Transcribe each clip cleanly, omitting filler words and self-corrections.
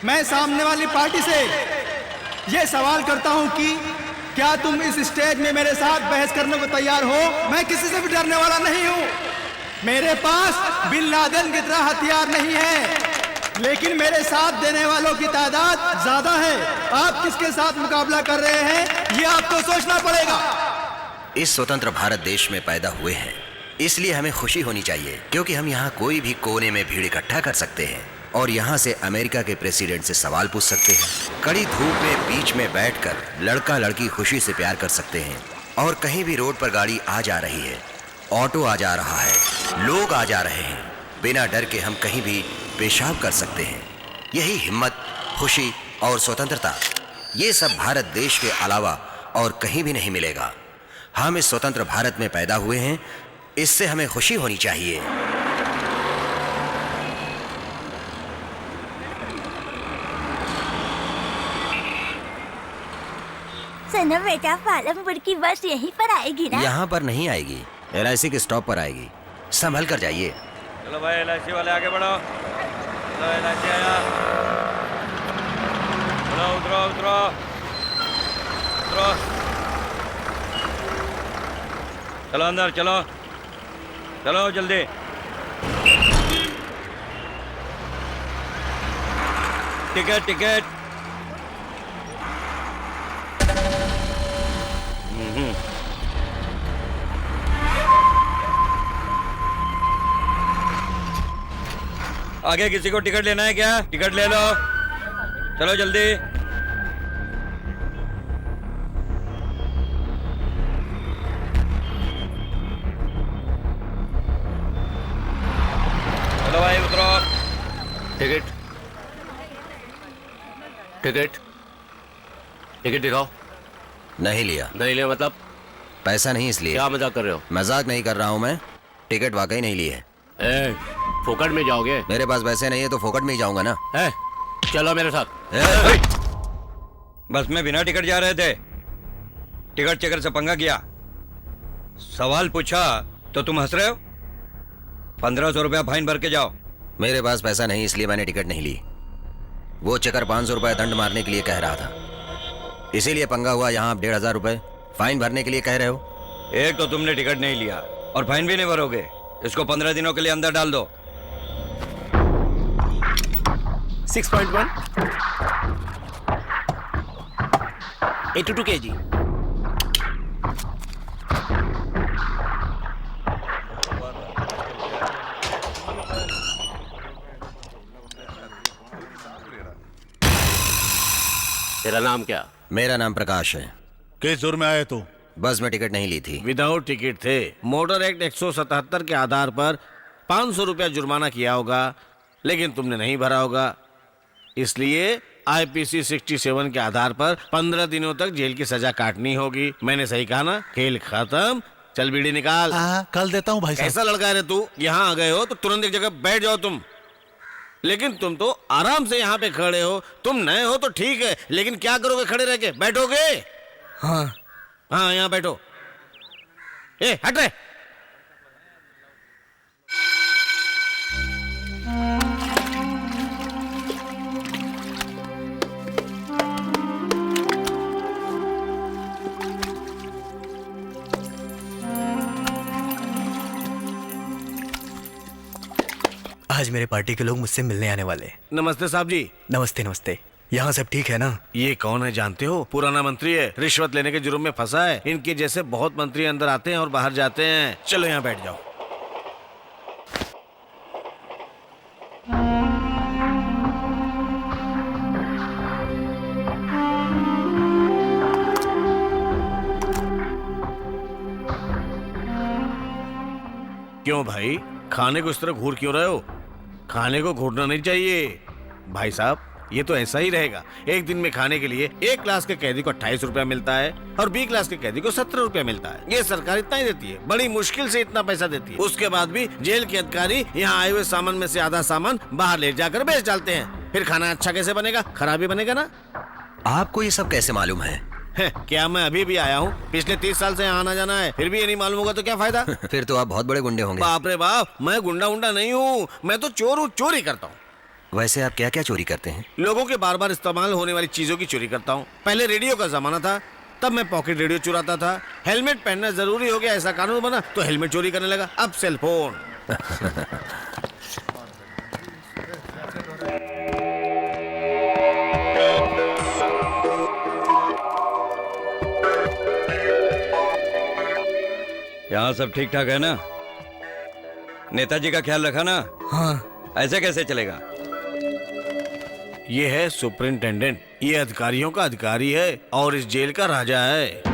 मैं सामने वाली पार्टी से ये सवाल करता हूं कि क्या तुम इस स्टेज में मेरे साथ बहस करने को तैयार हो? मैं किसी से भी डरने वाला नहीं हूं। मेरे पास बिन लादेन की तरह हथियार नहीं है, लेकिन मेरे साथ देने वालों की तादाद ज्यादा है। आप किसके साथ मुकाबला कर रहे हैं ये आपको सोचना पड़ेगा। इस स्वतंत्र भारत देश में पैदा हुए हैं, इसलिए हमें खुशी होनी चाहिए, क्योंकि हम यहाँ कोई भी कोने में भीड़ इकट्ठा कर सकते हैं और यहाँ से अमेरिका के प्रेसिडेंट से सवाल पूछ सकते हैं। कड़ी धूप में बीच में बैठकर लड़का लड़की खुशी से प्यार कर सकते हैं और कहीं भी रोड पर गाड़ी आ जा रही है, ऑटो आ जा रहा है, लोग आ जा रहे हैं, बिना डर के हम कहीं भी पेशाब कर सकते हैं। यही हिम्मत, खुशी और स्वतंत्रता, ये सब भारत देश के अलावा और कहीं भी नहीं मिलेगा। हम इस स्वतंत्र भारत में पैदा हुए हैं, इससे हमें खुशी होनी चाहिए। सुनो बेटा, पालमपुर की बस यहीं पर आएगी ना? यहाँ पर नहीं आएगी, LIC के स्टॉप पर आएगी। संभल कर जाइए। चलो भाई, LIC वाले आगे बढ़ो। चलो LIC आया। चलो उतरो उतरो उतरो। चलो अंदर चलो, चलो जल्दी। Ticket ticket. आगे किसी को टिकट लेना है क्या? टिकट ले लो, चलो जल्दी। चलो भाई उतरो। टिकट टिकट टिकट दिखाओ। नहीं लिया। नहीं लिया मतलब? पैसा नहीं इसलिए। क्या मजाक कर रहे हो? मजाक नहीं कर रहा हूँ मैं, टिकट वाकई नहीं ली है। फोकट में जाओगे? मेरे पास पैसे नहीं है तो फोकट में ही जाऊंगा ना। चलो मेरे साथ। बस में बिना टिकट जा रहे थे, टिकट चेकर से पंगा किया, सवाल पूछा तो तुम हंस रहे हो। 1500 रुपया फाइन भर के जाओ। मेरे पास पैसा नहीं इसलिए मैंने टिकट नहीं ली। वो चेकर 500 रुपए दंड मारने के लिए कह रहा था, इसीलिए पंगा हुआ। यहाँ आप 1500 रुपए फाइन भरने के लिए कह रहे हो। एक तो तुमने टिकट नहीं लिया और फाइन भी नहीं भरोगे। इसको 15 दिनों के लिए अंदर डाल दो। 6.1 82 kg। तेरा नाम क्या? मेरा नाम प्रकाश है। किस जोर में आए तो? बस में टिकट नहीं ली थी। विदाउट टिकट थे। मोटर एक्ट 177 के आधार पर 500 रुपया जुर्माना किया होगा, लेकिन तुमने नहीं भरा होगा, इसलिए IPC 67 के आधार पर 15 दिनों तक जेल की सजा काटनी होगी। मैंने सही कहा ना? खेल खत्म, चल बीड़ी निकाल। कल देता हूँ भाई साहब। ऐसा लड़का है तू, यहाँ आ गए हो तो तुरंत एक जगह बैठ जाओ तुम। लेकिन तुम तो आराम से यहाँ पे खड़े हो। तुम नए हो तो ठीक है, लेकिन क्या करोगे खड़े रह के? बैठोगे? हाँ हाँ यहाँ बैठो। हट रहे। आज मेरे पार्टी के लोग मुझसे मिलने आने वाले हैं। नमस्ते साहब जी। नमस्ते नमस्ते। यहाँ सब ठीक है ना? ये कौन है जानते हो? पुराना मंत्री है, रिश्वत लेने के जुर्म में फंसा है। इनके जैसे बहुत मंत्री अंदर आते हैं और बाहर जाते हैं। चलो यहाँ बैठ जाओ। क्यों भाई, खाने को इस तरह घूर क्यों रहे हो? खाने को घूरना नहीं चाहिए भाई साहब, ये तो ऐसा ही रहेगा। एक दिन में खाने के लिए एक क्लास के कैदी को 28 रुपया मिलता है और बी क्लास के कैदी को 17 रुपया मिलता है। ये सरकार इतना ही देती है, बड़ी मुश्किल से इतना पैसा देती है। उसके बाद भी जेल के अधिकारी यहाँ आए हुए सामान में से आधा सामान बाहर ले जाकर बेच डालते हैं। फिर खाना अच्छा कैसे बनेगा? खराब ही बनेगा ना। आपको ये सब कैसे मालूम है? क्या मैं अभी भी आया हूँ? पिछले 30 साल से यहाँ आना जाना है, फिर भी ये नहीं मालूम होगा तो क्या फायदा? फिर तो आप बहुत बड़े गुंडे होंगे। बाप रे बाप, मैं गुंडा उंडा नहीं हूँ, मैं तो चोर हूँ, चोरी करता हूँ। वैसे आप क्या क्या चोरी करते हैं? लोगों के बार बार इस्तेमाल होने वाली चीजों की चोरी करता हूँ। पहले रेडियो का जमाना था, तब मैं पॉकेट रेडियो चुराता था। हेलमेट पहनना जरूरी हो गया, ऐसा कानून बना तो हेलमेट चोरी करने लगा। अब सेल फोन। यहाँ सब ठीक ठाक है ना? नेताजी का ख्याल रखा ना? हाँ। ऐसे कैसे चलेगा? ये है सुपरिंटेंडेंट, ये अधिकारियों का अधिकारी है और इस जेल का राजा है।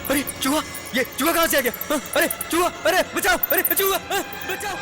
अरे चूहा, ये चूहा कहाँ से आ गया? अरे चूहा, अरे बचाओ, अरे चूहा, बचाओ।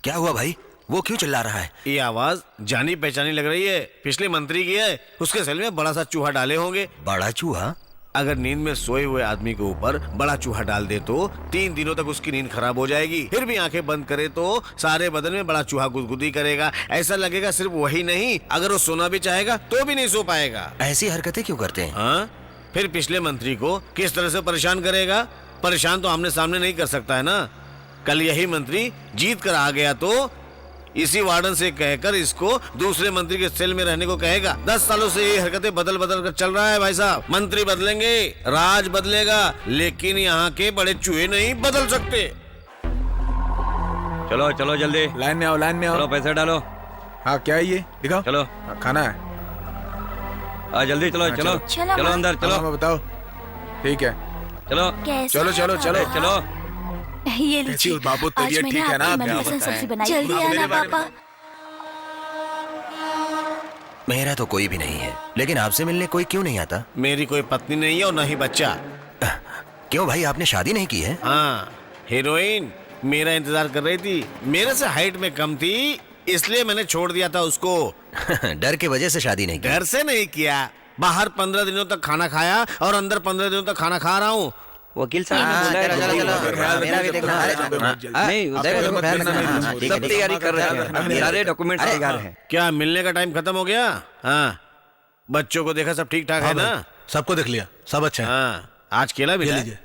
क्या हुआ भाई? वो क्यों चिल्ला रहा है? ये आवाज जानी पहचानी लग रही है, पिछले मंत्री की है। उसके सेल में बड़ा सा चूहा डाले होंगे। बड़ा चूहा? अगर नींद में सोए हुए आदमी के ऊपर बड़ा चूहा डाल दे तो 3 दिनों तक उसकी नींद खराब हो जाएगी। फिर भी आंखें बंद करे तो सारे बदन में बड़ा चूहा गुदगुदी करेगा। ऐसा लगेगा सिर्फ वही नहीं, अगर वो सोना भी चाहेगा तो भी नहीं सो पाएगा। ऐसी हरकतें क्यों करते हैं? हाँ, फिर पिछले मंत्री को किस तरह से परेशान करेगा? परेशान तो आमने सामने नहीं कर सकता है ना। कल यही मंत्री जीत कर आ गया तो इसी वार्डन से कहकर इसको दूसरे मंत्री के सेल में रहने को कहेगा। 10 सालों से ये हरकतें बदल बदल कर चल रहा है भाई साहब। मंत्री बदलेंगे, राज बदलेगा, लेकिन यहाँ के बड़े चूहे नहीं बदल सकते। चलो चलो जल्दी, लाइन में आओ, लाइन में आओ। चलो पैसे डालो। हाँ, क्या है ये? दिखाओ। चलो खाना है। जल्दी चलो, चलो चलो, चलो अंदर चलो। हाँ, बताओ। ठीक है, चलो कैसे चलो चलो चलो। चलो। ये कैसी लीजिए, हो बाबू? आज तबीयत मैंने ठीक है ना? आपकी क्या मनपसंद बताएं? सब्जी बनाई। जल्दी आना पापा। मेरा तो कोई भी नहीं है, लेकिन आपसे मिलने कोई क्यों नहीं आता? मेरी कोई पत्नी नहीं है और न ही बच्चा। क्यों भाई, आपने शादी नहीं की है? हाँ, हीरोइन मेरा इंतजार कर रही थी। मेरे से हाइट में कम थी, इसलिए मैंने छोड़ दिया था उसको। डर के वजह से शादी नहीं की? घर से नहीं किया, बाहर 15 दिनों तक खाना खाया और अंदर 15 दिनों तक खाना खा रहा हूँ। वकील साहब ने बोला है मेरा भी देखना। नहीं, देखो देखो, सब तैयारी कर रहे हैं, सारे डॉक्यूमेंट तैयार हैं। क्या मिलने का टाइम खत्म हो गया? हाँ, बच्चों को देखा सब ठीक ठाक है ना? सबको देख लिया, सब अच्छा है। हाँ, आज केला भी लीजिए।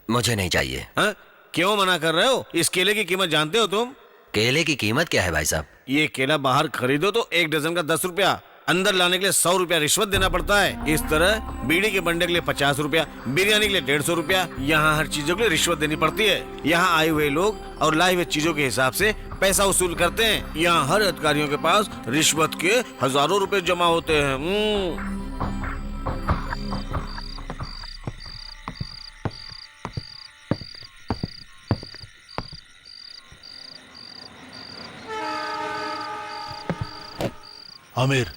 मुझे नहीं चाहिए। हाँ, क्यों मना कर रहे हो? इस केले की कीमत जानते हो तुम? केले की कीमत क्या है भाई साहब? ये केला बाहर खरीदो तो 1 डजन का 10 रुपया, अंदर लाने के लिए 100 रुपया रिश्वत देना पड़ता है। इस तरह बीड़ी के बंडे के लिए 50 रुपया, बिरयानी के लिए 150 रुपया। यहाँ हर चीजों के लिए रिश्वत देनी पड़ती है। यहाँ आए हुए लोग और लाए हुए चीजों के हिसाब से पैसा वसूल करते हैं। यहाँ हर अधिकारियों के पास रिश्वत के हजारों रुपए जमा होते हैं। आमिर,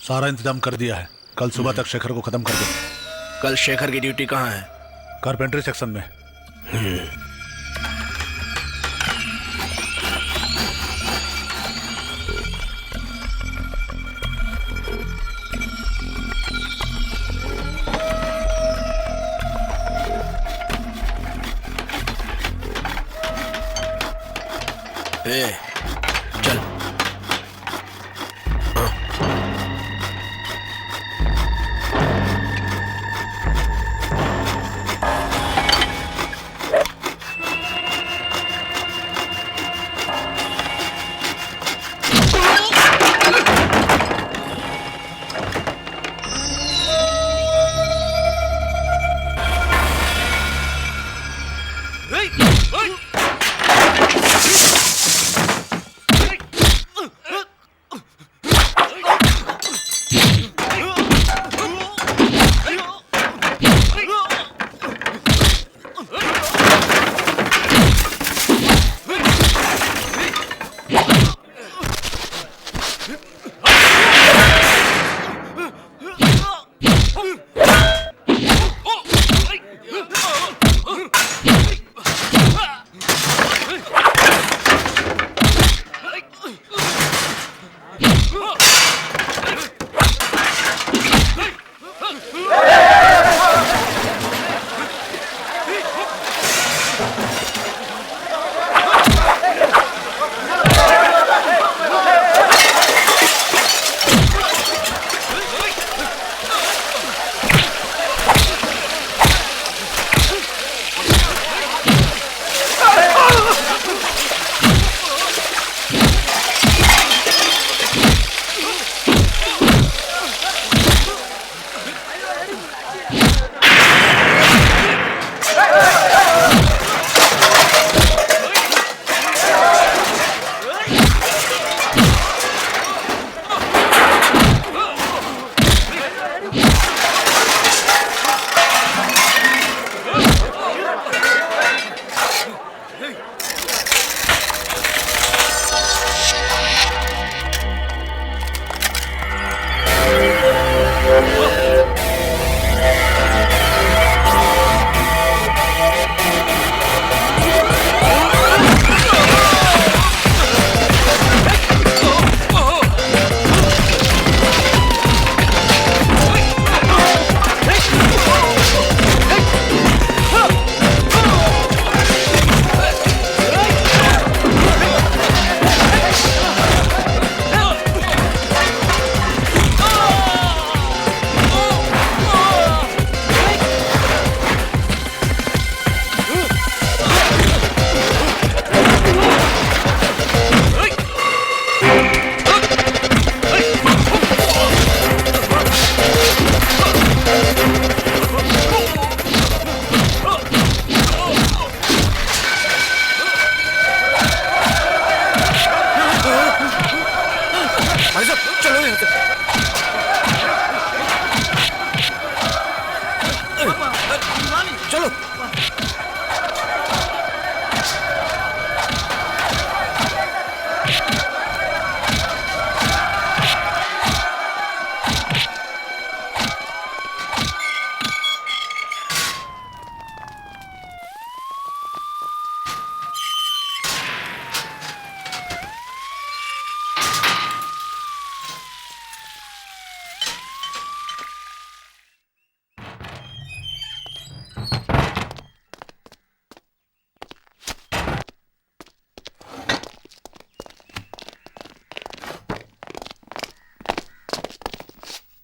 सारा इंतजाम कर दिया है। कल सुबह तक शेखर को खत्म कर दो। कल शेखर की ड्यूटी कहाँ है? कारपेंटरी सेक्शन में। चल।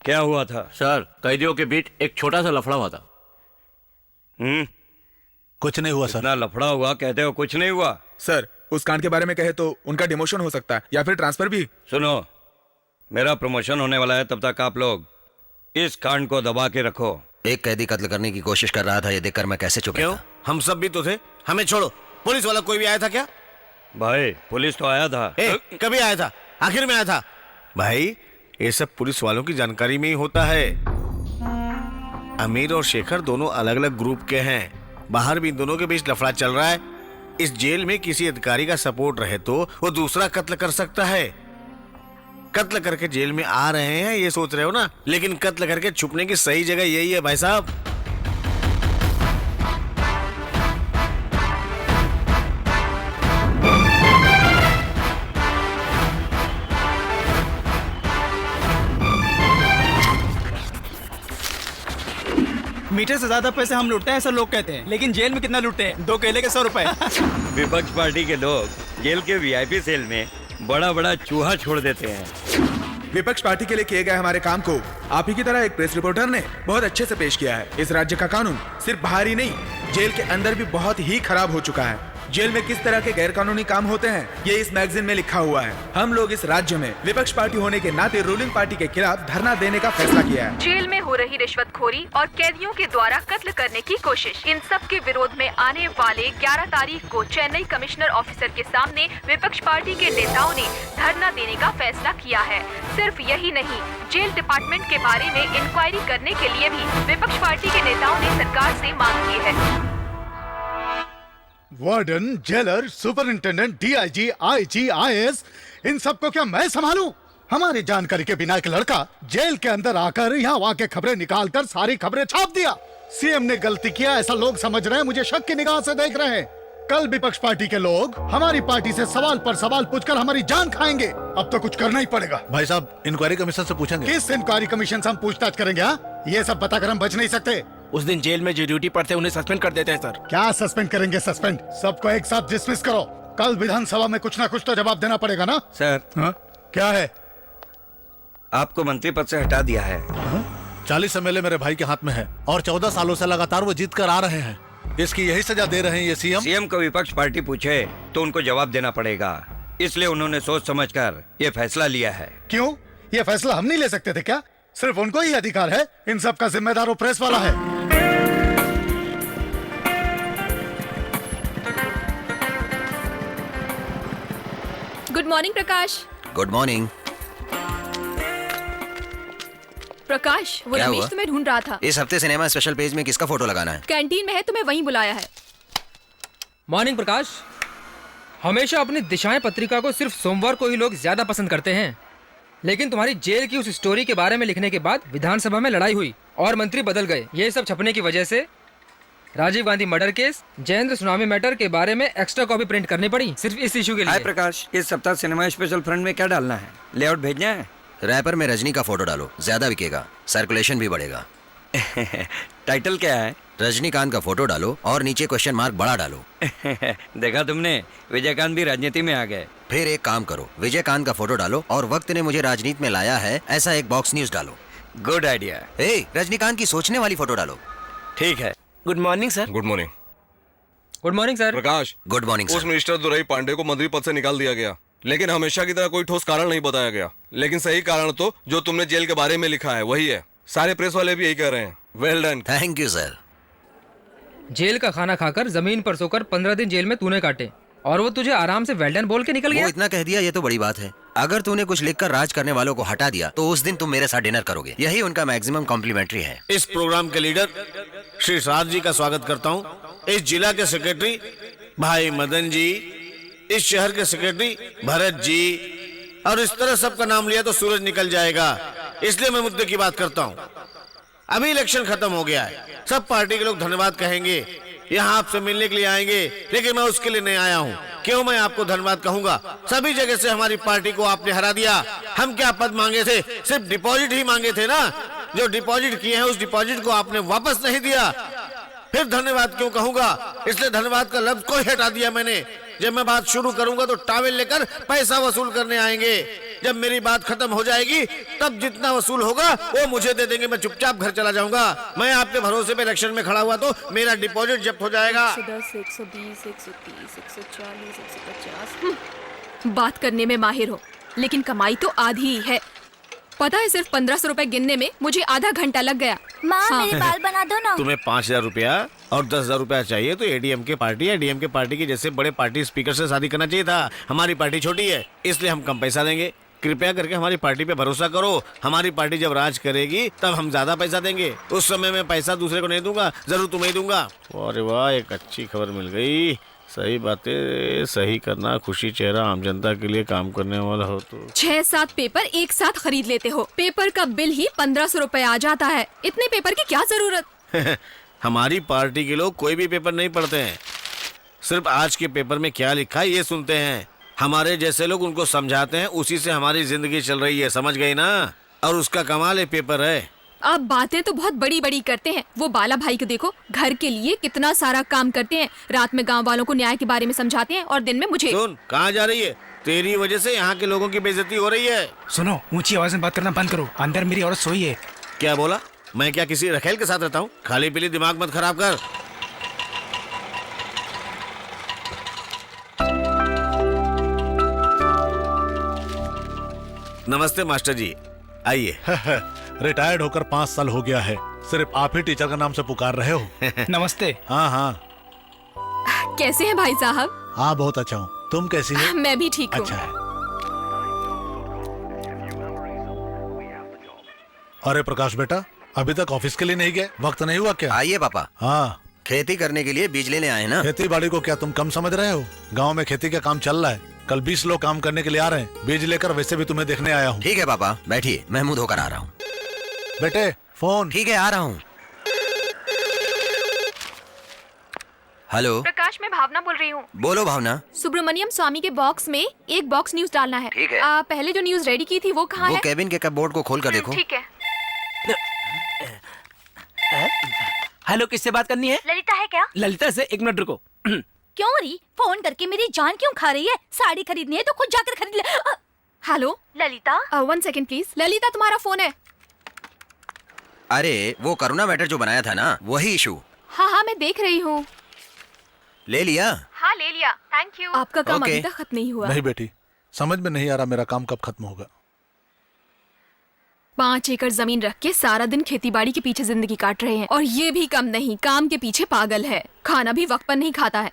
क्या हुआ था? सर, कैदियों के बीच एक छोटा सा लफड़ा हुआ था। कुछ नहीं हुआ सर। इतना लफड़ा हुआ, कहते हो कुछ नहीं हुआ? सर, उस कांड के बारे में कहे तो उनका डिमोशन हो सकता है या फिर ट्रांसफर भी। सुनो, मेरा प्रमोशन होने वाला है, तब तक आप लोग इस कांड को दबा के रखो। एक कैदी कत्ल करने की कोशिश कर रहा था, ये देखकर मैं कैसे चुप क्यों? रहता? हम सब भी तो थे। हमें छोड़ो, पुलिस वाला कोई भी आया था क्या? भाई, पुलिस तो आया था। कभी आया था? आखिर में आया था? भाई, ये सब पुलिस वालों की जानकारी में ही होता है। अमीर और शेखर दोनों अलग अलग ग्रुप के हैं। बाहर भी इन दोनों के बीच लफड़ा चल रहा है। इस जेल में किसी अधिकारी का सपोर्ट रहे तो वो दूसरा कत्ल कर सकता है। कत्ल करके जेल में आ रहे हैं ये सोच रहे हो ना, लेकिन कत्ल करके छुपने की सही जगह यही है भाई साहब। मीटर से ज्यादा पैसे हम लूटते हैं ऐसा लोग कहते हैं, लेकिन जेल में कितना लूटते हैं? 2 केले के 100 रुपए। विपक्ष पार्टी के लोग जेल के वीआईपी सेल में बड़ा बड़ा चूहा छोड़ देते हैं। विपक्ष पार्टी के लिए किए गए हमारे काम को आप ही की तरह एक प्रेस रिपोर्टर ने बहुत अच्छे से पेश किया है। इस राज्य का कानून सिर्फ बाहर ही नहीं, जेल के अंदर भी बहुत ही खराब हो चुका है। जेल में किस तरह के गैर कानूनी काम होते हैं ये इस मैगजीन में लिखा हुआ है। हम लोग इस राज्य में विपक्ष पार्टी होने के नाते रूलिंग पार्टी के खिलाफ धरना देने का फैसला किया है। जेल में हो रही रिश्वतखोरी और कैदियों के द्वारा कत्ल करने की कोशिश, इन सब के विरोध में आने वाले 11 तारीख को चेन्नई कमिश्नर ऑफिसर के सामने विपक्ष पार्टी के नेताओं ने धरना देने का फैसला किया है। सिर्फ यही नहीं, जेल डिपार्टमेंट के बारे में इंक्वायरी करने के लिए भी विपक्ष पार्टी के नेताओं ने सरकार से मांग की है। Warden, jailer, superintendent, DIG, IG, IAS, इन सबको क्या मैं संभालूं? हमारी जानकारी के बिना एक लड़का जेल के अंदर आकर यहाँ वहाँ के खबरें निकालकर सारी खबरें छाप दिया। सीएम ने गलती किया ऐसा लोग समझ रहे हैं, मुझे शक की निगाह से देख रहे हैं। कल विपक्ष पार्टी के लोग हमारी पार्टी से सवाल पर सवाल पूछकर हमारी जान खाएंगे। अब तो कुछ करना ही पड़ेगा। भाई साहब, इंक्वायरी कमीशन से पूछेंगे। किस इंक्वायरी कमीशन से हम पूछताछ करेंगे? हाँ, ये सब बताकर हम बच नहीं सकते। उस दिन जेल में जो ड्यूटी पर थे उन्हें सस्पेंड कर देते हैं सर। क्या सस्पेंड करेंगे? सस्पेंड सबको एक साथ डिसमिस करो। कल विधानसभा में कुछ ना कुछ तो जवाब देना पड़ेगा ना सर। हाँ? क्या है? आपको मंत्री पद से हटा दिया है। 40 एमएलए मेरे भाई के हाथ में है और 14 सालों से लगातार वो जीत कर आ रहे हैं। इसकी यही सजा दे रहे हैं ये सीएम को विपक्ष पार्टी पूछे तो उनको जवाब देना पड़ेगा, इसलिए उन्होंने सोच समझकर ये फैसला लिया है। क्यों? ये फैसला हम नहीं ले सकते थे क्या? सिर्फ उनको ही अधिकार है। इन सब का जिम्मेदार वो प्रेस वाला है। Good morning Prakash. Good morning. Prakash, वो क्या रमेश हुआ? तुम्हें ढूंढ रहा था। इस हफ्ते सिनेमा स्पेशल पेज में किसका फोटो लगाना है? कैंटीन में है, तुम्हें वहीं बुलाया है। मॉर्निंग प्रकाश। हमेशा अपनी दिशाएं पत्रिका को सिर्फ सोमवार को ही लोग ज्यादा पसंद करते हैं, लेकिन तुम्हारी जेल की उस स्टोरी के बारे में लिखने के बाद विधानसभा में लड़ाई हुई और मंत्री बदल गए। ये सब छपने की वजह से Rajiv Gandhi murder case, Jayendra tsunami matter के बारे में एक्स्ट्रा कॉपी प्रिंट करनी पड़ी सिर्फ इस इशू के लिए। हाय प्रकाश, इस सप्ताह सिनेमा स्पेशल फ्रंट में क्या डालना है? लेआउट भेजना है? रैपर में रजनी का फोटो डालो, ज्यादा बिकेगा, सर्कुलेशन भी बढ़ेगा। टाइटल क्या है? रजनीकांत का फोटो डालो और नीचे क्वेश्चन मार्क बड़ा डालो। देखा तुमने, विजयकांत भी राजनीति में आ गए। फिर एक काम करो, विजयकांत का फोटो डालो और वक्त ने मुझे राजनीति में लाया है ऐसा एक बॉक्स न्यूज डालो। Good idea. रजनीकांत की सोचने वाली फोटो डालो। ठीक है। Good morning sir. Good morning. Good morning sir. Prakash, good morning उस सर। मिनिस्टर दुराई पांडे को मंत्री पद से निकाल दिया गया, लेकिन हमेशा की तरह कोई ठोस कारण नहीं बताया गया। लेकिन सही कारण तो जो तुमने जेल के बारे में लिखा है वही है। सारे प्रेस वाले भी यही कह रहे हैं। Well done. Thank you sir. Jail का खाना खाकर जमीन पर सोकर 15 दिन जेल में तूने काटे और वो तुझे आराम से वेल डन बोल के निकल वो गया। इतना कह दिया ये तो बड़ी बात है। अगर तूने कुछ लिखकर राज करने वालों को हटा दिया तो उस दिन तुम मेरे साथ डिनर करोगे। यही उनका मैक्सिमम कॉम्प्लीमेंट्री है। इस प्रोग्राम के लीडर श्री सार जी का स्वागत करता हूँ। इस जिला के सेक्रेटरी भाई मदन जी, इस शहर के सेक्रेटरी भरत जी, और इस तरह सबका नाम लिया तो सूरज निकल जाएगा, इसलिए मैं मुद्दे की बात करता हूँ। अभी इलेक्शन खत्म हो गया है, सब पार्टी के लोग धन्यवाद कहेंगे, यहाँ आपसे मिलने के लिए आएंगे, लेकिन मैं उसके लिए नहीं आया हूँ। क्यों मैं आपको धन्यवाद कहूंगा? सभी जगह से हमारी पार्टी को आपने हरा दिया। हम क्या पद मांगे थे? सिर्फ डिपॉजिट ही मांगे थे ना। जो डिपॉजिट किए हैं उस डिपॉजिट को आपने वापस नहीं दिया, फिर धन्यवाद क्यों कहूंगा? इसलिए धन्यवाद का लफ्ज को ही हटा दिया मैंने। जब मैं बात शुरू करूंगा तो टावेल लेकर पैसा वसूल करने आएंगे। जब मेरी बात खत्म हो जाएगी तब जितना वसूल होगा वो मुझे दे देंगे। मैं चुपचाप घर चला जाऊंगा। मैं आपके भरोसे पे इलेक्शन में खड़ा हुआ तो मेरा डिपॉजिट जब्त हो जाएगा। 110, 120, 130, 140, 150। बात करने में माहिर हो, लेकिन कमाई तो आधी ही है। पता है, सिर्फ 1500 रुपए गिनने में मुझे आधा घंटा लग गया। माँ हाँ। मेरे बाल बना दो ना। तुम्हें 5000 रुपया और 10,000 रुपया चाहिए तो एडीएम के पार्टी या डीएम के पार्टी के जैसे बड़े पार्टी स्पीकर से शादी करना चाहिए था। हमारी पार्टी छोटी है इसलिए हम कम पैसा देंगे। कृपया करके हमारी पार्टी पे भरोसा करो। हमारी पार्टी जब राज करेगी तब हम ज्यादा पैसा देंगे। उस समय मैं पैसा दूसरे को नहीं दूंगा, जरूर तुम्हें दूंगा। अरे वाह, एक अच्छी खबर मिल गई। सही बातें सही करना, खुशी चेहरा आम जनता के लिए काम करने वाला हो तो 6-7 पेपर एक साथ खरीद लेते हो। पेपर का बिल ही 1500 रुपए आ जाता है। इतने पेपर की क्या जरूरत। हमारी पार्टी के लोग कोई भी पेपर नहीं पढ़ते हैं, सिर्फ आज के पेपर में क्या लिखा है ये सुनते हैं। हमारे जैसे लोग उनको समझाते हैं, उसी से हमारी जिंदगी चल रही है, समझ गई ना। और उसका कमाल है पेपर है। आप बातें तो बहुत बड़ी बड़ी करते हैं। वो बाला भाई को देखो, घर के लिए कितना सारा काम करते हैं। रात में गांव वालों को न्याय के बारे में समझाते हैं और दिन में मुझे। सुन, कहाँ जा रही है? तेरी वजह से यहाँ के लोगों की बेइज्जती हो रही है। सुनो, ऊंची आवाज में बात करना बंद करो। अंदर मेरी औरत सोई है। क्या बोला? मैं क्या किसी रखेल के साथ रहता हूँ? खाली पीली दिमाग मत खराब कर। नमस्ते मास्टर जी, आइए। रिटायर्ड होकर 5 साल हो गया है, सिर्फ आप ही टीचर का नाम से पुकार रहे हो। नमस्ते। हाँ हाँ। कैसे हैं भाई साहब? हाँ बहुत अच्छा हूँ, तुम कैसी हो? मैं भी ठीक हूँ। अच्छा है। अरे प्रकाश बेटा, अभी तक ऑफिस के लिए नहीं गए? वक्त नहीं हुआ क्या? आइए पापा। हाँ, खेती करने के लिए बीज लेने आए ना। खेती बाड़ी को क्या तुम कम समझ रहे हो? गांव में खेती का काम चल रहा है। कल 20 लोग काम करने के लिए आ रहे हैं। बीज लेकर वैसे भी तुम्हें देखने आया हूँ। ठीक है पापा, बैठिए, मैं मुंह धोकर आ रहा हूँ। बेटे फोन। ठीक है, आ रहा हूँ। हेलो प्रकाश, मैं भावना बोल रही हूँ। बोलो भावना। सुब्रमण्यम स्वामी के बॉक्स में एक बॉक्स न्यूज डालना है। ठीक है। पहले जो न्यूज रेडी की थी वो कहाँ वो है? केबिन के कपबोर्ड को खोल कर देखो। ठीक है। हेलो, किससे बात करनी है? ललिता है क्या? ललिता से, 1 मिनट रुको। क्यों री, फोन करके मेरी जान क्यों खा रही है? साड़ी खरीदनी है तो खुद जाकर खरीद ले। Hello Lalita. 1 second please. Lalita, तुम्हारा फोन है। अरे वो करुणा मैटर जो बनाया था ना, वही इशू। हाँ हाँ, मैं देख रही हूँ। ले लिया? हाँ ले लिया, थैंक यू। आपका काम ओके। अभी तक खत्म नहीं हुआ। नहीं बेटी, समझ में नहीं आ रहा मेरा काम कब खत्म होगा। 5 एकड़ जमीन रख के सारा दिन खेतीबाड़ी के पीछे जिंदगी काट रहे हैं, और ये भी कम नहीं, काम के पीछे पागल है। खाना भी वक्त पर नहीं खाता है।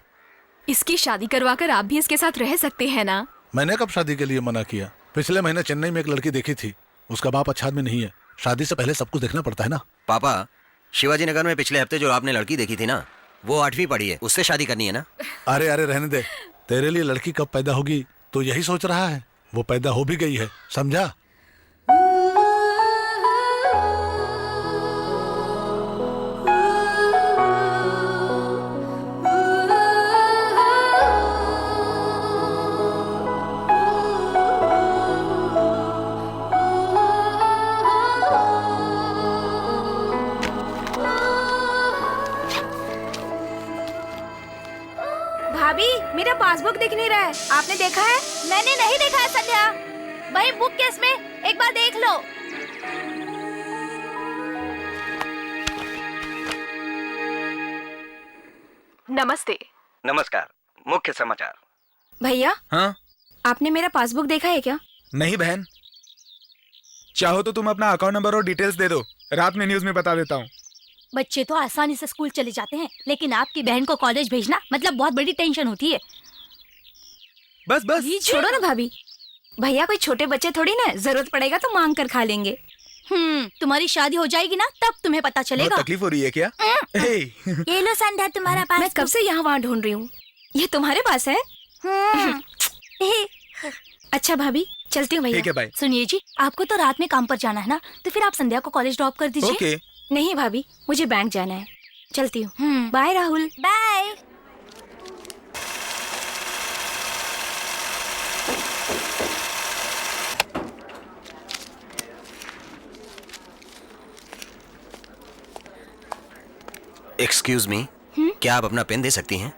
इसकी शादी करवा कर आप भी इसके साथ रह सकते हैं ना। मैंने कब शादी के लिए मना किया? पिछले महीने चेन्नई में एक लड़की देखी थी, उसका बाप अच्छा आदमी नहीं है। शादी से पहले सब कुछ देखना पड़ता है ना। पापा, शिवाजी नगर में पिछले हफ्ते जो आपने लड़की देखी थी ना, वो 8वीं पढ़ी है, उससे शादी करनी है ना। अरे अरे रहने दे, तेरे लिए लड़की कब पैदा होगी तो यही सोच रहा है। वो पैदा हो भी गई है, समझा? भाभी, मेरा पासबुक दिख नहीं रहा है। आपने देखा है? मैंने नहीं देखा है संध्या। भाई बुक केस में एक बार देख लो। नमस्ते। नमस्कार। मुख्य समाचार। भैया, हाँ? आपने मेरा पासबुक देखा है क्या? नहीं बहन, चाहो तो तुम अपना अकाउंट नंबर और डिटेल्स दे दो, रात में न्यूज में बता देता हूँ। बच्चे तो आसानी से स्कूल चले जाते हैं, लेकिन आपकी बहन को कॉलेज भेजना मतलब बहुत बड़ी टेंशन होती है। बस बस छोड़ो ना भाभी। भैया कोई छोटे बच्चे थोड़ी ना, जरूरत पड़ेगा तो मांग कर खा लेंगे। तुम्हारी शादी हो जाएगी ना, तब तुम्हें पता चलेगा। बहुत तकलीफ हो रही है क्या? ये लो संध्या, तुम्हारा पास। मैं कब से यहाँ वहाँ ढूंढ रही हूँ। ये तुम्हारे पास है? अच्छा भाभी, चलती हूँ भैया। ठीक है, बाय। सुनिए जी, आपको तो रात में काम पर जाना है ना, तो फिर आप संध्या को कॉलेज ड्रॉप कर दीजिए। ओके। नहीं भाभी, मुझे बैंक जाना है, चलती हूँ। Bye Rahul. Bye. Excuse me, क्या आप अपना पेन दे सकती हैं?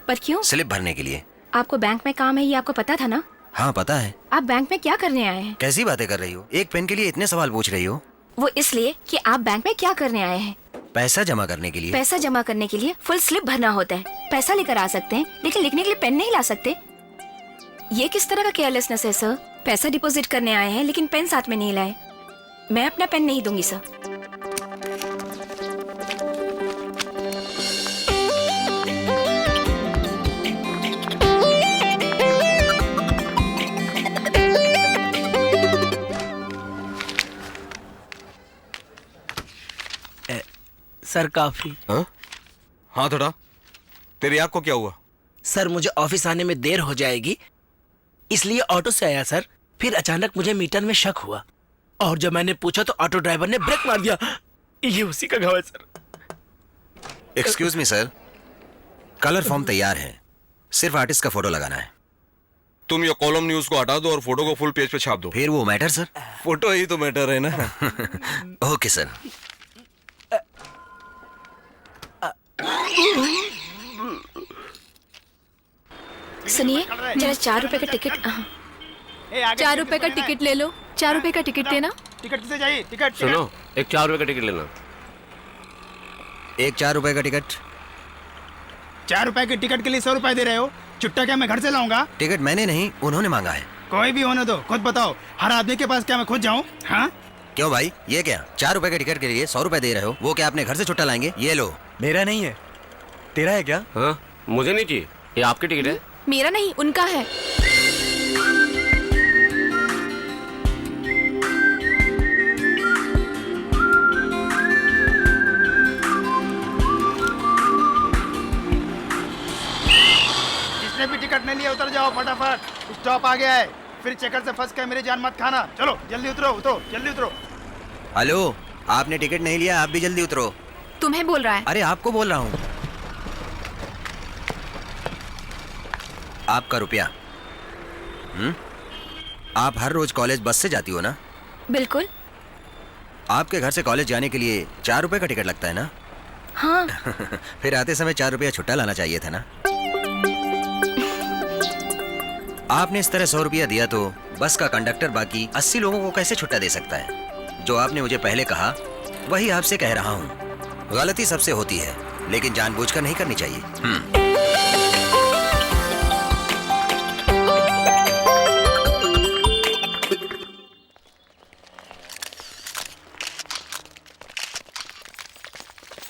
पर क्यों? स्लिप भरने के लिए। आपको बैंक में काम है, ये आपको पता था ना? हाँ पता है। आप बैंक में क्या करने आए हैं? कैसी बातें कर रही हो? एक पेन के लिए इतने सवाल पूछ रही हो? वो इसलिए कि आप बैंक में क्या करने आए हैं। पैसा जमा करने के लिए। पैसा जमा करने के लिए फुल स्लिप भरना होता है। पैसा लेकर आ सकते हैं लेकिन लिखने के लिए पेन नहीं ला सकते। ये किस तरह का केयरलेसनेस है सर? पैसा डिपॉजिट करने आए हैं लेकिन पेन साथ में नहीं लाए। मैं अपना पेन नहीं दूंगी सर। सर काफी। हाँ थोड़ा। तेरी आँख को क्या हुआ? सर मुझे ऑफिस आने में देर हो जाएगी इसलिए ऑटो से आया सर। फिर अचानक मुझे मीटर में शक हुआ और जब मैंने पूछा तो ऑटो ड्राइवर ने ब्रेक मार दिया। ये उसी का घाव है सर। एक्सक्यूज मी सर, कलर फॉर्म तैयार है, सिर्फ आर्टिस्ट का फोटो लगाना है। तुम ये कॉलम न्यूज को हटा दो और फोटो को फुल पेज पे छाप दो। फिर वो मैटर सर? फोटो ही तो मैटर है ना। Okay sir. सुनिए जरा 4 रुपए का टिकट। 4 रुपए का टिकट ले लो। 4 रुपए का टिकट देना। टिकट किसे चाहिए? टिकट सुनो, एक 4 रुपए का टिकट लेना। एक 4 रुपए का टिकट। 4 रुपए के टिकट के लिए 100 रुपए दे रहे हो? चुट्टा क्या मैं घर से लाऊंगा? टिकट मैंने नहीं, उन्होंने मांगा है। कोई भी होने दो, खुद बताओ। हर आदमी के पास क्या मैं खुद जाऊं? हाँ क्यों भाई, ये क्या 4 रुपए के टिकट के लिए 100 रुपए दे रहे हो? वो क्या अपने घर से छुट्टा लाएंगे? ये लो। मेरा नहीं है, तेरा है क्या? हाँ मुझे नहीं चाहिए, ये आपकी टिकट है। मेरा नहीं, उनका है। जिसने भी टिकट नहीं लिया उतर जाओ फटाफट, स्टॉप आ गया है। फिर चक्कर से फंस के मेरी जान मत खाना। चलो जल्दी उतरो, उतरो जल्दी उतरो। हेलो, आपने टिकट नहीं लिया, आप भी जल्दी उतरो। तुम्हें बोल रहा है। अरे आपको बोल रहा हूँ। आपका रुपया। आप हर रोज कॉलेज बस से जाती हो ना? बिल्कुल। आपके घर से कॉलेज जाने के लिए 4 रुपए का टिकट लगता है ना? हाँ। फिर आते समय 4 रुपया छुट्टा लाना चाहिए था ना? आपने इस तरह 100 रुपया दिया तो बस का कंडक्टर बाकी 80 लोगों को कैसे छुट्टा दे सकता है? जो आपने मुझे पहले कहा वही आपसे कह रहा हूँ। गलती सबसे होती है लेकिन जानबूझकर नहीं करनी चाहिए।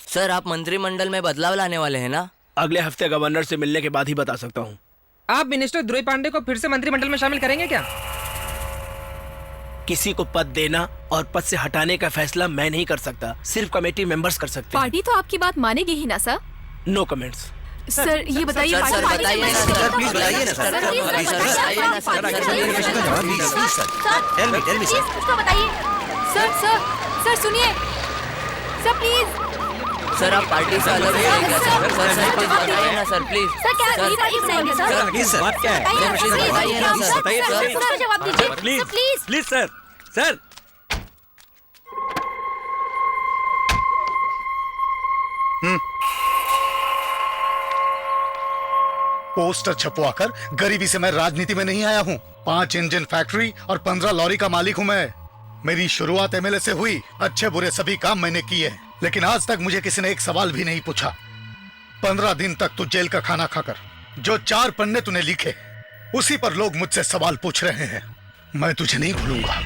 सर आप मंत्रिमंडल में बदलाव लाने वाले हैं ना? अगले हफ्ते गवर्नर से मिलने के बाद ही बता सकता हूँ। आप मिनिस्टर ध्रुव पांडे को फिर से मंत्रिमंडल में शामिल करेंगे क्या? किसी को पद देना और पद से हटाने का फैसला मैं नहीं कर सकता, सिर्फ कमेटी मेंबर्स कर सकते हैं। पार्टी तो आपकी बात मानेगी ही ना सर? No comments. सर ये बताइए। सर बताइए ना सर, प्लीज बताइए ना सर। Tell me sir. उसको बताइए। सर सुनिए सर, प्लीज। सर आप पार्टी से अलग हैं। सर प्लीज बताइए ना सर, प्लीज। सर क्या सर प्लीज सर, बात क्या है? बताइए ना सर, सर जवाब दीजिए please. Please sir. Sir poster छपवाकर गरीबी से मैं राजनीति में नहीं आया हूँ। 5 इंजन फैक्ट्री और 15 लॉरी का मालिक हूँ मैं। मेरी शुरुआत एमएलए से हुई। अच्छे बुरे सभी काम मैंने किए, लेकिन आज तक मुझे किसी ने एक सवाल भी नहीं पूछा। 15 दिन तक तू जेल का खाना खाकर जो 4 पन्ने तूने लिखे उसी पर लोग मुझसे सवाल पूछ रहे हैं। मैं तुझे नहीं भूलूंगा।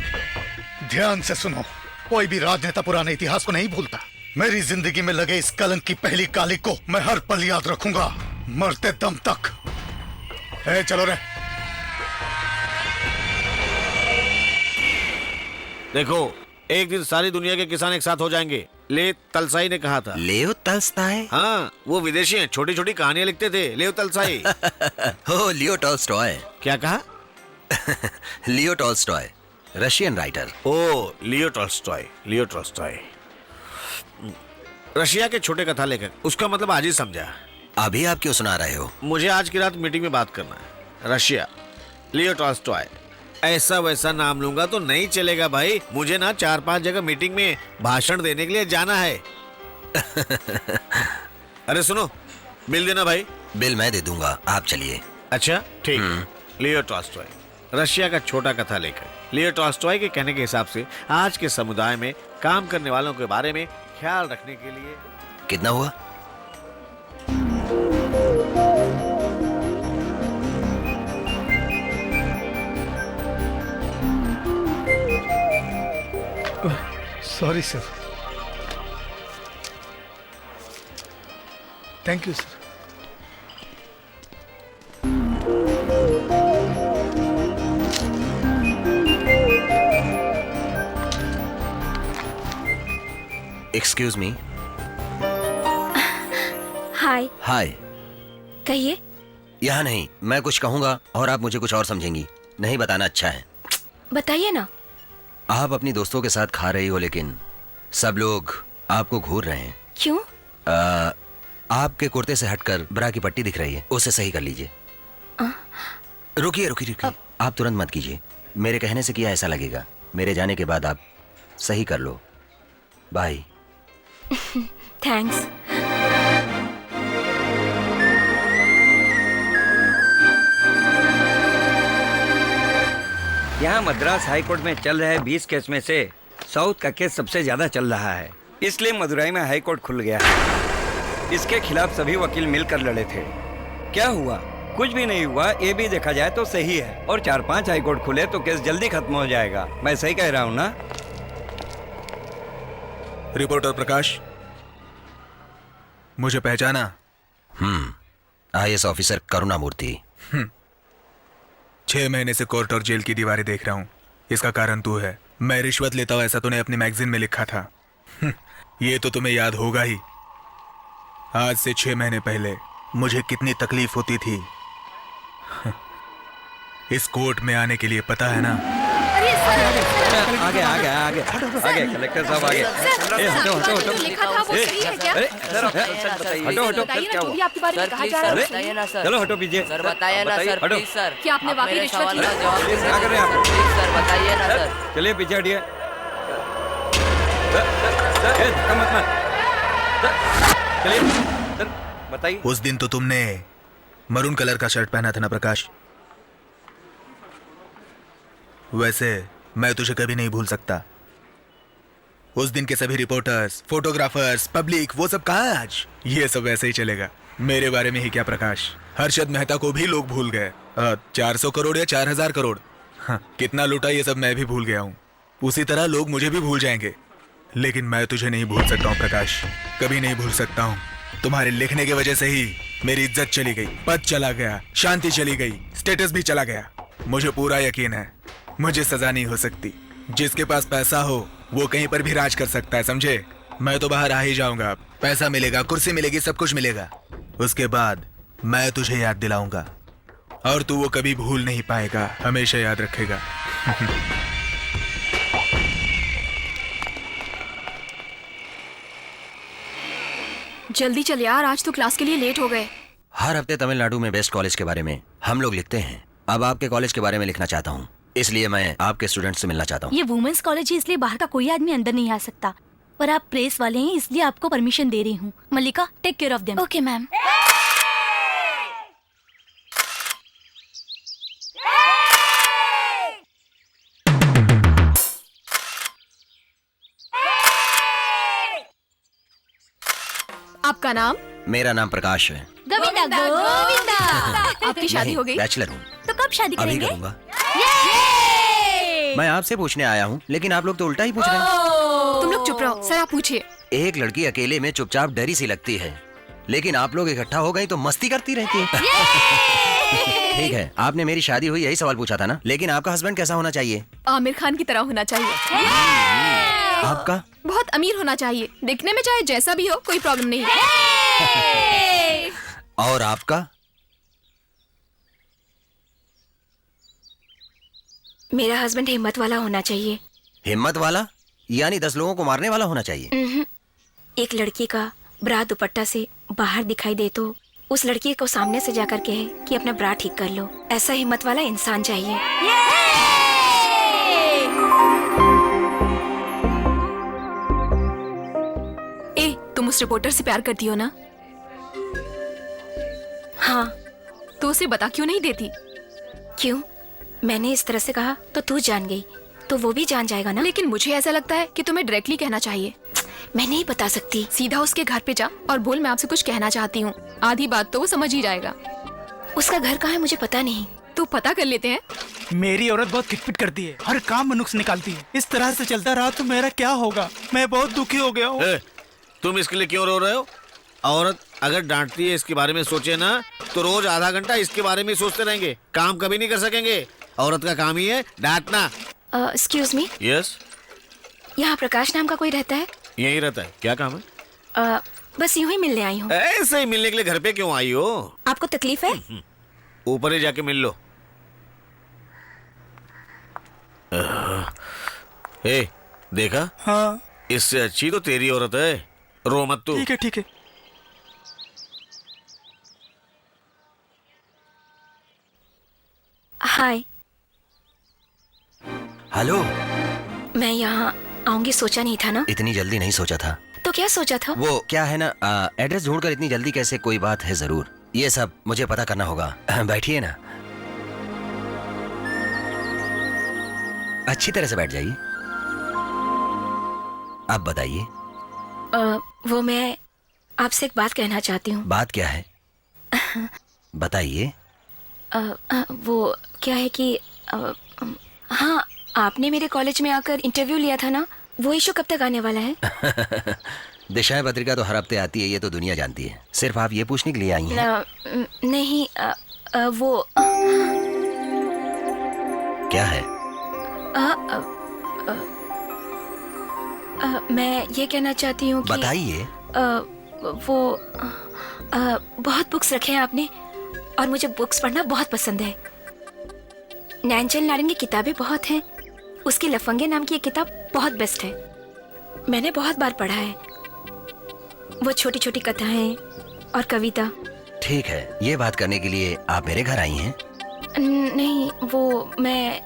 ध्यान से सुनो, कोई भी राजनेता पुराने इतिहास को नहीं भूलता। मेरी जिंदगी में लगे इस कलंक की पहली कालिक को मैं हर पल याद रखूंगा, मरते दम तक। चलो रे। देखो, एक दिन सारी दुनिया के किसान एक साथ हो जाएंगे। ले तलसाई ने कहा था। लेओ तलस्ताय? हाँ, वो विदेशी हैं, छोटी छोटी कहानियां लिखते थे। लेओ तलसाई। हो, लियो टॉल्स्टॉय। क्या कहा? Leo Tolstoy, Russian writer. Oh, Leo Tolstoy. Leo Tolstoy Russia के छोटे कथा लेखक। उसका मतलब आज ही समझा। अभी आप क्यों सुना रहे हो? मुझे आज की रात मीटिंग में बात करना है। Russia, Leo Tolstoy. ऐसा वैसा नाम लूंगा तो नहीं चलेगा भाई। मुझे ना 4-5 जगह मीटिंग में भाषण देने के लिए जाना है। अरे सुनो, बिल देना भाई। बिल मैं दे दूंगा, आप चलिए। अच्छा ठीक। लियो टॉल्स्टॉय। रशिया का छोटा कथा लेखक लियो टॉल्स्टॉय के कहने के हिसाब से आज के समुदाय में काम करने वालों के बारे में ख्याल रखने के लिए। कितना हुआ? Sorry sir. Thank you sir. Excuse me. Hi. Hi. कहिए। यहाँ नहीं, मैं कुछ कहूँगा और आप मुझे कुछ और समझेंगी। नहीं बताना अच्छा है। बताइए ना। आप अपनी दोस्तों के साथ खा रही हो लेकिन सब लोग आपको घूर रहे हैं। क्यों? आपके कुर्ते से हटकर ब्रा की पट्टी दिख रही है, उसे सही कर लीजिए। रुकिए रुकिए रुकिए, आप तुरंत मत कीजिए। मेरे कहने से किया ऐसा लगेगा। मेरे जाने के बाद आप सही कर लो। बाय। थैंक्स। यहाँ मद्रास हाई कोर्ट में चल रहे 20 केस में से साउथ का केस सबसे ज्यादा चल रहा है, इसलिए मदुरई में हाई कोर्ट खुल गया है। इसके खिलाफ सभी वकील मिलकर लड़े थे। क्या हुआ? कुछ भी नहीं हुआ। ये भी देखा जाए तो सही है, और 4-5 हाई कोर्ट खुले तो केस जल्दी खत्म हो जाएगा। मैं सही कह रहा हूँ ना? रिपोर्टर प्रकाश, मुझे पहचाना? IAS officer करुणामूर्ति। 6 महीने से कोर्ट और जेल की दीवारें देख रहा हूँ। इसका कारण तू है। मैं रिश्वत लेता हूँ ऐसा तूने अपनी मैगजीन में लिखा था। ये तो तुम्हें याद होगा ही। आज से 6 महीने पहले मुझे कितनी तकलीफ होती थी इस कोर्ट में आने के लिए, पता है ना? आगे आगे आगे आगे कलेक्टर साहब आगे। हटो हटो हटो। लिखा था वो सही है क्या? हटो हटो। क्या हुआ? आपके बारे में कहा जा रहा है। बताइए ना सर। चलो हटो पीछे। सर बताइए ना सर, प्लीज सर। क्या आपने वाकई रिश्वत ली? क्या कर रहे हैं आप? प्लीज सर बताइए ना सर। चलिए पीछे हटिए। धक्का मत मार। चलिए सर बताइए। उस दिन तो तुमने मरून कलर का शर्ट पहना था ना प्रकाश? वैसे मैं तुझे कभी नहीं भूल सकता। उस दिन के सभी रिपोर्टर्स, फोटोग्राफर्स, पब्लिक, वो सब कहाँ है आज? ये सब ऐसे ही चलेगा। मेरे बारे में ही क्या प्रकाश, हर्षद मेहता को भी लोग भूल गए। 400 करोड़ या 4000 करोड़, हाँ, कितना लूटा ये सब मैं भी भूल गया हूँ। उसी तरह लोग मुझे भी भूल जाएंगे, लेकिन मैं तुझे नहीं भूल सकता हूँ प्रकाश, कभी नहीं भूल सकता हूँ। तुम्हारे लिखने की वजह से ही मेरी इज्जत चली गई, पद चला गया, शांति चली गई, स्टेटस भी चला गया। मुझे पूरा यकीन है मुझे सजा नहीं हो सकती। जिसके पास पैसा हो वो कहीं पर भी राज कर सकता है, समझे? मैं तो बाहर आ ही जाऊंगा। पैसा मिलेगा, कुर्सी मिलेगी, सब कुछ मिलेगा। उसके बाद मैं तुझे याद दिलाऊंगा और तू वो कभी भूल नहीं पाएगा, हमेशा याद रखेगा। जल्दी चल यार, आज तो क्लास के लिए लेट हो गए। हर हफ्ते तमिलनाडु में बेस्ट कॉलेज के बारे में हम लोग लिखते हैं। अब आपके कॉलेज के बारे में लिखना चाहता हूँ, इसलिए मैं आपके स्टूडेंट से मिलना चाहता हूँ। ये वुमेन्स कॉलेज है, इसलिए बाहर का कोई आदमी अंदर नहीं आ सकता, पर आप प्रेस वाले हैं इसलिए आपको परमिशन दे रही हूँ। Mallika, take care of them. Okay ma'am. आपका नाम? मेरा नाम प्रकाश है। गोविंदा गोविंदा। आपकी शादी हो गई? बैचलर हूँ। तो कब शादी अभी करेंगे? करूँगा। मैं आपसे पूछने आया हूँ, लेकिन आप लोग तो उल्टा ही पूछ रहे हैं। तुम लोग चुप रहो, सर आप पूछिए। एक लड़की अकेले में चुपचाप डरी सी लगती है, लेकिन आप लोग इकट्ठा हो गई तो मस्ती करती रहती है। ठीक है, आपने मेरी शादी हुई यही सवाल पूछा था ना, लेकिन आपका हस्बैंड कैसा होना चाहिए? आमिर खान की तरह होना चाहिए। आपका? बहुत अमीर होना चाहिए, दिखने में चाहे जैसा भी हो कोई प्रॉब्लम नहीं है। और आपका? मेरा हस्बैंड हिम्मत वाला होना चाहिए। हिम्मत वाला यानी 10 लोगों को मारने वाला होना चाहिए? एक लड़की का ब्रा दुपट्टा से बाहर दिखाई दे तो उस लड़की को सामने से जाकर कहे कि अपना ब्रा ठीक कर लो, ऐसा हिम्मत वाला इंसान चाहिए। ए, तुम उस रिपोर्टर से प्यार करती हो ना? हाँ। तो उसे बता क्यों नहीं देती? क्यों? मैंने इस तरह से कहा तो तू जान गई, तो वो भी जान जाएगा ना। लेकिन मुझे ऐसा लगता है कि तुम्हें डायरेक्टली कहना चाहिए। मैं नहीं बता सकती। सीधा उसके घर पे जा और बोल मैं आपसे कुछ कहना चाहती हूँ। आधी बात तो वो समझ ही जाएगा। उसका घर कहाँ है मुझे पता नहीं। तो पता कर लेते हैं। मेरी औरत बहुत खिटपिट करती है, हर काम में नुक्स निकालती है। इस तरह से चलता रहा तो मेरा क्या होगा? मैं बहुत दुखी हो गया हूँ। तुम इसके लिए क्यों रो रहे हो? औरत अगर डांटती है इसके बारे में सोचे ना तो रोज आधा घंटा इसके बारे में सोचते रहेंगे, काम कभी नहीं कर सकेंगे। औरत का काम ही है डांटना। Excuse me. यस। यहाँ प्रकाश नाम का कोई रहता है? यही रहता है। क्या काम है? बस यूं ही मिलने आई हूँ। ऐसे ही मिलने के लिए घर पे क्यों आई हो? आपको तकलीफ है? ऊपर ही जाके मिल लो। ए, देखा? हाँ। इससे अच्छी तो तेरी औरत है। रो मत तू। ठीक है ठीक है। हाय। हेलो। मैं यहाँ आऊंगी सोचा नहीं था ना। इतनी जल्दी नहीं सोचा था। तो क्या सोचा था? वो क्या है ना, एड्रेस ढूंढकर इतनी जल्दी कैसे? कोई बात है जरूर। ये सब मुझे पता करना होगा। बैठिए ना, अच्छी तरह से बैठ जाइए। आप बताइए। वो मैं आपसे एक बात कहना चाहती हूँ। बात क्या है? बताइए। वो क्या है कि हाँ, आपने मेरे कॉलेज में आकर इंटरव्यू लिया था ना, वो इशू कब तक आने वाला है? दिशाएं पत्रिका तो हर हफ्ते आती है, ये तो दुनिया जानती है। सिर्फ आप ये पूछने के लिए आई हैं? नहीं, वो क्या है? मैं ये कहना चाहती हूँ कि बताइए। वो बहुत बुक्स रखे हैं आपने और मुझे बुक्स पढ़ना बहुत पसंद है। नैनचल नारायण की किताबें बहुत हैं। उसकी लफंगे नाम की एक किताब बहुत बेस्ट है, मैंने बहुत बार पढ़ा है। वो छोटी छोटी कथाएं और कविता। ठीक है, ये बात करने के लिए आप मेरे घर आई हैं? नहीं, वो मैं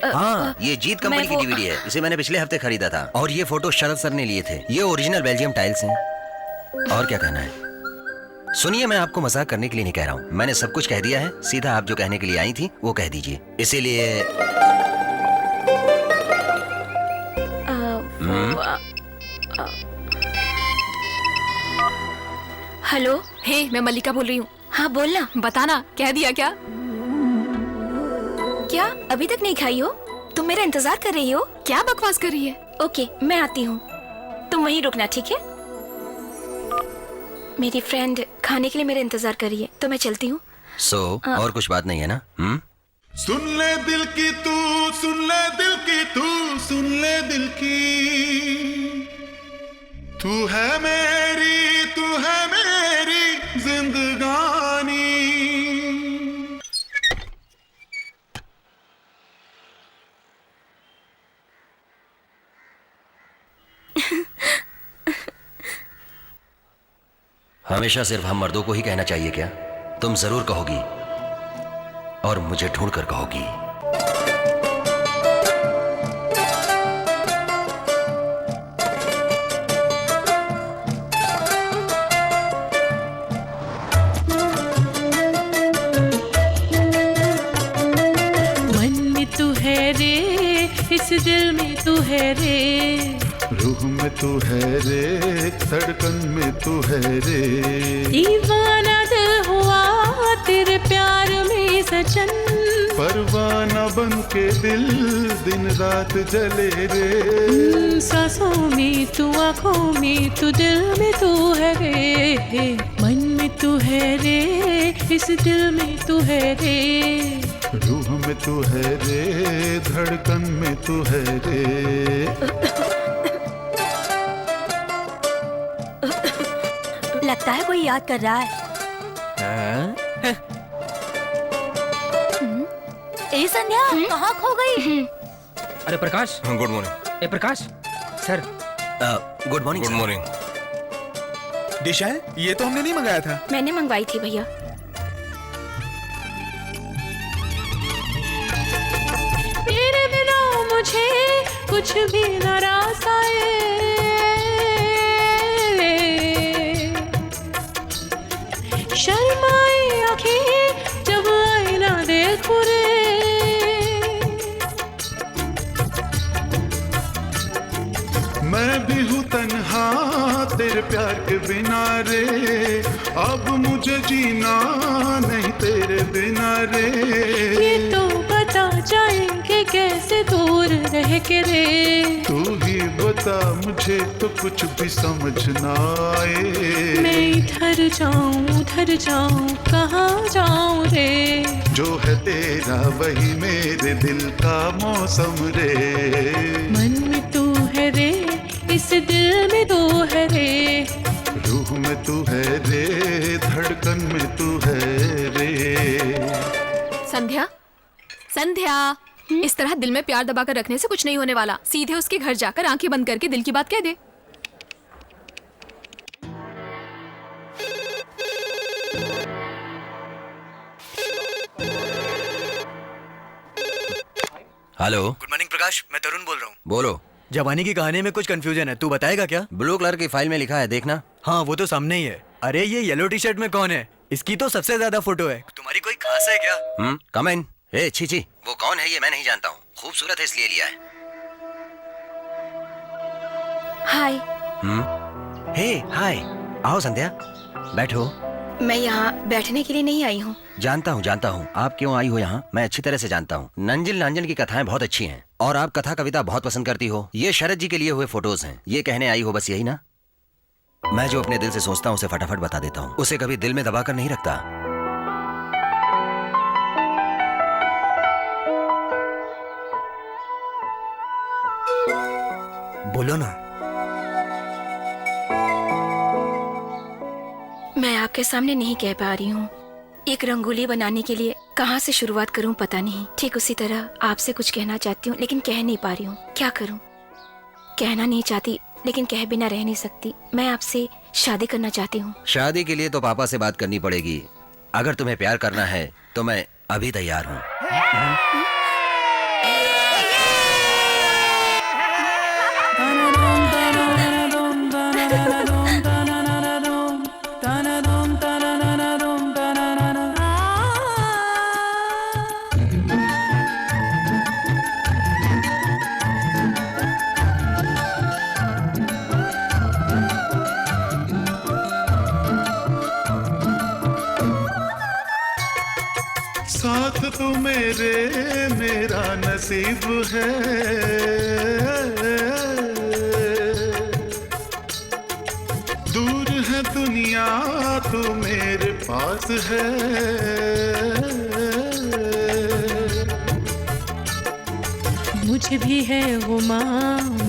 हाँ, ये जीत कंपनी की डीवीडी है। इसे मैंने पिछले हफ्ते खरीदा था और ये फोटो शरद सर ने लिए थे। ये ओरिजिनल बेल्जियम टाइल्स हैं। और क्या कहना है? सुनिए, मैं आपको मजाक करने के लिए नहीं कह रहा हूँ। मैंने सब कुछ कह दिया है। सीधा आप जो कहने के लिए आई थी वो कह दीजिए। इसीलिए हेलो। हे, मैं मल्लिका बोल रही हूँ। हाँ बोलना। बताना, कह दिया क्या? क्या अभी तक नहीं खाई हो? तुम मेरा इंतजार कर रही हो? क्या बकवास कर रही है? ओके, मैं आती हूँ, तुम वहीं रुकना, ठीक है? मेरी फ्रेंड खाने के लिए मेरा इंतजार कर रही है, तो मैं चलती हूँ। और कुछ बात नहीं है ना? सुन ले दिल की तू, सुन ले दिल की तू, सुन ले दिल की। तू है मेरी जिंदगानी। हमेशा सिर्फ हम मर्दों को ही कहना चाहिए क्या? तुम जरूर कहोगी और मुझे ढूंढ कर कहोगी। मन में तू है रे, इस दिल में तू है रे, रूह में तू है रे, धड़कन में तू है रे। दीवाना दिल हुआ तेरे प्यार में सजन, परवाना बन के दिल दिन रात जले रे। सांसों में तू, आँखों में तू, दिल में तू है रे। मन में तू है रे, इस दिल में तू है रे, रूह में तू है रे, धड़कन में तू है रे। लगता है कोई याद कर रहा है। ए संध्या, कहाँ खो गई? अरे प्रकाश। Good morning. ए Prakash sir. Good morning. Good morning. Dish है? ये तो हमने नहीं मंगाया था। मैंने मंगवाई थी भैया। तेरे बिना मुझे कुछ भी न रास आए, शर्माए आँखें जब आईना देखूं रे। भी हूँ तन्हा तेरे प्यार के बिना रे, अब मुझे जीना नहीं तेरे बिना रे। ये तो बता जाएंगे कैसे दूर रह के रे, तू ही बता मुझे तो कुछ भी समझ ना आए। मैं इधर जाऊं कहाँ जाऊं रे, जो है तेरा वही मेरे दिल का मौसम रे। मन में तू है रे, इस दिल में तू है रे, रूह में तू है रे, धड़कन में तू है रे। संध्या, संध्या, इस तरह दिल में प्यार दबाकर रखने से कुछ नहीं होने वाला। सीधे उसके घर जाकर आंखें बंद करके दिल की बात कह दे। हेलो, गुड मॉर्निंग प्रकाश, मैं तरुण बोल रहा हूँ। बोलो। जवानी की कहानी में कुछ कंफ्यूजन है, तू बताएगा क्या? ब्लू कलर की फाइल में लिखा है, देखना। हाँ वो तो सामने ही है। अरे ये येलो टी शर्ट में कौन है? इसकी तो सबसे ज्यादा फोटो है। तुम्हारी कोई खास है क्या? कम इन। ए छी, वो कौन है ये मैं नहीं जानता हूँ, खूबसूरत है इसलिए लिया है। हाय। हे हाय, आओ संध्या, बैठो। मैं यहाँ बैठने के लिए नहीं आई हूँ। जानता हूँ आप क्यों आई हो यहाँ, मैं अच्छी तरह से जानता हूँ। नंजिल नांजल की कथाएं बहुत अच्छी हैं और आप कथा कविता बहुत पसंद करती हो। ये शरद जी के लिए हुए फोटोज हैं, ये कहने आई हो बस, यही ना? मैं जो अपने दिल से सोचता हूँ उसे फटाफट बता देता हूँ, उसे कभी दिल में दबाकर नहीं रखता। बोलो ना। मैं आपके सामने नहीं कह पा रही हूँ। एक रंगोली बनाने के लिए कहाँ से शुरुआत करूँ पता नहीं। ठीक उसी तरह आपसे कुछ कहना चाहती हूँ लेकिन कह नहीं पा रही हूँ। क्या करूँ? कहना नहीं चाहती लेकिन कह बिना रह नहीं सकती। मैं आपसे शादी करना चाहती हूँ। शादी के लिए तो पापा से बात करनी पड़ेगी। अगर तुम्हें प्यार करना है तो मैं अभी तैयार हूँ। साथ तो मेरा नसीब है, दूर है दुनिया तो मेरे पास है। मुझे भी है गुमा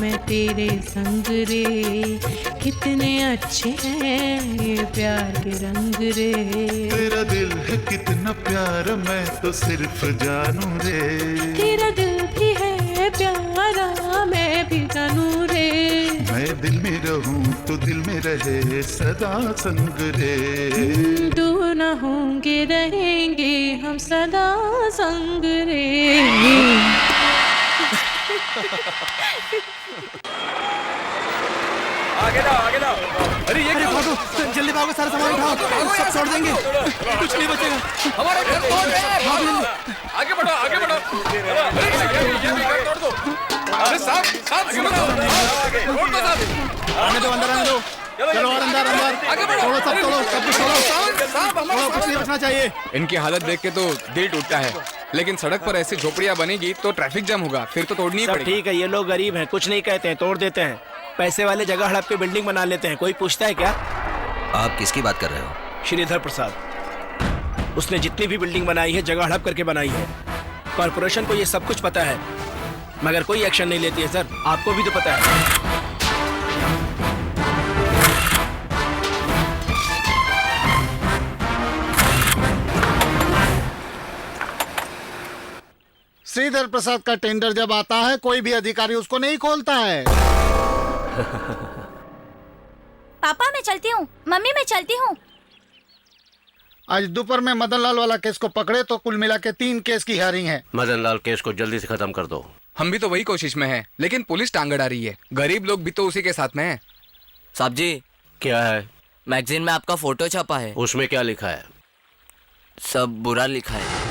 मैं तेरे संग रे, कितने अच्छे हैं ये प्यार के रंग रे। तेरा दिल है कितना प्यारा मैं तो सिर्फ जानू रे। तेरा दिल भी है प्यारा मैं भी जानू रे। मैं दिल में रहूं तो दिल में रहे सदा संग रे। दूर न होंगे रहेंगे हम सदा संग रे। आगे जाओ। अरे ये क्या? भागो, जल्दी भागो, सारा सामान उठाओ, सब छोड़ देंगे, कुछ नहीं बचेगा। हमारा घर तोड़ दे। आगे बढ़ो। तोड़ दो। अरे साहब आगे बढ़ो। तोड़ दो साहब। आने दो, अंदर आने दो। चलो और अंदर। तोड़ो, सब कुछ तोड़ो। कुछ नहीं बचना चाहिए। इनकी हालत देख के तो दिल टूटता है, लेकिन सड़क पर ऐसी झोपड़ियाँ बनेगी तो ट्रैफिक जाम होगा, फिर तो तोड़नी ही पड़ेगी। ठीक है, ये लोग गरीब हैं, कुछ नहीं कहते हैं, तोड़ देते हैं। पैसे वाले जगह हड़प के बिल्डिंग बना लेते हैं, कोई पूछता है क्या? आप किसकी बात कर रहे हो? श्रीधर प्रसाद। उसने जितनी भी बिल्डिंग बनाई है जगह हड़प करके बनाई है। कॉर्पोरेशन को ये सब कुछ पता है मगर कोई एक्शन नहीं लेती है। सर आपको भी तो पता है। श्रीधर प्रसाद का टेंडर जब आता है कोई भी अधिकारी उसको नहीं खोलता है। पापा मैं चलती हूँ। मम्मी मैं चलती हूँ। आज दोपहर में मदन लाल वाला केस को पकड़े तो कुल मिला के 3 केस की हियरिंग है। मदन लाल केस को जल्दी से खत्म कर दो। हम भी तो वही कोशिश में हैं, लेकिन पुलिस टांग अड़ा रही है। गरीब लोग भी तो उसी के साथ में हैं। साहब जी, क्या है? मैगजीन में आपका फोटो छपा है। उसमें क्या लिखा है? सब बुरा लिखा है।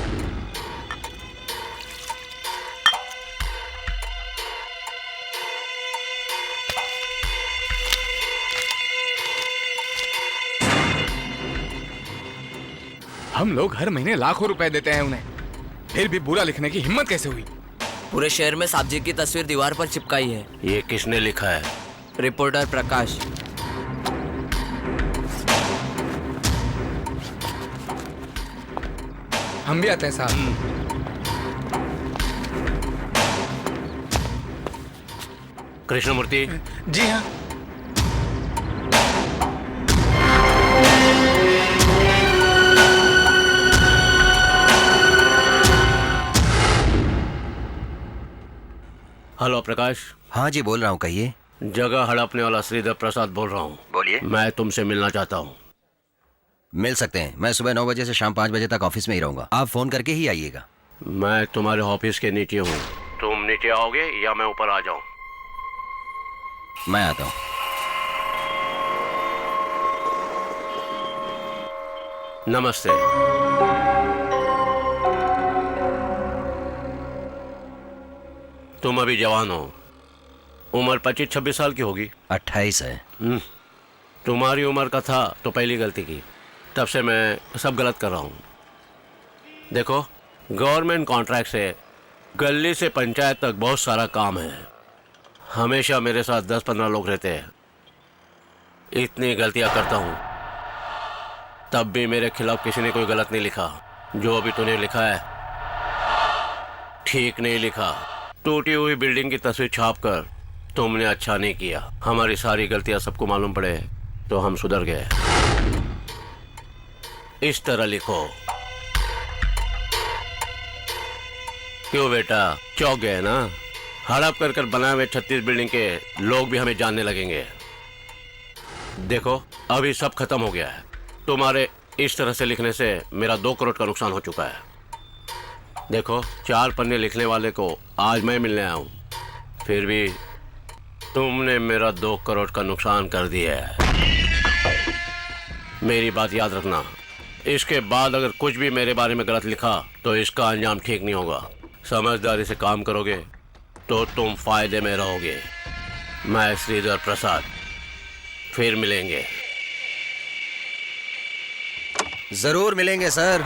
हम लोग हर महीने लाखों रुपए देते हैं उन्हें, फिर भी बुरा लिखने की हिम्मत कैसे हुई? पूरे शहर में साहब जी की तस्वीर दीवार पर चिपकाई है। ये किसने लिखा है? रिपोर्टर प्रकाश। हम भी आते हैं साहब। कृष्णमूर्ति। जी हाँ। हेलो प्रकाश। हाँ जी बोल रहा हूँ, कहिए। जगह हड़पने वाला श्रीधर प्रसाद बोल रहा हूँ। बोलिए। मैं तुमसे मिलना चाहता हूँ। मिल सकते हैं। मैं सुबह 9 बजे से शाम 5 बजे तक ऑफिस में ही रहूंगा। आप फोन करके ही आइएगा। मैं तुम्हारे ऑफिस के नीचे हूँ, तुम नीचे आओगे या मैं ऊपर आ जाऊँ? मैं आता हूँ। नमस्ते। तुम अभी जवान हो, उम्र 25-26 साल की होगी। 28 है। तुम्हारी उम्र का था तो पहली गलती की, तब से मैं सब गलत कर रहा हूँ। देखो, गवर्नमेंट कॉन्ट्रैक्ट से गली से पंचायत तक बहुत सारा काम है। हमेशा मेरे साथ 10-15 लोग रहते हैं। इतनी गलतियाँ करता हूँ, तब भी मेरे खिलाफ किसी ने कोई गलत नहीं लिखा। जो अभी तूने लिखा है ठीक नहीं लिखा। टूटी हुई बिल्डिंग की तस्वीर छापकर तुमने अच्छा नहीं किया। हमारी सारी गलतियां सबको मालूम पड़े तो हम सुधर गए। इस तरह लिखो। क्यों बेटा, चौंक गए ना? हड़प कर कर बनाए हुए 36 बिल्डिंग के लोग भी हमें जानने लगेंगे। देखो, अभी सब खत्म हो गया है। तुम्हारे इस तरह से लिखने से मेरा 2 करोड़ का नुकसान हो चुका है। देखो, 4 पन्ने लिखने वाले को आज मैं मिलने आया हूँ, फिर भी तुमने मेरा 2 करोड़ का नुकसान कर दिया है। मेरी बात याद रखना, इसके बाद अगर कुछ भी मेरे बारे में गलत लिखा तो इसका अंजाम ठीक नहीं होगा। समझदारी से काम करोगे तो तुम फायदे में रहोगे। मैं श्रीधर प्रसाद, फिर मिलेंगे। जरूर मिलेंगे सर।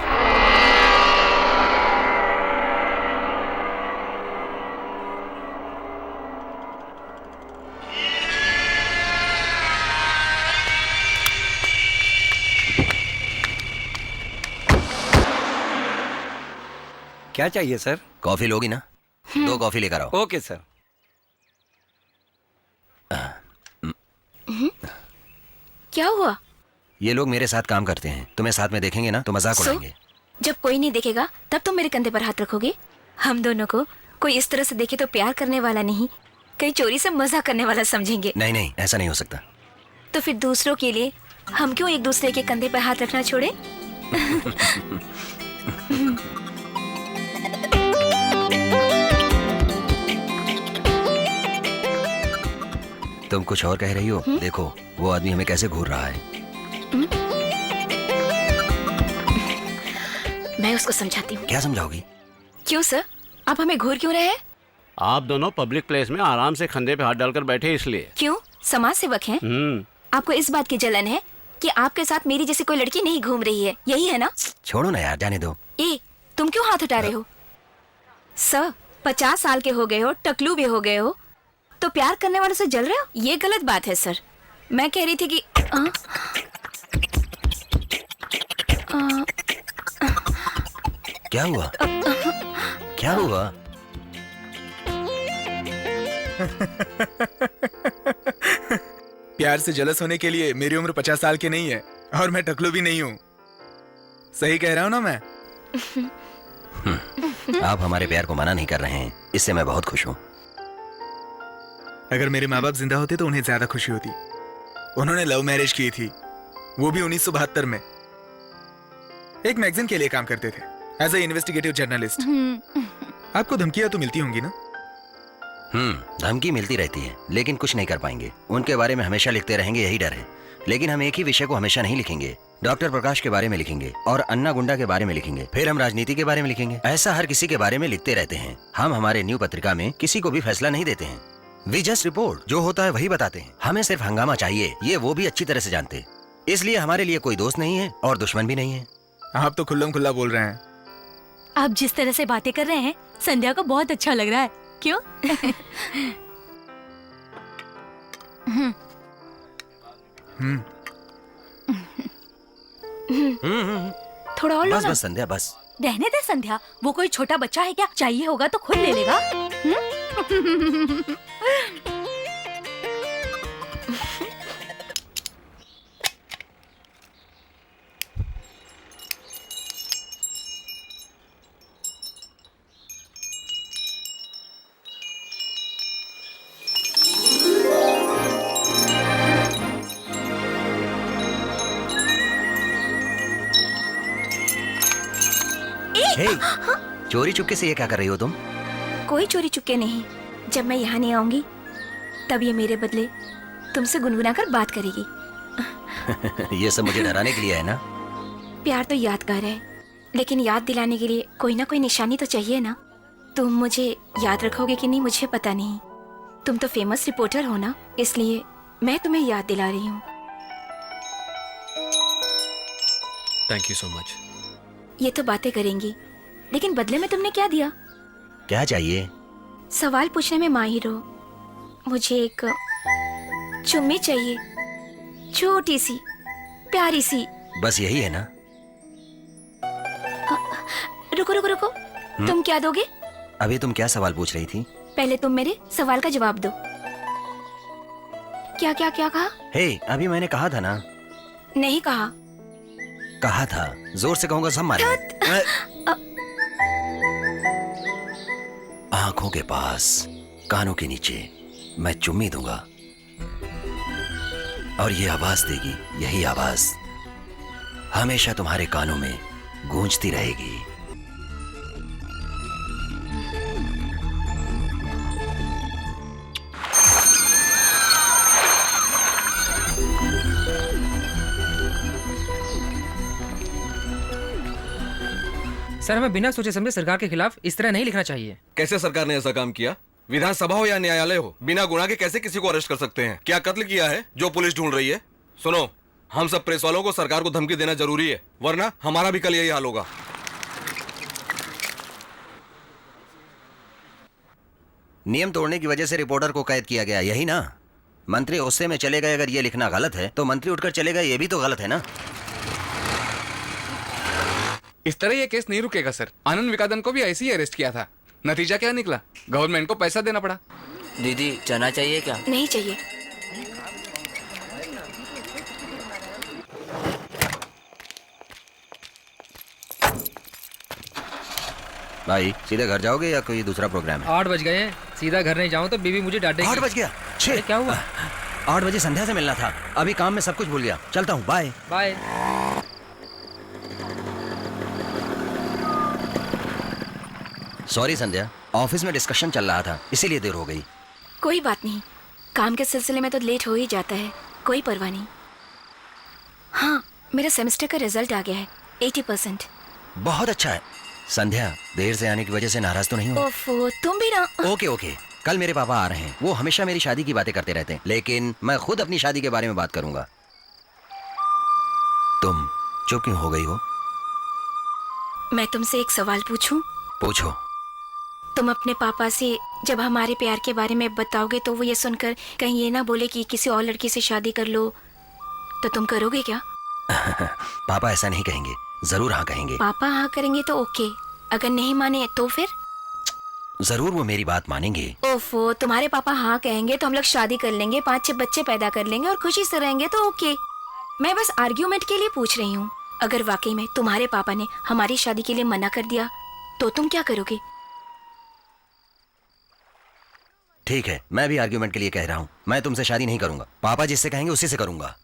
क्या चाहिए सर? कॉफी लोगी ना? 2 कॉफी लेकर आओ। Okay sir. क्या हुआ? ये लोग मेरे साथ काम करते हैं, तुम्हें साथ में देखेंगे ना तो मजाक उड़ाएंगे। जब कोई नहीं देखेगा तब तुम मेरे कंधे पर हाथ रखोगे? हम दोनों को कोई इस तरह से देखे तो प्यार करने वाला नहीं, कहीं चोरी से मजा करने वाला समझेंगे। नहीं नहीं, ऐसा नहीं हो सकता। तो फिर दूसरों के लिए हम क्यों एक दूसरे के कंधे पर हाथ रखना छोड़े? तुम कुछ और कह रही हो? देखो, वो आदमी हमें कैसे घूर रहा है। मैं उसको समझाती हूँ। क्या समझाओगी? क्यों सर, आप हमें घूर क्यों रहे हैं? आप दोनों पब्लिक प्लेस में आराम से कंधे पे हाथ डालकर बैठे इसलिए। क्यों, समाज सेवक हैं? आपको इस बात की जलन है कि आपके साथ मेरी जैसी कोई लड़की नहीं घूम रही है, यही है ना? छोड़ो ना यार, जाने दो। तुम क्यों हाथ उठा रहे हो? सर, 50 साल के हो गए हो, टकलू भी हो गए हो, तो प्यार करने वालों से जल रहे हो? ये गलत बात है सर। मैं कह रही थी कि क्या हुआ? क्या हुआ? प्यार से जलस होने के लिए मेरी उम्र 50 साल की नहीं है और मैं टकलू भी नहीं हूँ। सही कह रहा हूँ ना मैं? आप हमारे प्यार को मना नहीं कर रहे हैं, इससे मैं बहुत खुश हूँ। अगर मेरे माँ बाप जिंदा होते तो उन्हें ज्यादा खुशी होती। उन्होंने लव मैरिज की थी, वो भी 1972 में। एक मैगजीन के लिए काम करते थे एज ए इन्वेस्टिगेटिव जर्नलिस्ट। आपको धमकियां तो मिलती होंगी ना? धमकी मिलती रहती है, लेकिन कुछ नहीं कर पाएंगे। उनके बारे में हमेशा लिखते रहेंगे, यही डर है। लेकिन हम एक ही विषय को हमेशा नहीं लिखेंगे। डॉक्टर प्रकाश के बारे में लिखेंगे और अन्ना गुंडा के बारे में लिखेंगे, फिर हम राजनीति के बारे में लिखेंगे। ऐसा हर किसी के बारे में लिखते रहते हैं। हम हमारे न्यू पत्रिका में किसी को भी फैसला नहीं देते हैं। वी जस्ट रिपोर्ट, जो होता है वही बताते हैं। हमें सिर्फ हंगामा चाहिए, ये वो भी अच्छी तरह से जानते। इसलिए हमारे लिए कोई दोस्त नहीं है और दुश्मन भी नहीं है। आप तो खुल्लम खुल्ला बोल रहे हैं। आप जिस तरह से बातें कर रहे हैं संध्या को बहुत अच्छा लग रहा है, क्यों? थोड़ा और लो बस ना। बस संध्या बस। रहने दे संध्या, वो कोई छोटा बच्चा है क्या? चाहिए होगा तो खुद ले लेगा। हे, चोरी चुपके से ये क्या कर रही हो तुम? कोई चोरी चुपके नहीं। जब मैं यहाँ नहीं आऊंगी तब ये मेरे बदले तुमसे गुनगुना कर बात करेगी। ये सब मुझे डराने के लिए है ना? प्यार तो यादगार है, लेकिन याद दिलाने के लिए कोई ना कोई निशानी तो चाहिए ना। तुम मुझे याद रखोगे कि नहीं मुझे पता नहीं। तुम तो फेमस रिपोर्टर हो ना, इसलिए मैं तुम्हें याद दिला रही हूँ। Thank you so much. ये तो बातें करेंगी, लेकिन बदले में तुमने क्या दिया? क्या चाहिए? सवाल पूछने में माहिर हो। मुझे एक चुम्मी चाहिए, छोटी सी प्यारी सी। बस यही है ना? रुको रुको रुको, तुम क्या दोगे? अभी तुम क्या सवाल पूछ रही थी? पहले तुम मेरे सवाल का जवाब दो। क्या क्या क्या कहा? हे, अभी मैंने कहा था ना। नहीं कहा। कहा था, जोर से कहूंगा सब मारे। आंखों के पास, कानों के नीचे मैं चुम्मी दूंगा और ये आवाज देगी, यही आवाज हमेशा तुम्हारे कानों में गूंजती रहेगी। सर, हमें बिना सोचे समझे सरकार के खिलाफ इस तरह नहीं लिखना चाहिए। कैसे सरकार ने ऐसा काम किया? विधानसभा हो या न्यायालय हो, बिना गुनाह के कैसे किसी को अरेस्ट कर सकते हैं? क्या कत्ल किया है जो पुलिस ढूंढ रही है? सुनो, हम सब प्रेस वालों को सरकार को धमकी देना जरूरी है, वरना हमारा भी कल यही हाल होगा। नियम तोड़ने की वजह से रिपोर्टर को कैद किया गया, यही ना? मंत्री गुस्से में चले गए, अगर ये लिखना गलत है तो मंत्री उठकर चले गए, ये भी तो गलत है ना? इस तरह ये केस नहीं रुकेगा सर। आनंद विकादन को भी ऐसे ही अरेस्ट किया था। नतीजा क्या निकला? गवर्नमेंट को पैसा देना पड़ा। दीदी चना चाहिए क्या? नहीं चाहिए। भाई सीधे घर जाओगे या कोई दूसरा प्रोग्राम है? 8 बज गए हैं, सीधा घर नहीं जाऊं तो बीवी मुझे डांटेगी। 8 बज गया? क्या हुआ? 8 बजे संध्या से मिलना था, अभी काम में सब कुछ भूल गया। चलता हूँ, बाय बाय। सॉरी संध्या, ऑफिस में डिस्कशन चल रहा था, इसीलिए देर हो गई। कोई बात नहीं, काम के सिलसिले में तो लेट हो ही जाता है, कोई परवाह नहीं। हाँ, मेरा सेमेस्टर का रिजल्ट आ गया है, 80%। बहुत अच्छा है। संध्या, देर से आने की वजह से नाराज तो नहीं हो? ओफो, तुम भी ना। ओके ओके, कल मेरे पापा आ रहे हैं, वो हमेशा मेरी शादी की बातें करते रहते हैं, लेकिन मैं खुद अपनी शादी के बारे में बात करूंगा। तुम चुप क्यों हो गई हो? मैं तुमसे एक सवाल पूछूं? पूछो। तुम अपने पापा से जब हमारे प्यार के बारे में बताओगे तो वो ये सुनकर कहीं ये ना बोले कि किसी और लड़की से शादी कर लो, तो तुम करोगे क्या? पापा ऐसा नहीं कहेंगे, जरूर हाँ कहेंगे। पापा हाँ करेंगे तो ओके, अगर नहीं माने तो फिर? जरूर वो मेरी बात मानेंगे। ओफो, तुम्हारे पापा हाँ कहेंगे तो हम लोग शादी कर लेंगे, 5-6 बच्चे पैदा कर लेंगे और खुशी से रहेंगे तो ओके। मैं बस आर्ग्यूमेंट के लिए पूछ रही हूँ। अगर वाकई में तुम्हारे पापा ने हमारी शादी के लिए मना कर दिया तो तुम क्या करोगे? ठीक है, मैं भी आर्ग्यूमेंट के लिए कह रहा हूँ, मैं तुमसे शादी नहीं करूंगा। पापा जिससे कहेंगे उसी से करूंगा।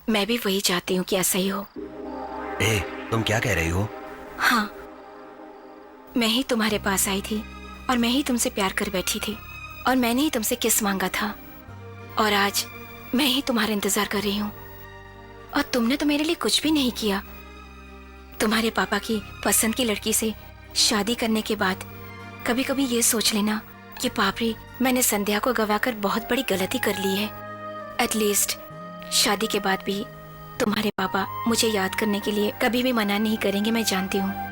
मैं भी वही चाहती हूँ कि ऐसा ही हो। तुम क्या कह रही हो? हाँ, मैं ही तुम्हारे पास आई थी और मैं ही तुमसे प्यार कर बैठी थी और मैंने ही तुमसे किस मांगा था और आज मैं ही तुम्हारा इंतजार कर रही हूँ और तुमने तो मेरे लिए कुछ भी नहीं किया। तुम्हारे पापा की पसंद की लड़की से शादी करने के बाद कभी कभी ये सोच लेना कि बाप रे, मैंने संध्या को गवाकर बहुत बड़ी गलती कर ली है। एटलीस्ट शादी के बाद भी तुम्हारे पापा मुझे याद करने के लिए कभी भी मना नहीं करेंगे, मैं जानती हूँ।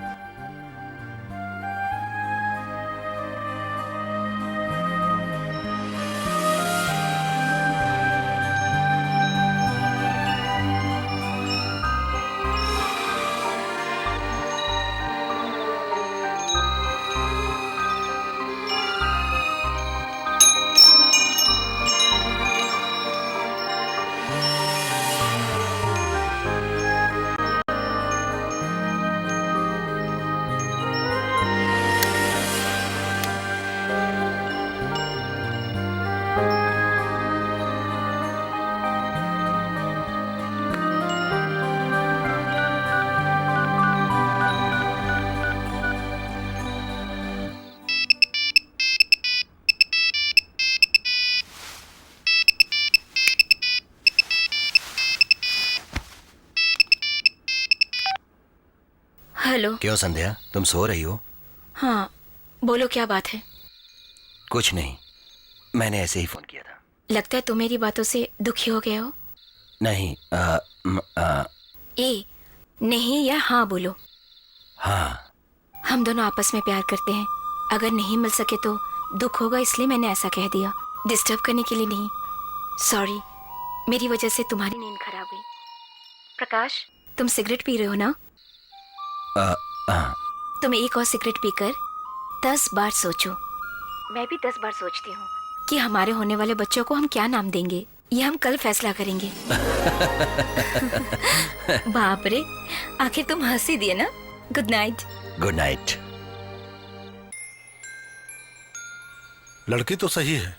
हेलो। क्यों संध्या, तुम सो रही हो? हाँ, बोलो क्या बात है? कुछ नहीं, मैंने ऐसे ही फोन किया था। लगता है तुम मेरी बातों से दुखी हो गए हो। नहीं, ए, नहीं या हाँ बोलो। हाँ। हम दोनों आपस में प्यार करते हैं। अगर नहीं मिल सके तो दुख होगा, इसलिए मैंने ऐसा कह दिया। डिस्टर्ब करने के लिए नहीं। सॉरी, मेरी वजह से तुम्हारी नींद खराब हुई। प्रकाश, तुम सिगरेट पी रहे हो ना? तुम एक और सिगरेट पीकर 10 बार सोचो। मैं भी 10 बार सोचती हूँ कि हमारे होने वाले बच्चों को हम क्या नाम देंगे। ये हम कल फैसला करेंगे। बाप रे, आखिर तुम हंस ही दिए ना। Good night. Good night. लड़की तो सही है,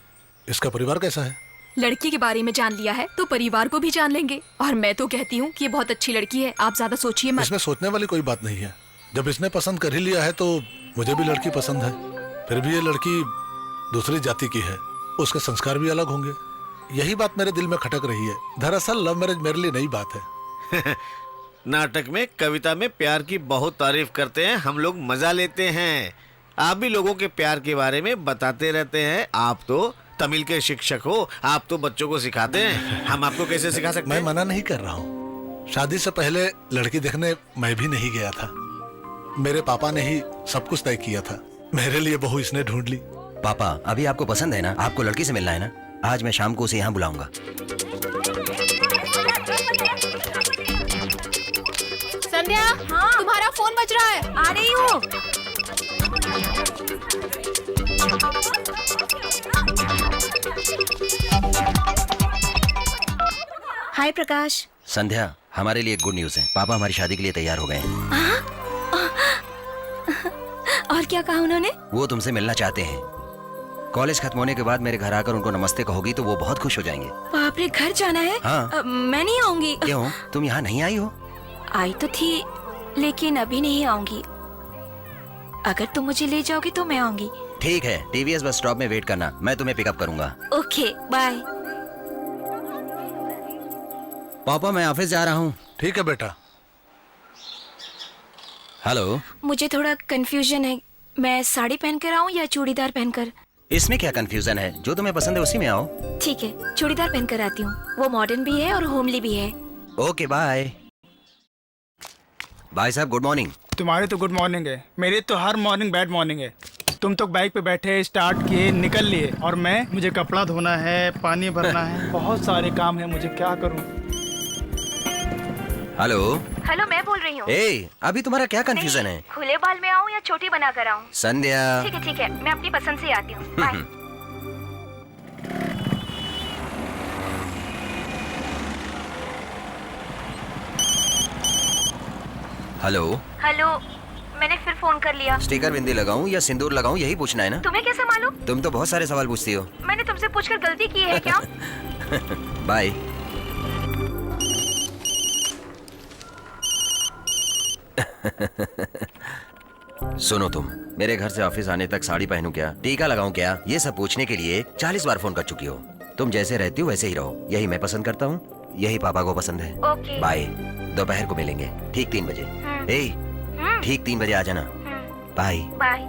इसका परिवार कैसा है? लड़की के बारे में जान लिया है तो परिवार को भी जान लेंगे। और मैं तो कहती हूँ कि ये बहुत अच्छी लड़की है, आप ज्यादा सोचिए मत। इसमें सोचने वाली कोई बात नहीं है। जब इसने पसंद कर ही लिया है तो मुझे भी लड़की पसंद है। फिर भी ये लड़की दूसरी जाति की है, उसके संस्कार भी अलग होंगे। यही बात मेरे दिल में खटक रही है। दरअसल लव मैरिज मेरे लिए नई बात है। नाटक में, कविता में प्यार की बहुत तारीफ करते हैं, हम लोग मजा लेते हैं। आप भी लोगों के प्यार के बारे में बताते रहते हैं। आप तो तमिल के शिक्षक हो, आप तो बच्चों को सिखाते हैं, हम आपको कैसे सिखा सकते हैं? मैं मना नहीं कर रहा हूँ। शादी से पहले लड़की देखने मैं भी नहीं गया था। मेरे पापा ने ही सब कुछ तय किया था। मेरे लिए बहू इसने ढूंढ ली। पापा, अभी आपको पसंद है ना? आपको लड़की से मिलना है ना? आज मैं शाम को उसे यहाँ बुलाऊंगा। संध्या, हाँ? तुम्हारा फोन बज रहा है। आ रही हूँ। हाय प्रकाश। संध्या, हमारे लिए गुड न्यूज है। पापा हमारी शादी के लिए तैयार हो गए हैं। और क्या कहा उन्होंने? वो तुमसे मिलना चाहते हैं। कॉलेज खत्म होने के बाद मेरे घर आकर उनको नमस्ते कहोगी तो वो बहुत खुश हो जाएंगे। बाप रे, घर जाना है? हाँ। मैं नहीं आऊंगी। क्यों, तुम यहाँ नहीं आई हो? आई तो थी, लेकिन अभी नहीं आऊंगी। अगर तुम मुझे ले जाओगे तो मैं आऊंगी। ठीक है, टीवीएस बस स्टॉप में वेट करना, मैं तुम्हें पिकअप करूंगा। Okay, bye. पापा, मैं ऑफिस जा रहा हूँ। ठीक है बेटा। हेलो। मुझे थोड़ा कंफ्यूजन है, मैं साड़ी पहनकर आऊं या चूड़ीदार पहनकर? इसमें क्या कंफ्यूजन है? जो तुम्हें पसंद है उसी में आओ। ठीक है, चूड़ीदार पहनकर आती हूँ। वो मॉडर्न भी है और होमली भी है। Okay, bye. भाई साहब, गुड मॉर्निंग। तुम्हारे तो गुड मॉर्निंग है, मेरे तो हर मॉर्निंग बैड मॉर्निंग है। तुम तो बाइक पे बैठे, स्टार्ट किए, निकल लिए, और मुझे कपड़ा धोना है, पानी भरना है, बहुत सारे काम है, मुझे क्या करूं? हेलो। हेलो, मैं बोल रही हूँ। ए, अभी तुम्हारा क्या कंफ्यूजन है? खुले बाल में आऊँ या छोटी बना कर आऊँ? संध्या। ठीक है, मैं अपनी पसंद से आती हूँ। बाय। हेलो। हेलो, मैंने फिर फोन कर लिया। स्टिकर बिंदी लगाऊं या सिंदूर लगाऊं, यही पूछना है ना? तुम्हें कैसे मालूम? तुम तो बहुत सारे सवाल पूछती हो। मैंने तुमसे पूछकर गलती की है क्या? बाय। सुनो, तुम मेरे घर से ऑफिस आने तक साड़ी पहनूं क्या, टीका लगाऊं क्या, ये सब पूछने के लिए 40 बार फोन कर चुकी हो। तुम जैसे रहती हो वैसे ही रहो, यही मैं पसंद करता हूँ, यही पापा को पसंद है। ओके। बाय। दोपहर को मिलेंगे ठीक 3 बजे। ठीक 3 बजे आ जाना। बाय। बाय।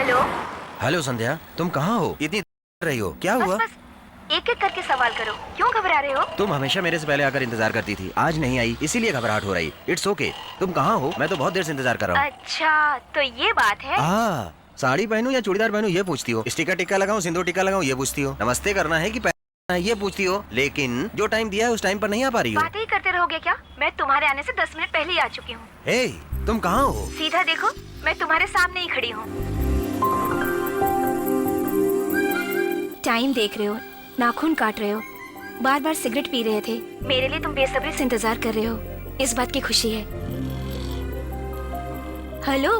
हेलो। हेलो संध्या, तुम कहाँ हो? इतनी देर रही हो, क्या हुआ? बस एक एक करके सवाल करो, क्यों घबरा रहे हो? तुम हमेशा मेरे से पहले आकर इंतजार करती थी, आज नहीं आई इसीलिए घबराहट हो रही। It's okay. तुम कहाँ हो? मैं तो बहुत देर से इंतजार कर रहा हूँ। अच्छा तो ये बात है। साड़ी पहनूं या चूड़ीदार पहनूं ये पूछती हो, स्टिकर टिक्का लगाऊं सिंदूर टिक्का लगाऊं ये पूछती हो, नमस्ते करना है कि पहनना है ये पूछती हो, लेकिन जो टाइम दिया है उस टाइम पर नहीं आ पा रही हो। बातें ही करते रहोगे क्या? मैं तुम्हारे आने से 10 मिनट पहले ही आ चुकी हूँ। हे, तुम कहाँ हो? सीधा देखो, मैं तुम्हारे सामने ही खड़ी हूँ। टाइम देख रहे हो, नाखून काट रहे हो, बार बार सिगरेट पी रहे थे। मेरे लिए तुम बेसब्री से इंतजार कर रहे हो, इस बात की खुशी है। हेलो,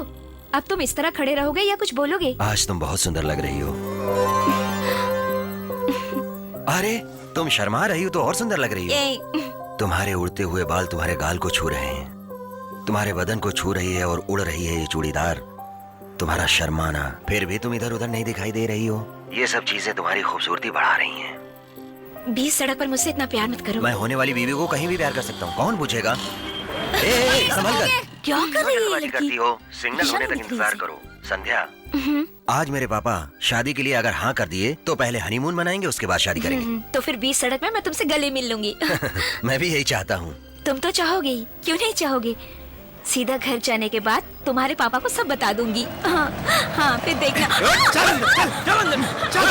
अब तुम इस तरह खड़े रहोगे या कुछ बोलोगे? आज तुम बहुत सुंदर लग रही हो। अरे तुम शर्मा रही हो तो और सुंदर लग रही हो। तुम्हारे उड़ते हुए बाल तुम्हारे गाल को छू रहे हैं, तुम्हारे बदन को छू रही है और उड़ रही है ये चूड़ीदार। तुम्हारा शर्माना, फिर भी तुम इधर उधर नहीं दिखाई दे रही हो। ये सब चीजें तुम्हारी खूबसूरती बढ़ा रही हैं। बीच सड़क पर मुझसे इतना प्यार मत करो। मैं होने वाली बीवी को कहीं भी प्यार कर सकता हूँ, कौन पूछेगा? संभल कर। क्या कर रही है ये लड़की? हो सिग्नल होने तक इंतजार करो। संध्या, आज मेरे पापा शादी के लिए अगर हाँ कर दिए तो पहले हनीमून मनाएंगे, उसके बाद शादी करेंगे। तो फिर बीच सड़क में मैं तुमसे गले मिल लूंगी। मैं भी यही चाहता हूँ। तुम तो चाहोगे ही, क्यों नहीं चाहोगे? सीधा घर जाने के बाद तुम्हारे पापा को सब बता दूंगी। हाँ, हाँ फिर देखना। चल, चल, चल अंदर, चल।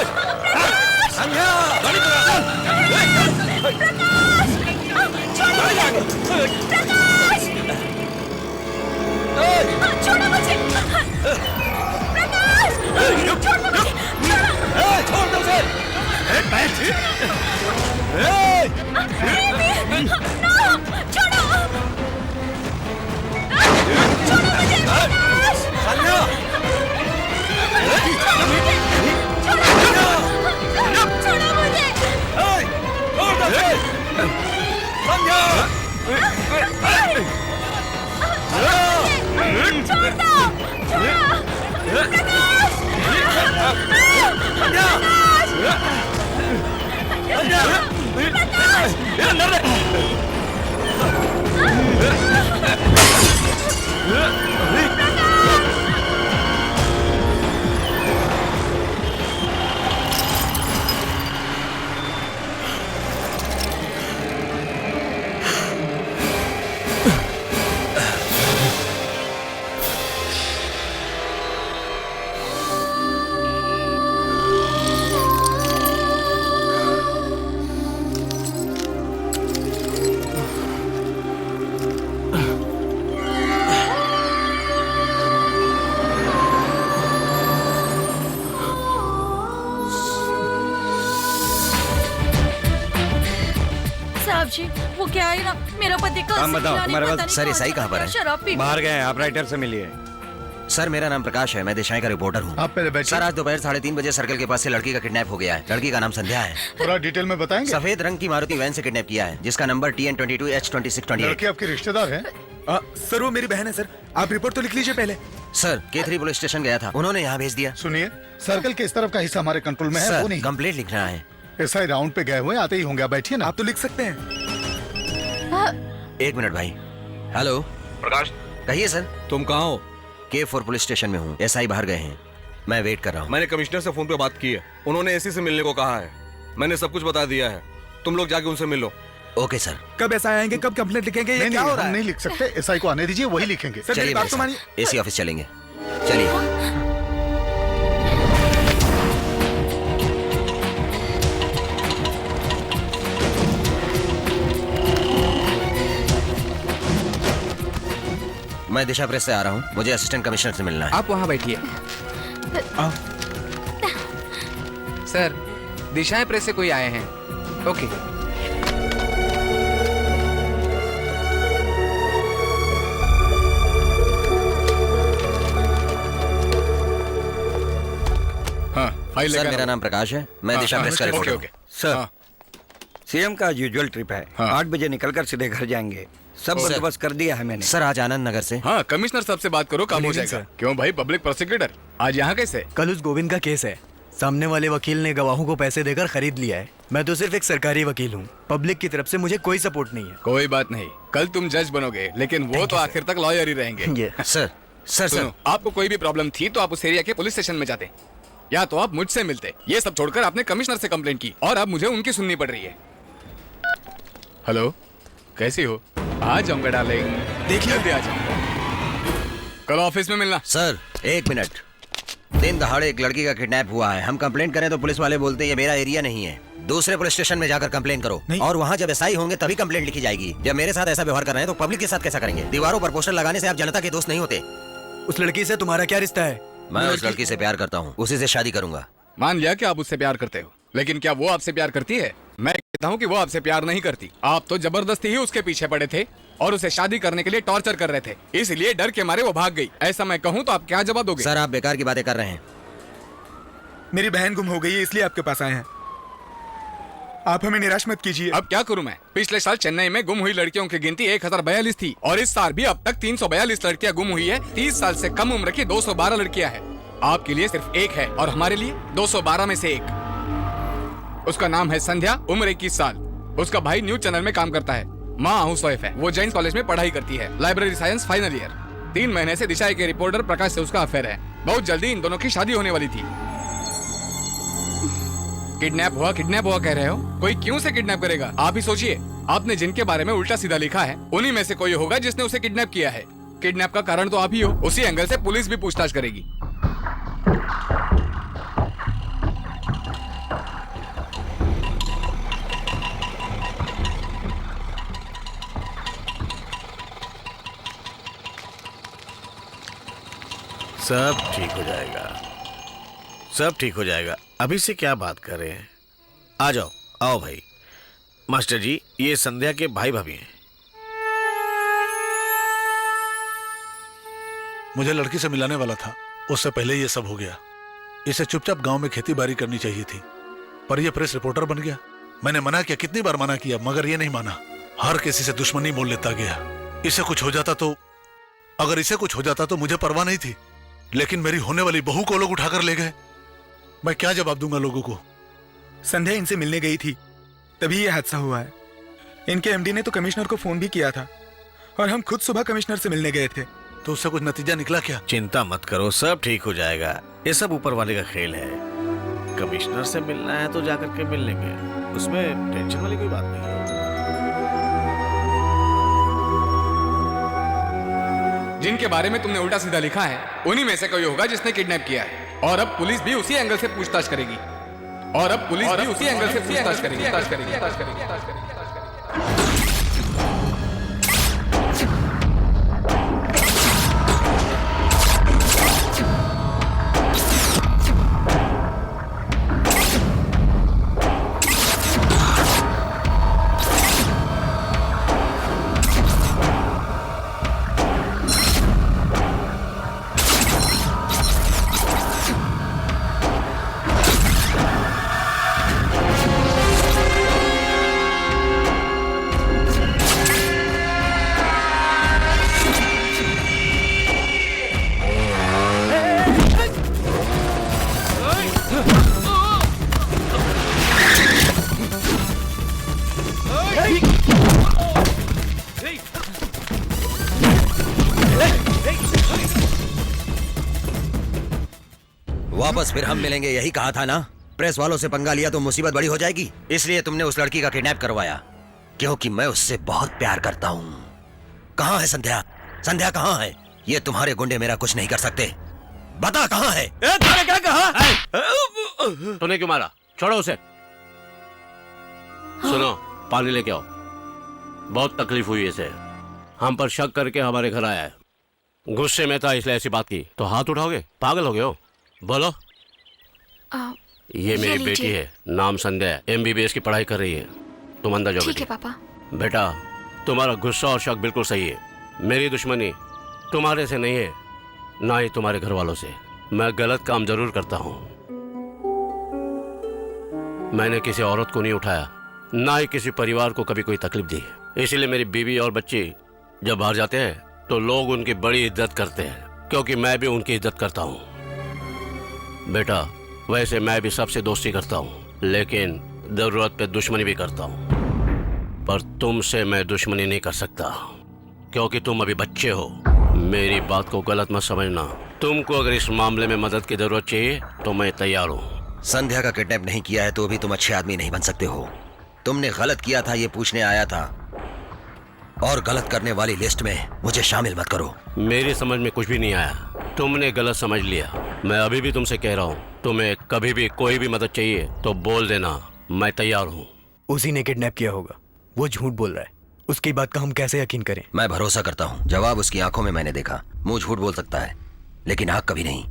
छोड़ो मुझे। प्रकाश, छोड़ो मुझे। छोड़ दो उसे। बैठ। छोड़ो मुझे। प्रकाश। छोड़ो जी, वो क्या है ना, मेरा पति कल काम से बताओ, खिलाने तुम्हारे पता पास नहीं सर, कहाँ ईसाई कहाँ पर है? शराब पी बाहर गए हैं, ऑपरेटर से मिलिए। सर मेरा नाम प्रकाश है, मैं देशाई का रिपोर्टर हूँ। आप पहले बैठिए। सर आज दोपहर 3:30 बजे सर्कल के पास से लड़की का किडनैप हो गया है। लड़की का नाम संध्या है। पूरा डिटेल में बताएंगे? सफेद रंग की मारुति वैन से किडनैप किया है, जिसका नंबर TN22H2628। लड़की आपकी रिश्तेदार है? सर वो मेरी बहन है सर, आप रिपोर्ट तो लिख लीजिए पहले। सर K3 पुलिस स्टेशन गया था, उन्होंने यहाँ भेज दिया। सुनिए, सर्कल के इस तरफ का हिस्सा हमारे कंट्रोल में है, वो नहीं। कंप्लेंट लिखना है। एसआई राउंड पे गए हुए, आते ही होंगे। बैठिए ना। आप तो लिख सकते हैं। एक मिनट भाई। हेलो प्रकाश, कहिए सर। तुम कहाँ हो? K4 पुलिस स्टेशन में हूँ, एसआई बाहर गए हैं, मैं वेट कर रहा हूँ। मैंने कमिश्नर से फोन पे बात की है, उन्होंने एसी से मिलने को कहा है। मैंने सब कुछ बता दिया है, तुम लोग जाके उनसे मिलो। Okay sir. कब एसआई आएंगे, कब कंप्लेंट लिखेंगे? ये क्या हो रहा है? नहीं लिख सकते, एसआई को आने दीजिए, वही लिखेंगे। चलिए बात तो मानिए। एसी ऑफिस चलेंगे, चलिए। मैं दिशा प्रेस से आ रहा हूँ, मुझे असिस्टेंट कमिश्नर से मिलना है। आप वहाँ बैठिए। सर, दिशाएं प्रेस से कोई आए हैं। ओके। हाँ, फाइल सर मेरा नाम प्रकाश है, मैं दिशा प्रेस का रिपोर्टर हूँ। सर, सीएम का यूजुअल ट्रिप है, 8 बजे निकलकर सीधे घर जाएंगे। सब बंदोबस्त कर दिया है मैंने। सर आज आनंद नगर से। हाँ, कमिश्नर साहब से बात करो, काम हो जाएगा। क्यों भाई, पब्लिक प्रोसिक्यूटर आज यहाँ कैसे? कल उस गोविंद का केस है, सामने वाले वकील ने गवाहों को पैसे देकर खरीद लिया है। मैं तो सिर्फ एक सरकारी वकील हूँ, पब्लिक की तरफ से मुझे कोई सपोर्ट नहीं है। कोई बात नहीं, कल तुम जज बनोगे, लेकिन वो तो आखिर तक लॉयर ही रहेंगे। सर सर सुनो, आपको कोई भी प्रॉब्लम थी तो आप उस एरिया के पुलिस स्टेशन में जाते, या तो आप मुझसे मिलते। ये सब छोड़कर आपने कमिश्नर से कंप्लेंट की और अब मुझे उनकी सुननी पड़ रही है। हेलो, कैसी हो? आ जाऊंगा डार्लिंग, देखिए जल्दी आ जाऊंगा। कल ऑफिस में मिलना। Sir 1 minute. दिन दहाड़े एक लड़की का किडनैप हुआ है, हम कंप्लेंट करें तो पुलिस वाले बोलते हैं ये मेरा एरिया नहीं है। दूसरे पुलिस स्टेशन में जाकर कंप्लेन करो, और वहाँ जब एसआई होंगे तभी कंप्लेंट लिखी जाएगी। जब मेरे साथ ऐसा व्यवहार कर रहे हैं तो पब्लिक के साथ कैसा करेंगे? दीवारों पर पोस्टर लगाने से आप जनता के दोस्त नहीं होते। उस लड़की से तुम्हारा क्या रिश्ता है? मैं उस लड़की से प्यार करता हूँ, उसी से शादी करूंगा। मान लिया कि आप उससे प्यार करते हो, लेकिन क्या वो आपसे प्यार करती है? मैं कहता हूँ कि वो आपसे प्यार नहीं करती। आप तो जबरदस्ती ही उसके पीछे पड़े थे और उसे शादी करने के लिए टॉर्चर कर रहे थे, इसलिए डर के मारे वो भाग गई। ऐसा मैं कहूँ तो आप क्या जवाब दोगे? सर आप बेकार की बातें कर रहे हैं। मेरी बहन गुम हो गई है, इसलिए आपके पास आए हैं। आप हमें निराश मत कीजिए। अब क्या करूं मैं? पिछले साल चेन्नई में गुम हुई लड़कियों की गिनती 1042 थी और इस साल भी अब तक 342 लड़कियां गुम हुई है। 30 साल से कम उम्र की 212 लड़कियां हैं। आपके लिए सिर्फ एक है और हमारे लिए 212 में से एक। उसका नाम है संध्या, उम्र 21 साल। उसका भाई न्यूज चैनल में काम करता है, माँ हाउस वाइफ है। वो जैन कॉलेज में पढ़ाई करती है, लाइब्रेरी साइंस फाइनल ईयर। 3 महीने से दिशा के रिपोर्टर प्रकाश से उसका अफेयर है। बहुत जल्दी इन दोनों की शादी होने वाली थी। किडनैप हुआ कह रहे हो? कोई क्यों से किडनैप करेगा? आप ही सोचिए, आपने जिनके बारे में उल्टा सीधा लिखा है उन्हीं में से कोई होगा जिसने उसे किडनैप किया है। किडनैप का कारण तो आप ही हो। उसी एंगल से पुलिस भी पूछताछ करेगी। सब ठीक हो जाएगा, सब ठीक हो जाएगा। अभी से क्या बात कर रहे हैं? आ जाओ, आओ भाई। मास्टर जी, ये संध्या के भाई भाभी हैं। मुझे लड़की से मिलाने वाला था, उससे पहले ये सब हो गया। इसे चुपचाप गांव में खेती बाड़ी करनी चाहिए थी, पर यह प्रेस रिपोर्टर बन गया। मैंने मना किया, कितनी बार मना किया, मगर ये नहीं माना। हर किसी से दुश्मनी मोल लेता गया। इसे कुछ हो जाता तो, अगर इसे कुछ हो जाता तो मुझे परवाह नहीं थी, लेकिन मेरी होने वाली बहू को लोग उठाकर ले गए। मैं क्या जवाब दूंगा लोगों को? संध्या इनसे मिलने गई थी, तभी ये हादसा हुआ है। इनके एमडी ने तो कमिश्नर को फोन भी किया था और हम खुद सुबह कमिश्नर से मिलने गए थे। तो उससे कुछ नतीजा निकला क्या? चिंता मत करो, सब ठीक हो जाएगा। ये सब ऊपर वाले का खेल है। कमिश्नर से मिलना है तो जाकर के मिल लेंगे, उसमें टेंशन वाली कोई बात नहीं है। जिनके बारे में तुमने उल्टा सीधा लिखा है उन्हीं में से कोई होगा जिसने किडनैप किया है। और अब पुलिस भी उसी एंगल से पूछताछ करेगी। वापस फिर हम मिलेंगे, यही कहा था ना? प्रेस वालों से पंगा लिया तो मुसीबत बड़ी हो जाएगी, इसलिए तुमने उस लड़की का किडनैप करवाया, क्योंकि मैं उससे बहुत प्यार करता हूँ। कहाँ है संध्या? संध्या कहाँ है? ये तुम्हारे गुंडे मेरा कुछ नहीं कर सकते। बता कहाँ है? तूने क्या कहा? तूने क्यों मारा? छोड़ो उसे। सुनो, पानी लेके आओ। बहुत तकलीफ हुई इसे, हम पर शक करके हमारे घर आया है। गुस्से में था इसलिए ऐसी बात की। तो हाथ उठाओगे? पागल हो गए हो? बोलो। ये मेरी बेटी है, नाम संध्या है, MBBS की पढ़ाई कर रही है। तुम अंदर जाओ। ठीक है पापा। बेटा, तुम्हारा गुस्सा और शक बिल्कुल सही है। मेरी दुश्मनी तुम्हारे से नहीं है, ना ही तुम्हारे घर वालों से। मैं गलत काम जरूर करता हूँ। मैंने किसी औरत को नहीं उठाया, ना ही किसी परिवार को कभी कोई तकलीफ दी। इसीलिए मेरी बीवी और बच्चे जब बाहर जाते हैं तो लोग उनकी बड़ी इज्जत करते हैं, क्योंकि मैं भी उनकी इज्जत करता हूँ। बेटा, वैसे मैं भी सबसे दोस्ती करता हूँ, लेकिन जरूरत पे दुश्मनी भी करता हूँ। पर तुमसे मैं दुश्मनी नहीं कर सकता, क्योंकि तुम अभी बच्चे हो। मेरी बात को गलत मत समझना। तुमको अगर इस मामले में मदद की जरूरत चाहिए तो मैं तैयार हूँ। संध्या का किडनैप नहीं किया है तो भी तुम अच्छे आदमी नहीं बन सकते हो। तुमने गलत किया था ये पूछने आया था, और गलत करने वाली लिस्ट में मुझे शामिल मत करो। मेरी समझ में कुछ भी नहीं आया, तुमने गलत समझ लिया। मैं अभी भी तुमसे कह रहा हूँ, तुम्हें कभी भी कोई भी मदद चाहिए तो बोल देना, मैं तैयार हूँ। उसी ने किडनैप किया होगा, वो झूठ बोल रहा है, उसकी बात का हम कैसे यकीन करें? मैं भरोसा करता हूँ, जवाब उसकी आंखों में मैंने देखा। मुंह झूठ बोल सकता है लेकिन आंख कभी नहीं।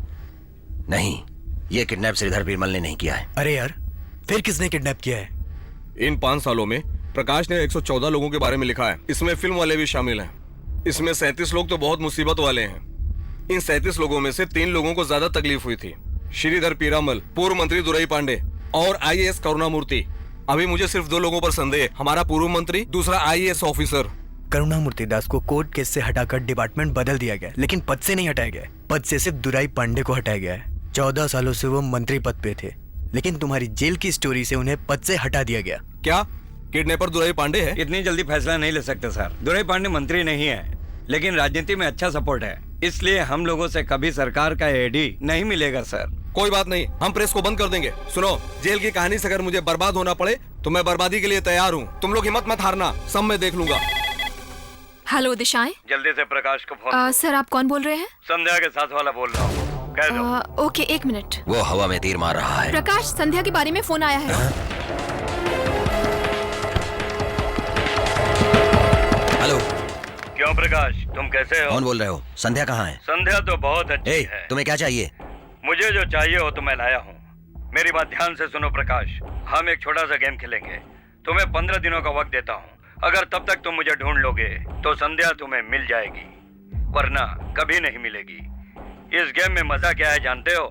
नहीं, ये किडनैप श्रीधर बीरमल ने नहीं किया है। अरे यार, फिर किसने किडनैप किया है? इन 5 सालों में प्रकाश ने 114 लोगों के बारे में लिखा है, इसमें फिल्म वाले भी शामिल हैं। इसमें 37 लोग तो बहुत मुसीबत वाले हैं। इन 37 लोगों में से 3 लोगों को ज्यादा तकलीफ हुई थी, श्रीधर पीरामल, पूर्व मंत्री दुरई पांडे और IAS करुणामूर्ति। अभी मुझे सिर्फ 2 लोगों पर संदेह, हमारा पूर्व मंत्री, दूसरा IAS ऑफिसर। करुणामूर्ति दास को कोर्ट केस से हटाकर डिपार्टमेंट बदल दिया गया, लेकिन पद से नहीं हटाया गया। पद से सिर्फ दुराई पांडे को हटाया गया है। 14 सालों से वो मंत्री पद पे थे, लेकिन तुम्हारी जेल की स्टोरी से उन्हें पद से हटा दिया गया। क्या किडनैपर दुराई पांडे है? इतनी जल्दी फैसला नहीं ले सकते सर। दुराई पांडे मंत्री नहीं है, लेकिन राजनीति में अच्छा सपोर्ट है, इसलिए हम लोगों से कभी सरकार का एडी नहीं मिलेगा सर। कोई बात नहीं, हम प्रेस को बंद कर देंगे। सुनो, जेल की कहानी से अगर मुझे बर्बाद होना पड़े तो मैं बर्बादी के लिए तैयार हूँ। तुम लोग हिम्मत मत हारना, सब मैं देख लूंगा। हेलो दिशाएं। जल्दी से प्रकाश को फोन। सर आप कौन बोल रहे हैं? संध्या के साथ वाला बोल रहा हूँ, कह दो। Okay, 1 minute. वो हवा में तीर मार रहा है। प्रकाश, संध्या के बारे में फोन आया है। हेलो। क्यों प्रकाश, तुम कैसे हो? कौन बोल रहे हो? संध्या कहाँ है? संध्या तो बहुत अच्छी है। तुम्हें क्या चाहिए? मुझे जो चाहिए हो तो मैं लाया हूँ। मेरी बात ध्यान से सुनो प्रकाश, हम एक छोटा सा गेम खेलेंगे। तुम्हें 15 दिनों का वक्त देता हूँ। अगर तब तक तुम मुझे ढूंढ लोगे तो संध्या तुम्हें मिल जाएगी, वरना कभी नहीं मिलेगी। इस गेम में मजा क्या है जानते हो?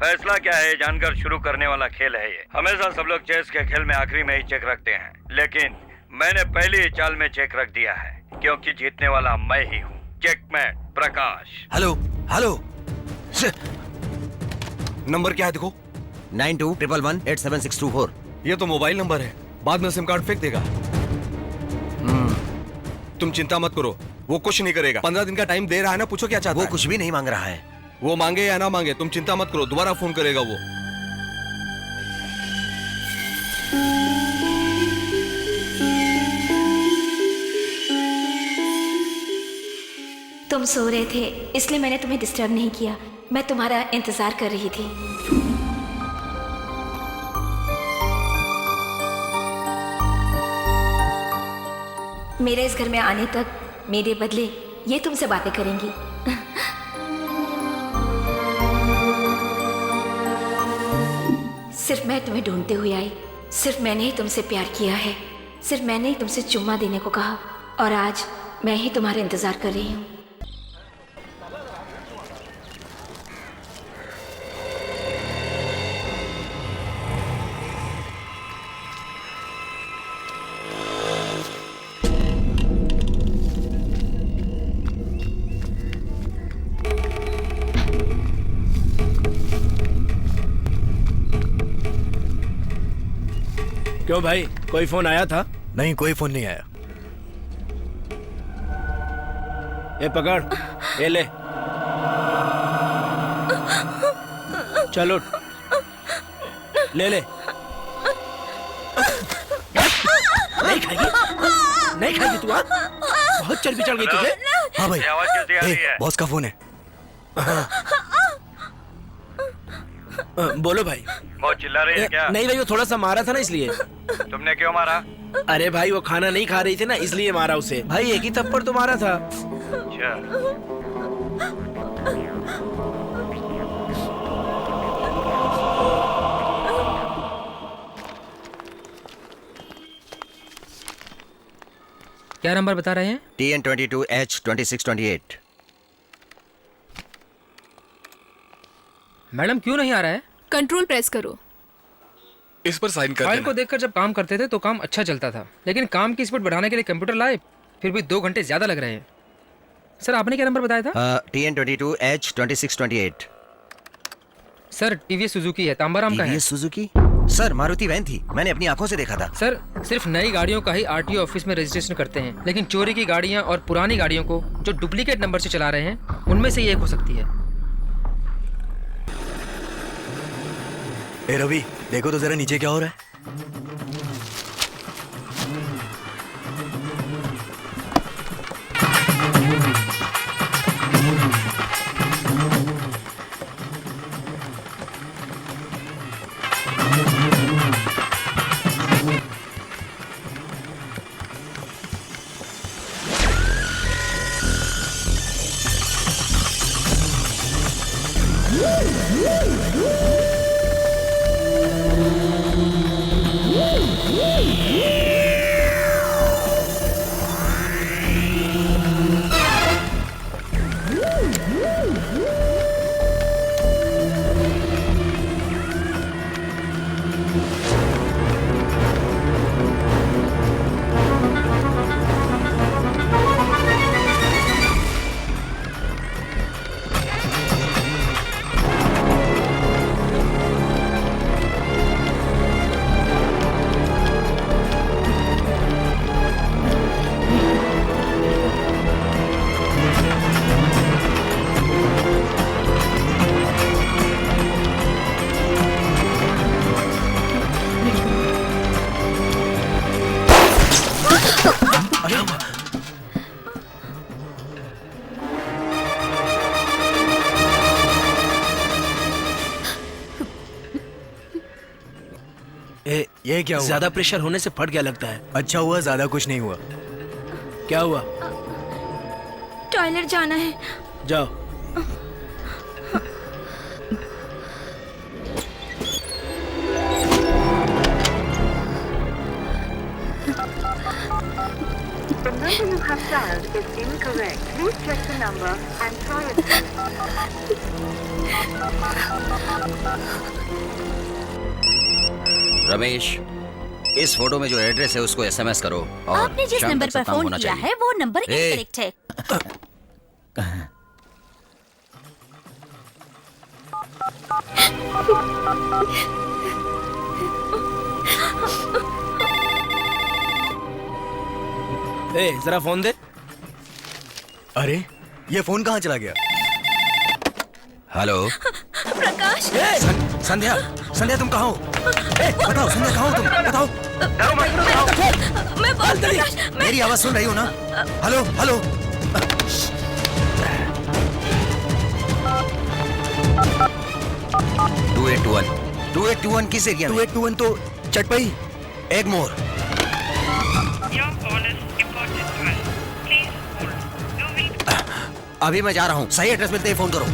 फैसला क्या है जानकर शुरू करने वाला खेल है ये। हमेशा सब लोग चेस के खेल में आखिरी में ही चेक रखते हैं, लेकिन मैंने पहली ही चाल में चेक रख दिया है, क्योंकि जीतने वाला मैं ही हूँ। चेकमेट प्रकाश। हेलो हेलो, नंबर क्या है देखो? 9211187624। ये तो मोबाइल नंबर है, बाद में सिम कार्ड फेंक देगा। तुम चिंता मत करो, वो कुछ नहीं करेगा। 15 दिन का टाइम दे रहा है ना, पूछो क्या चाहता है। वो कुछ भी नहीं मांग रहा है। वो मांगे या ना मांगे तुम चिंता मत करो, दोबारा फोन करेगा वो। तुम सो रहे थे इसलिए मैंने तुम्हें डिस्टर्ब नहीं किया। मैं तुम्हारा इंतजार कर रही थी। मेरे इस घर में आने तक मेरे बदले ये तुमसे बातें करेंगी। सिर्फ मैं तुम्हें ढूंढते हुए आई, सिर्फ मैंने ही तुमसे प्यार किया है, सिर्फ मैंने ही तुमसे चुम्मा देने को कहा, और आज मैं ही तुम्हारा इंतजार कर रही हूँ। क्यों भाई, कोई फोन आया था? नहीं, कोई फोन नहीं आया। ये पकड़, ये ले। चलो ले ले। नहीं खाएगी, नहीं खाएगी तू? बहुत चर्बी चढ़ गई तुझे। हाँ भाई, आवाज कैसी आ रही है? बॉस का फोन है। बोलो भाई। बहुत चिल्ला रही है क्या? नहीं भाई, वो थोड़ा सा मारा था ना, इसलिए। तुमने क्यों मारा? अरे भाई, वो खाना नहीं खा रही थी ना, इसलिए मारा उसे। भाई एक ही थप्पड़ तो मारा था। अच्छा। क्या नंबर बता रहे हैं? TN22H2628। मैडम क्यों नहीं आ रहा है? कंट्रोल प्रेस करो। इस पर साइन कर फाइल देना। को देखकर जब काम करते थे तो काम अच्छा चलता था, लेकिन काम की स्पीड बढ़ाने के लिए कंप्यूटर लाए, फिर भी 2 घंटे ज्यादा लग रहे हैं। सर आपने क्या नंबर बताया था? TN22H2628। सर टीवीएस सुजुकी है, तांबाराम का है। सुजुकी? सर मारुति वैन थी, मैंने अपनी आंखों से देखा था। सर सिर्फ नई गाड़ियों का ही आरटीओ ऑफिस में रजिस्ट्रेशन करते हैं, लेकिन चोरी की गाड़ियां और पुरानी गाड़ियों को जो डुप्लीकेट नंबर से चला रहे हैं उनमें से ही एक हो सकती है। ए रवि, देखो तो जरा नीचे क्या हो रहा है। ये क्या हुआ? ज्यादा प्रेशर होने से फट गया लगता है। अच्छा हुआ ज्यादा कुछ नहीं हुआ। क्या हुआ? टॉयलेट जाना है। जाओ। The number you have dialed is incorrect. Please check the number and try again. Ramesh, इस फोटो में जो एड्रेस है उसको एसएमएस करो और आपने जिस शाम नंबर तक पर सब काम फोन होना किया चाहिए। है वो नंबर ए! इनकरेक्ट है। ए, जरा फोन दे। अरे ये फोन कहाँ चला गया? हेलो प्रकाश। संध्या, संध्या तुम कहाँ हो? बताओ संध्या कहाँ हो तुम? बताओ। मैं बहुत प्रकाश, मेरी आवाज सुन रही हो ना? Hello hello. 2821 किस एरिया में? 2821 तो चटपई। एक मोर। अभी मैं जा रहा हूँ, सही एड्रेस मिलते ही फोन करो।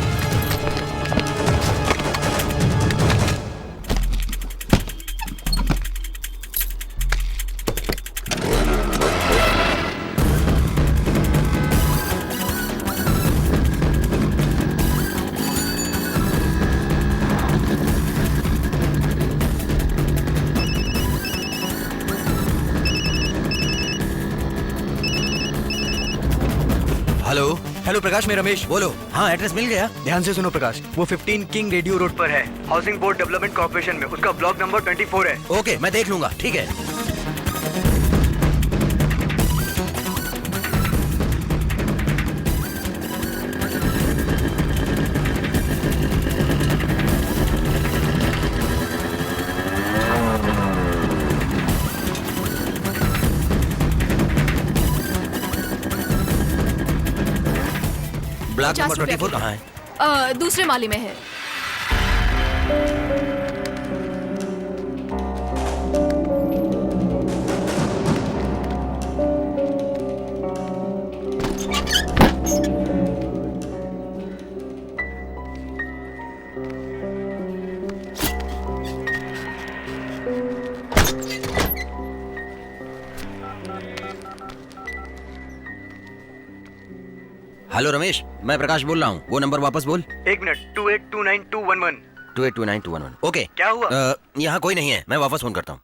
हेलो हेलो प्रकाश, मैं रमेश। बोलो। हाँ एड्रेस मिल गया। ध्यान से सुनो प्रकाश, वो 15 किंग रेडियो रोड पर है, हाउसिंग बोर्ड डेवलपमेंट कॉर्पोरेशन में। उसका ब्लॉक नंबर 24 है। ओके मैं देख लूंगा, ठीक है। ब्लॉक नंबर 24 कहाँ है? दूसरे माले में है। हेलो रमेश, मैं प्रकाश बोल रहा हूँ। वो नंबर वापस बोल। 1 मिनट। 28292111। 282921। ओके क्या हुआ? यहाँ कोई नहीं है, मैं वापस फोन करता हूँ।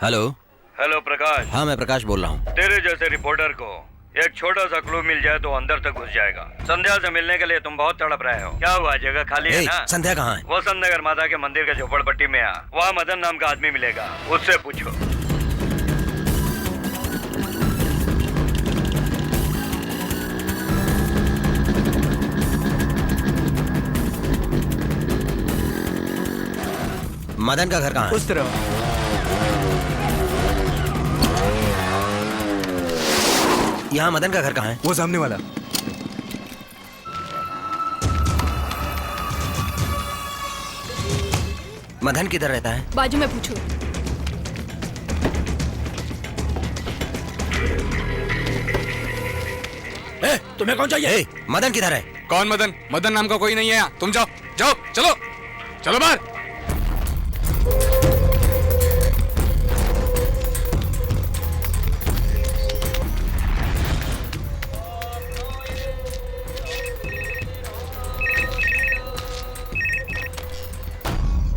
हेलो। हेलो प्रकाश। हाँ, मैं प्रकाश बोल रहा हूँ। तेरे जैसे रिपोर्टर को एक छोटा सा क्लू मिल जाए तो अंदर तक घुस जाएगा। संध्या से मिलने के लिए तुम बहुत तड़प रहे हो। क्या हुआ, जगह खाली है ना? संध्या कहाँ है? वसंत नगर माता के मंदिर के झोपड़पट्टी में आ, वहाँ मदन नाम का आदमी मिलेगा, उससे पूछो। मदन का घर कहाँ है? उस तरफ। यहाँ मदन का घर कहाँ है? वो सामने वाला। मदन किधर रहता है? बाजू में पूछो। तुम्हें कौन चाहिए? मदन किधर है? कौन मदन? मदन नाम का कोई नहीं है यहाँ। तुम जाओ जाओ, चलो चलो बाहर।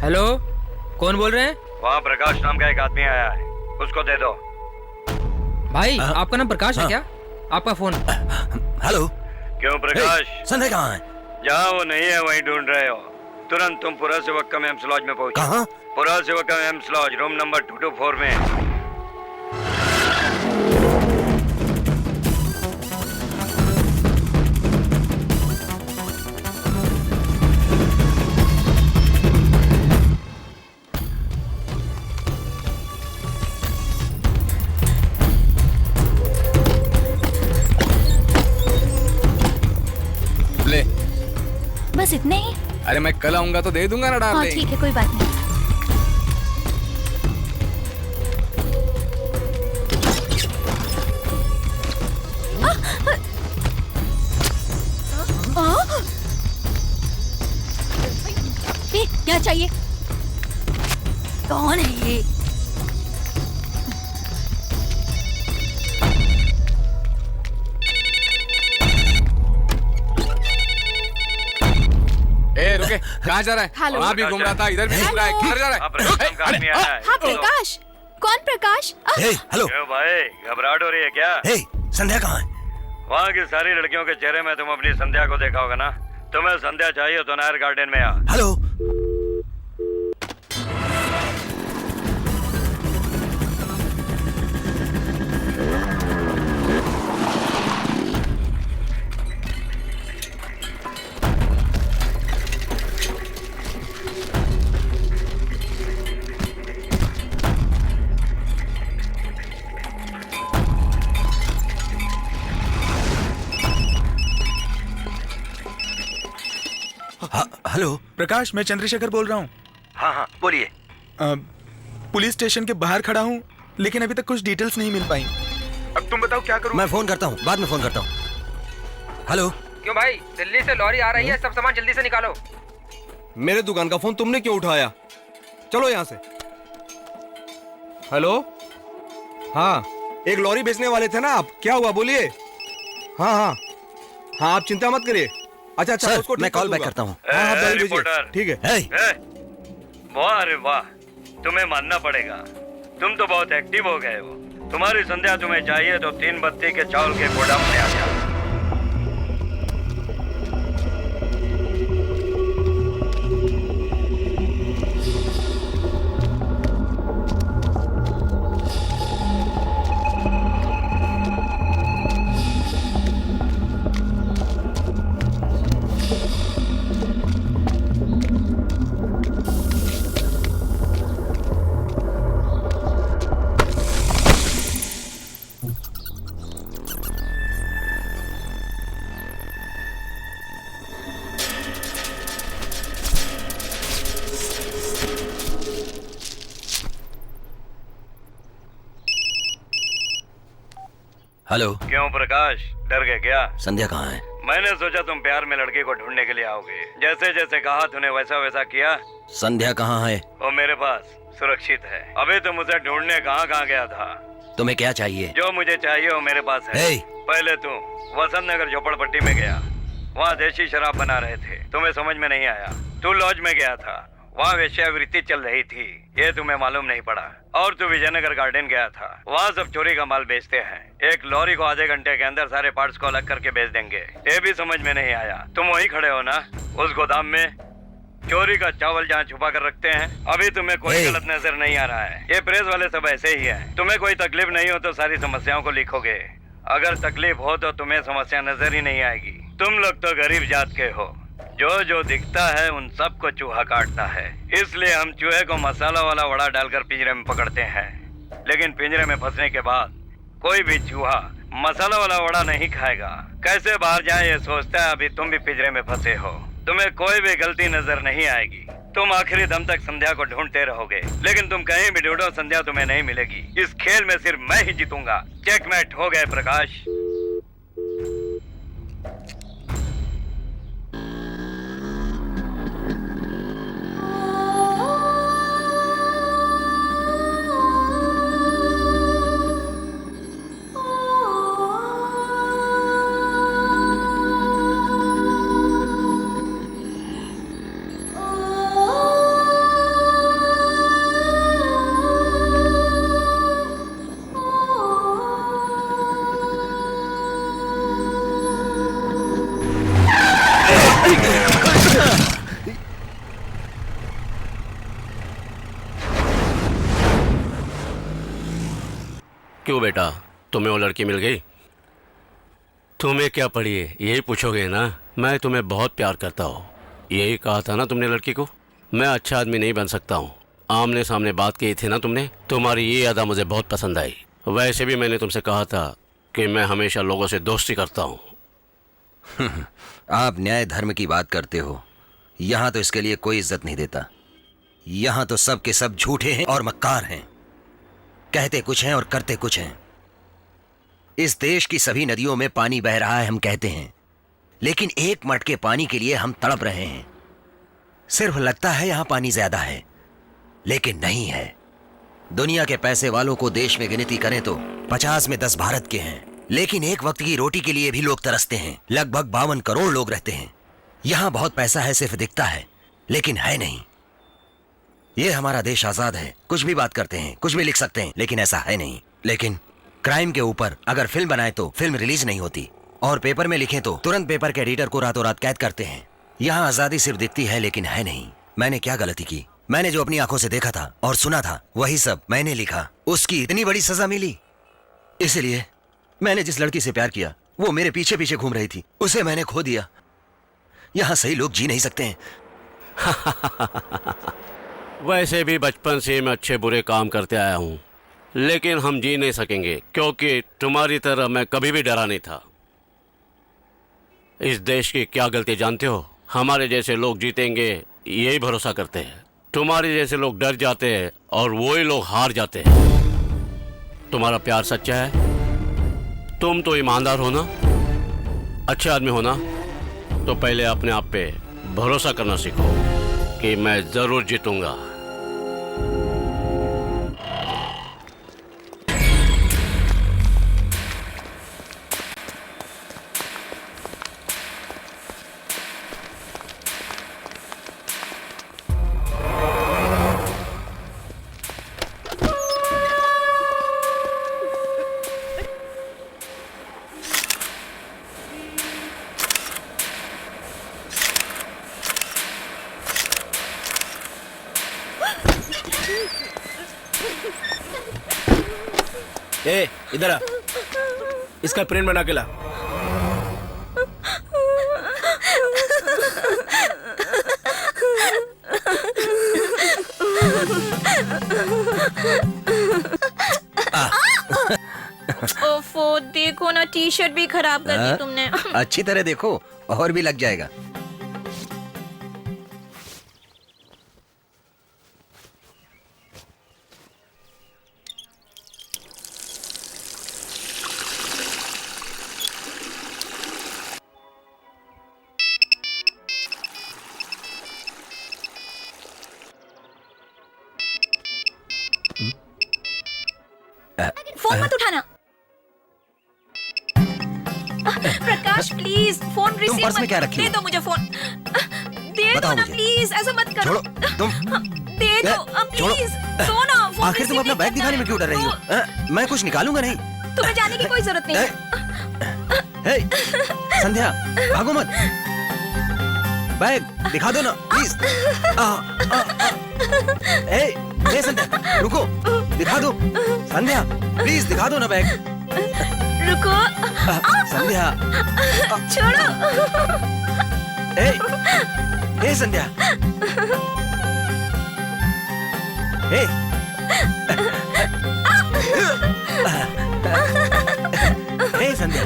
हेलो, कौन बोल रहे हैं? वहाँ प्रकाश नाम का एक आदमी आया है, उसको दे दो। भाई, आपका नाम प्रकाश है क्या? आपका फोन। हेलो। क्यों प्रकाश? संध्या कहाँ है? जहाँ वो नहीं है वहीं ढूंढ रहे हो। तुरंत तुम पुरा सेवक का एम्स लॉज में पहुँचो। कहाँ? पुरा सेवक का एम्स लॉज, रूम नंबर 224 में। ले। बस इतने ही? अरे मैं कल आऊंगा तो दे दूंगा ना हाँ डार्लिंग। ठीक है, कोई बात नहीं। क्या चाहिए? कौन है ये? ए रुके, कहाँ जा रहा है? हेलो। वहाँ भी घूम रहा था, इधर भी घूम रहा है, किधर जा रहा है? हाँ प्रकाश। कौन प्रकाश? हेलो। क्यों भाई, घबराहट हो रही है क्या? संध्या कहाँ है? वहाँ की सारी लड़कियों के चेहरे में तुम अपनी संध्या को देखा होगा ना। तुम्हें संध्या चाहिए तो नायर गार्डन में आ। हेलो। हेलो प्रकाश, मैं चंद्रशेखर बोल रहा हूँ। हाँ हाँ बोलिए। पुलिस स्टेशन के बाहर खड़ा हूँ, लेकिन अभी तक कुछ डिटेल्स नहीं मिल पाई। अब तुम बताओ क्या करूँ? मैं फोन करता हूँ, बाद में फोन करता हूँ। हेलो। क्यों भाई, दिल्ली से लॉरी आ रही है, सब सामान जल्दी से निकालो। मेरे दुकान का फोन तुमने क्यों उठाया? चलो यहाँ से। हेलो। हाँ, एक लॉरी बेचने वाले थे ना आप, क्या हुआ बोलिए। हाँ हाँ हाँ, आप चिंता मत करिए। अच्छा अच्छा, सर, उसको मैं कॉल बैक करता हूँ। हाँ हाँ, जल्दी रिपोर्टर। भेजिए। ठीक है। वाह अरे वाह, तुम्हें मानना पड़ेगा, तुम तो बहुत एक्टिव हो गए हो। तुम्हारी संध्या तुम्हें चाहिए तो 3 बत्ती के चावल के गोदाम में आ जाओ। हेलो। क्यों प्रकाश, डर गए क्या? संध्या कहाँ है? मैंने सोचा तुम प्यार में लड़के को ढूंढने के लिए आओगे। जैसे जैसे कहा तूने वैसा वैसा किया। संध्या कहाँ है? वो मेरे पास सुरक्षित है। अभी तुम उसे ढूंढने कहाँ कहाँ गया था? तुम्हें क्या चाहिए? जो मुझे चाहिए वो मेरे पास है। पहले तू वसंत नगर झोपड़पट्टी में गया, वहाँ देसी शराब बना रहे थे, तुम्हें समझ में नहीं आया। तू लॉज में गया था, वहाँ वेश्यावृत्ति चल रही थी, ये तुम्हें मालूम नहीं पड़ा। और तू विजयनगर गार्डन गया था, वहाँ सब चोरी का माल बेचते हैं। एक लॉरी को आधे घंटे के अंदर सारे पार्ट्स को अलग करके बेच देंगे। ये भी समझ में नहीं आया। तुम वहीं खड़े हो ना उस गोदाम में, चोरी का चावल जहाँ छुपा कर रखते हैं। अभी तुम्हें कोई गलत नजर नहीं आ रहा है। ये प्रेस वाले सब ऐसे ही है। तुम्हें कोई तकलीफ नहीं हो तो सारी समस्याओं को लिखोगे, अगर तकलीफ हो तो तुम्हें समस्या नजर ही नहीं आएगी। तुम लोग तो गरीब जात के हो, जो दिखता है उन सबको चूहा काटता है। इसलिए हम चूहे को मसाला वाला वड़ा डालकर पिंजरे में पकड़ते हैं, लेकिन पिंजरे में फंसने के बाद कोई भी चूहा मसाला वाला वड़ा नहीं खाएगा। कैसे बाहर जाए ये सोचता है। अभी तुम भी पिंजरे में फंसे हो, तुम्हें कोई भी गलती नजर नहीं आएगी। तुम आखिरी दम तक संध्या को ढूंढते रहोगे, लेकिन तुम कहीं भी ढूंढो संध्या तुम्हें नहीं मिलेगी। इस खेल में सिर्फ मैं ही जीतूंगा। चेकमेट हो गए प्रकाश। क्यों बेटा, तुम्हें वो लड़की मिल गई? तुम्हें क्या पड़ी है यही पूछोगे ना। मैं तुम्हें बहुत प्यार करता हूँ, यही कहा था ना तुमने लड़की को। मैं अच्छा आदमी नहीं बन सकता हूँ। आमने सामने बात की थी ना तुमने। तुम्हारी ये अदा मुझे बहुत पसंद आई। वैसे भी मैंने तुमसे कहा था कि मैं हमेशा लोगों से दोस्ती करता हूँ। आप न्याय धर्म की बात करते हो, यहाँ तो इसके लिए कोई इज्जत नहीं देता। यहाँ तो सब के सब झूठे हैं और मक्कार हैं, कहते कुछ हैं और करते कुछ हैं। इस देश की सभी नदियों में पानी बह रहा है हम कहते हैं, लेकिन एक मटके पानी के लिए हम तड़प रहे हैं। सिर्फ लगता है यहां पानी ज्यादा है, लेकिन नहीं है। दुनिया के पैसे वालों को देश में गिनती करें तो 50 में 10 भारत के हैं, लेकिन एक वक्त की रोटी के लिए भी लोग तरसते हैं। लगभग 52 करोड़ लोग रहते हैं। यहां बहुत पैसा है, सिर्फ दिखता है, लेकिन है नहीं। ये हमारा देश आजाद है, कुछ भी बात करते हैं, कुछ भी लिख सकते हैं, लेकिन ऐसा है नहीं। लेकिन क्राइम के ऊपर अगर फिल्म बनाए तो फिल्म रिलीज नहीं होती, और पेपर में लिखें तो तुरंत पेपर के एडिटर को रातों रात कैद करते हैं। यहाँ आजादी सिर्फ दिखती है, लेकिन है नहीं। मैंने क्या गलती की? मैंने जो अपनी आंखों से देखा था और सुना था वही सब मैंने लिखा। उसकी इतनी बड़ी सजा मिली, इसलिए मैंने जिस लड़की से प्यार किया वो मेरे पीछे पीछे घूम रही थी, उसे मैंने खो दिया। यहाँ सही लोग जी नहीं सकते हैं। वैसे भी बचपन से मैं अच्छे बुरे काम करते आया हूँ, लेकिन हम जी नहीं सकेंगे, क्योंकि तुम्हारी तरह मैं कभी भी डरा नहीं था। इस देश की क्या गलती जानते हो? हमारे जैसे लोग जीतेंगे यही भरोसा करते हैं। तुम्हारे जैसे लोग डर जाते हैं और वही लोग हार जाते हैं। तुम्हारा प्यार सच्चा है, तुम तो ईमानदार हो ना, अच्छे आदमी हो ना, तो पहले अपने आप पे भरोसा करना सीखो कि मैं जरूर जीतूंगा। ए, इधर आ, इसका प्रिंट बना के ला। ओफो, देखो ना, टी शर्ट भी खराब कर दी तुमने। अच्छी तरह देखो, और भी लग जाएगा। फोन मत उठाना। प्रकाश प्लीज फोन रिसीव पर्स में क्या रखी दे हो? दो मुझे फोन, दे बताओ ना मुझे। प्लीज, ऐसा मत करो। छोड़ो तुम। दे दो छोड़ो। प्लीज, दो ना। फोन आखिर तुम रिसीव अपना बैग दिखाने में क्यों डर रही हो? मैं कुछ निकालूंगा नहीं। तुम्हें जाने की कोई जरूरत नहीं है। हे, संध्या भागो मत। बैग दिखा दो ना प्लीज। हे संध्या रुको, दिखा दो। संध्या प्लीज दिखा दो ना बैग। रुको। संध्या छोड़ो। हे संध्या। हे हे संध्या।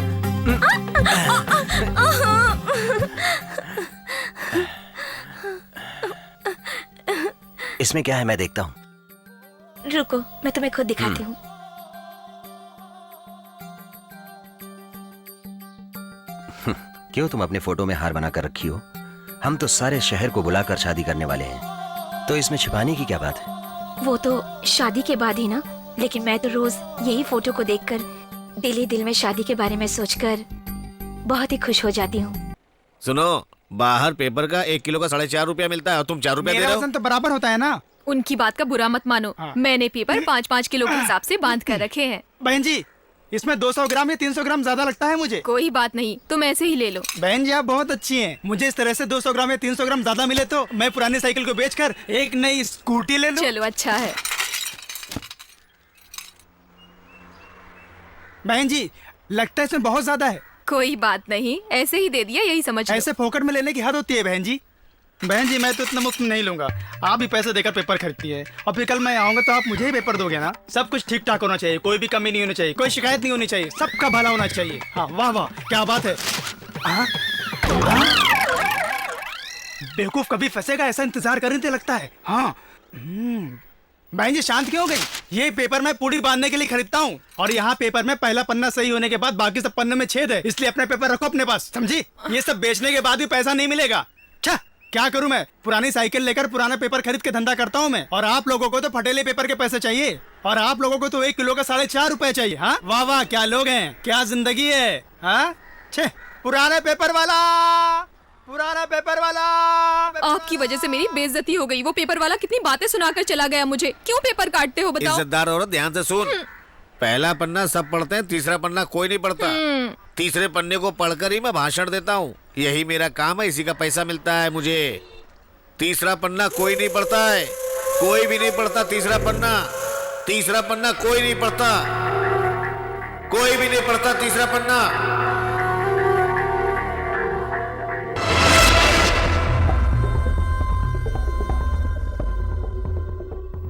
इसमें क्या है मैं देखता हूँ। रुको, मैं तुम्हें खुद दिखाती हूँ। क्यों तुम अपने फोटो में हार बना कर रखी हो? हम तो सारे शहर को बुलाकर शादी करने वाले हैं, तो इसमें छिपाने की क्या बात है? वो तो शादी के बाद ही ना, लेकिन मैं तो रोज यही फोटो को देखकर दिल ही दिल में शादी के बारे में सोचकर बहुत ही खुश हो जाती हूँ। सुनो, बाहर पेपर का 1 किलो का 4.5 रुपया मिलता है और तुम 4 रुपया दे रहे हो। तो बराबर होता है ना। उनकी बात का बुरा मत मानो। मैंने पेपर 5-5 किलो के हिसाब से बांध कर रखे हैं। बहन जी, इसमें 200 ग्राम या 300 ग्राम ज्यादा लगता है मुझे। कोई बात नहीं, तुम ऐसे ही ले लो। बहन जी आप बहुत अच्छी हैं। मुझे इस तरह से 200 ग्राम या 300 ग्राम ज्यादा मिले तो मैं पुरानी साइकिल को बेचकर एक नई स्कूटी ले लूं। चलो अच्छा है। बहन जी लगता है इसमें बहुत ज्यादा है। कोई बात नहीं, ऐसे ही दे दिया, यही समझ लो। ऐसे फोकट में लेने की हद होती है बहन जी। बहन जी मैं तो इतना मुफ्त में नहीं लूंगा। आप भी पैसे देकर पेपर खरीदती है और फिर कल मैं आऊंगा तो आप मुझे ही पेपर दोगे ना। सब कुछ ठीक ठाक होना चाहिए, कोई भी कमी नहीं होनी चाहिए, कोई शिकायत नहीं होनी चाहिए, सबका भला होना चाहिए। हाँ वाह वाह क्या बात है। बेवकूफ कभी फंसेगा ऐसा इंतजार करने लगता है। हाँ बहन जी शांत क्यों हो गई? ये पेपर मैं पूरी बांधने के लिए खरीदता हूँ और यहाँ पेपर में पहला पन्ना सही होने के बाद बाकी सब पन्ने में छेद है, इसलिए अपने पेपर रखो अपने पास, समझी? ये सब बेचने के बाद भी पैसा नहीं मिलेगा। क्या करूं मैं? पुरानी साइकिल लेकर पुराना पेपर खरीद के धंधा करता हूं मैं, और आप लोगों को तो फटेले पेपर के पैसे चाहिए और आप लोगों को तो 1 किलो का 4.5 रुपए चाहिए। हाँ वाह वाह क्या लोग हैं, क्या जिंदगी है। हाँ छे पुराना पेपर वाला, पुराना पेपर वाला। आपकी वजह से मेरी बेइज्जती हो गई। वो पेपर वाला कितनी बातें सुनाकर चला गया मुझे। क्यों पेपर काटते हो बताओ? इज्जतदार औरत ध्यान से सुन। पहला पन्ना सब पढ़ते हैं, तीसरा पन्ना कोई नहीं पढ़ता। तीसरे पन्ने को पढ़कर ही मैं भाषण देता हूँ, यही मेरा काम है, इसी का पैसा मिलता है मुझे। तीसरा पन्ना कोई नहीं पढ़ता है, कोई भी नहीं पढ़ता तीसरा पन्ना। तीसरा पन्ना कोई नहीं पढ़ता, कोई भी नहीं पढ़ता तीसरा पन्ना।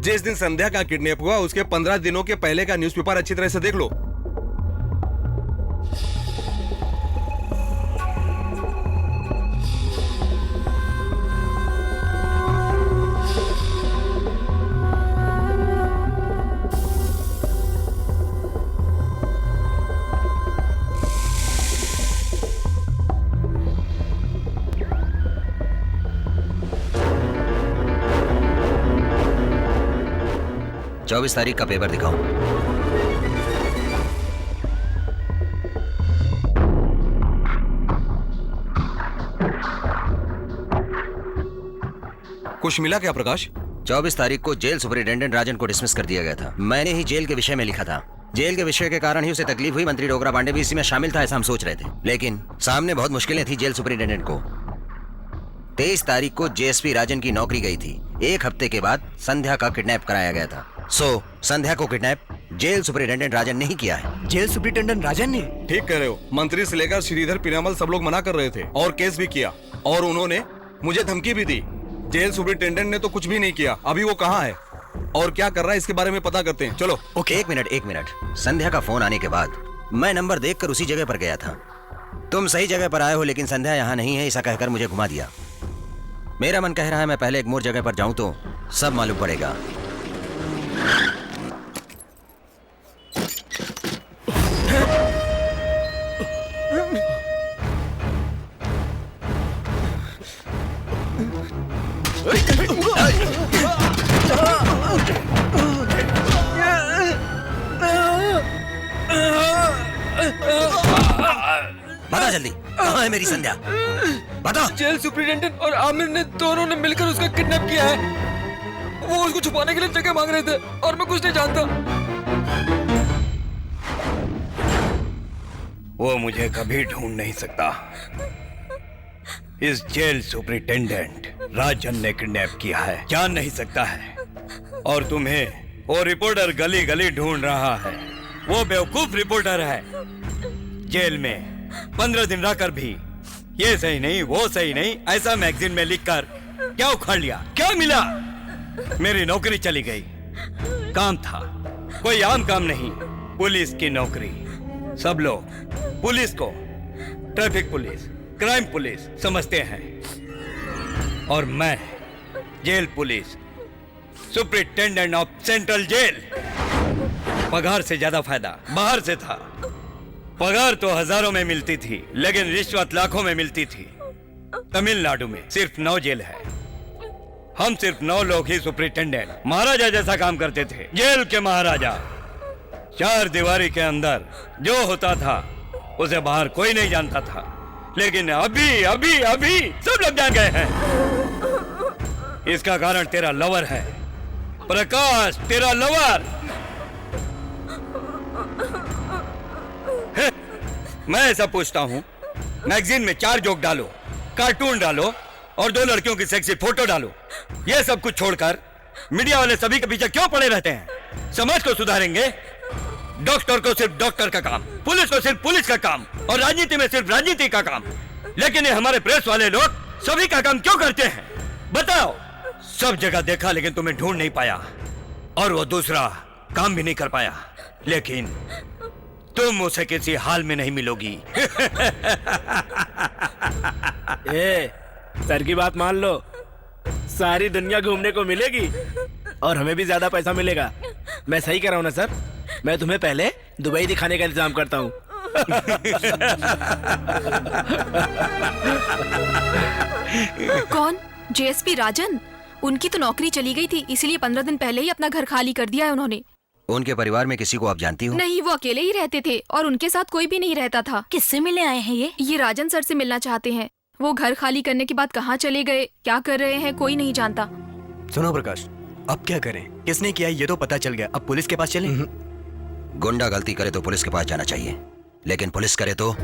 जिस दिन संध्या का किडनैप हुआ उसके 15 दिनों के पहले का न्यूज़पेपर अच्छी तरह से देख लो। चौबीस तारीख का पेपर दिखाओ। कुछ मिला क्या प्रकाश? 24 तारीख को जेल सुपरिटेंडेंट राजन को डिसमिस कर दिया गया था। मैंने ही जेल के विषय में लिखा था। जेल के विषय के कारण ही उसे तकलीफ हुई। मंत्री डोगरा पांडे भी इसी में शामिल था ऐसा हम सोच रहे थे, लेकिन सामने बहुत मुश्किलें थी जेल सुपरिटेंडेंट को। 23 तारीख को जेएसपी राजन की नौकरी गई थी। 1 हफ्ते के बाद संध्या का किडनैप कराया गया था। संध्या को किडनैप जेल सुपरिटेंडेंट राजन ने ही किया है। जेल सुपरिटेंडेंट राजन ने? ठीक कह रहे हो। मंत्री से लेकर श्रीधर पिनामल सब लोग मना कर रहे थे और केस भी किया, और उन्होंने मुझे धमकी भी दी। जेल सुपरिटेंडेंट ने तो कुछ भी नहीं किया। अभी वो कहाँ है और क्या कर रहा है इसके बारे में पता करते हैं। चलो। ओके। एक मिनट। संध्या का फोन आने के बाद मैं नंबर देखकर उसी जगह पर गया था। तुम सही जगह पर आए हो, लेकिन संध्या यहाँ नहीं है ऐसा कहकर मुझे घुमा दिया। मेरा मन कह रहा है मैं पहले एक मोर जगह पर जाऊं तो सब मालूम पड़ेगा। बता जल्दी, कहाँ है मेरी संध्या? बता। जेल सुपरिटेंडेंट और आमिर ने दोनों ने मिलकर उसका किडनैप किया है। वो उसको छुपाने के लिए जगह मांग रहे थे और मैं कुछ नहीं जानता। वो मुझे कभी ढूंढ नहीं सकता। इस जेल सुपरिटेंडेंट राजन ने किडनैप किया है, जान नहीं सकता है। और तुम्हें वो रिपोर्टर गली गली ढूंढ रहा है। वो बेवकूफ रिपोर्टर है। जेल में 15 दिन रहकर भी ये सही नहीं, वो सही नहीं, ऐसा मैगजीन में लिखकर क्या उखाड़ लिया, क्या मिला? मेरी नौकरी चली गई। काम था कोई आम काम नहीं, पुलिस की नौकरी। सब लोग पुलिस को ट्रैफिक पुलिस, क्राइम पुलिस समझते हैं और मैं jail police, superintendent of central jail. पगार से ज्यादा फायदा बाहर से था। पगार तो हजारों में मिलती थी, लेकिन रिश्वत लाखों में मिलती थी। तमिलनाडु में सिर्फ 9 जेल है। हम सिर्फ 9 लोग ही सुपरिटेंडेंट महाराजा जैसा काम करते थे। जेल के महाराजा। 4 दीवारी के अंदर जो होता था उसे बाहर कोई नहीं जानता था, लेकिन अभी अभी अभी सब लोग जान गए हैं। इसका कारण तेरा लवर है प्रकाश, तेरा लवर। मैं ऐसा पूछता हूँ, मैगजीन में 4 जोक डालो, कार्टून डालो और 2 लड़कियों की सेक्सी फोटो डालो। ये सब कुछ छोड़कर मीडिया वाले सभी के पीछे क्यों पड़े रहते हैं? समाज को सुधारेंगे? डॉक्टर को सिर्फ डॉक्टर का काम, पुलिस को सिर्फ पुलिस का काम और राजनीति में सिर्फ राजनीति का काम। लेकिन ये हमारे प्रेस वाले लोग सभी का काम क्यों करते हैं? बताओ। सब जगह देखा लेकिन तुम्हें ढूंढ नहीं पाया और वो दूसरा काम भी नहीं कर पाया, लेकिन तुम उसे किसी हाल में नहीं मिलोगी। सर की बात मान लो, सारी दुनिया घूमने को मिलेगी और हमें भी ज्यादा पैसा मिलेगा। मैं सही कर रहा हूँ ना सर? मैं तुम्हें पहले दुबई दिखाने का इंतजाम करता हूँ। कौन? जेएसपी राजन? उनकी तो नौकरी चली गई थी, इसीलिए 15 दिन पहले ही अपना घर खाली कर दिया है उन्होंने। उनके परिवार में किसी को आप जानती हो? नहीं, वो अकेले ही रहते थे और उनके साथ कोई भी नहीं रहता था। किससे मिलने आए हैं ये राजन सर से मिलना चाहते हैं। वो घर खाली करने के बाद कहाँ चले गए, क्या कर रहे हैं, कोई नहीं जानता। सुनो प्रकाश, अब क्या करें? किसने किया ये तो पता चल गया, अब पुलिस के पास चलें? गुंडा गलती करे तो पुलिस के पास जाना चाहिए, लेकिन पुलिस करे तो?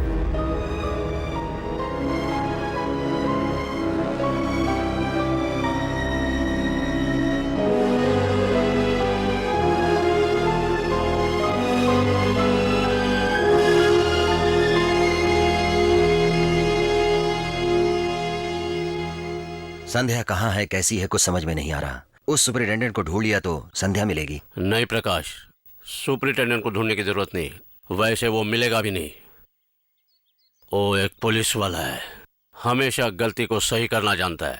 संध्या कहाँ है, कैसी है, कुछ समझ में नहीं आ रहा। उस सुपरिटेंडेंट को ढूंढ लिया तो संध्या मिलेगी। नहीं प्रकाश, सुपरिटेंडेंट को ढूंढने की जरूरत नहीं, वैसे वो मिलेगा भी नहीं। वो एक पुलिस वाला है, हमेशा गलती को सही करना जानता है।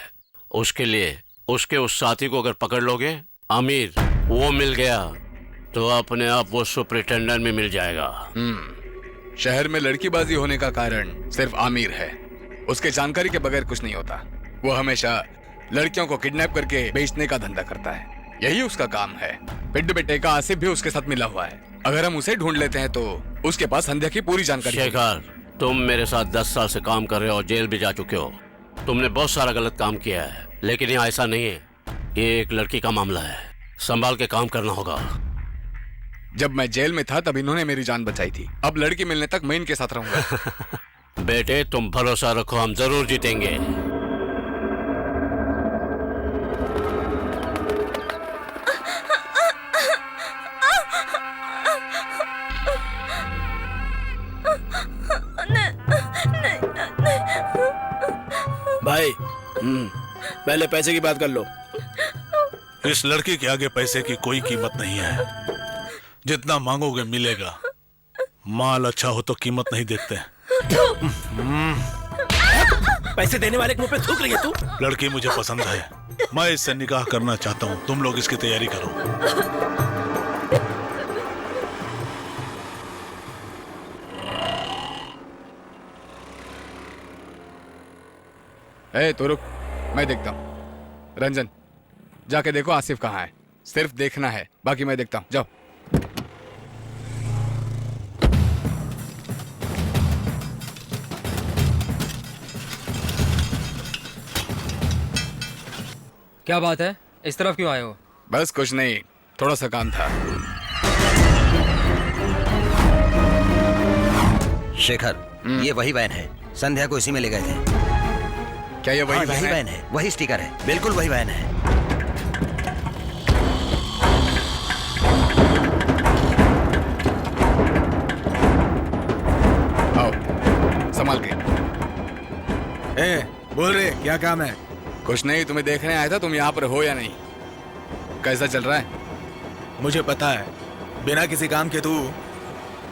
उसके लिए उसके उस साथी को अगर पकड़ लोगे, आमिर, वो मिल गया तो अपने आप वो सुपरिटेंडेंट में मिल जाएगा। शहर में लड़कीबाजी होने का कारण सिर्फ आमिर है। उसके जानकारी के बगैर कुछ नहीं होता। वो हमेशा लड़कियों को किडनैप करके बेचने का धंधा करता है, यही उसका काम है। पिड्डू बेटे का आसिफ भी उसके साथ मिला हुआ है। अगर हम उसे ढूंढ लेते हैं तो उसके पास संध्या की पूरी जानकारी। शेखर, तुम मेरे साथ 10 साल से काम कर रहे हो और जेल भी जा चुके हो। तुमने बहुत सारा गलत काम किया है, लेकिन ये ऐसा नहीं है। ये एक लड़की का मामला है, संभाल के काम करना होगा। जब मैं जेल में था तब इन्होंने मेरी जान बचाई थी। अब लड़की मिलने तक मैं इनके साथ रहूंगा। बेटे, तुम भरोसा रखो, हम जरूर जीतेंगे। भाई, पहले पैसे की बात कर लो। इस लड़की के आगे पैसे की कोई कीमत नहीं है। जितना मांगोगे मिलेगा। माल अच्छा हो तो कीमत नहीं देखते। पैसे देने वाले के मुंह पे थूक रही है तू। लड़की मुझे पसंद है, मैं इससे निकाह करना चाहता हूँ। तुम लोग इसकी तैयारी करो। तो रुक, मैं देखता हूँ। रंजन, जाके देखो आसिफ कहाँ है। सिर्फ देखना है, बाकी मैं देखता हूँ। जाओ। क्या बात है, इस तरफ क्यों आए हो? बस कुछ नहीं, थोड़ा सा काम था। शेखर, ये वही वैन है, संध्या को इसी में ले गए थे। क्या ये वही यही वैन है? वही स्टिकर है, बिल्कुल वही वैन है। आओ, संभाल के। बोल रहे क्या काम है? कुछ नहीं, तुम्हें देखने आया था, तुम यहाँ पर हो या नहीं। कैसा चल रहा है? मुझे पता है, बिना किसी काम के तू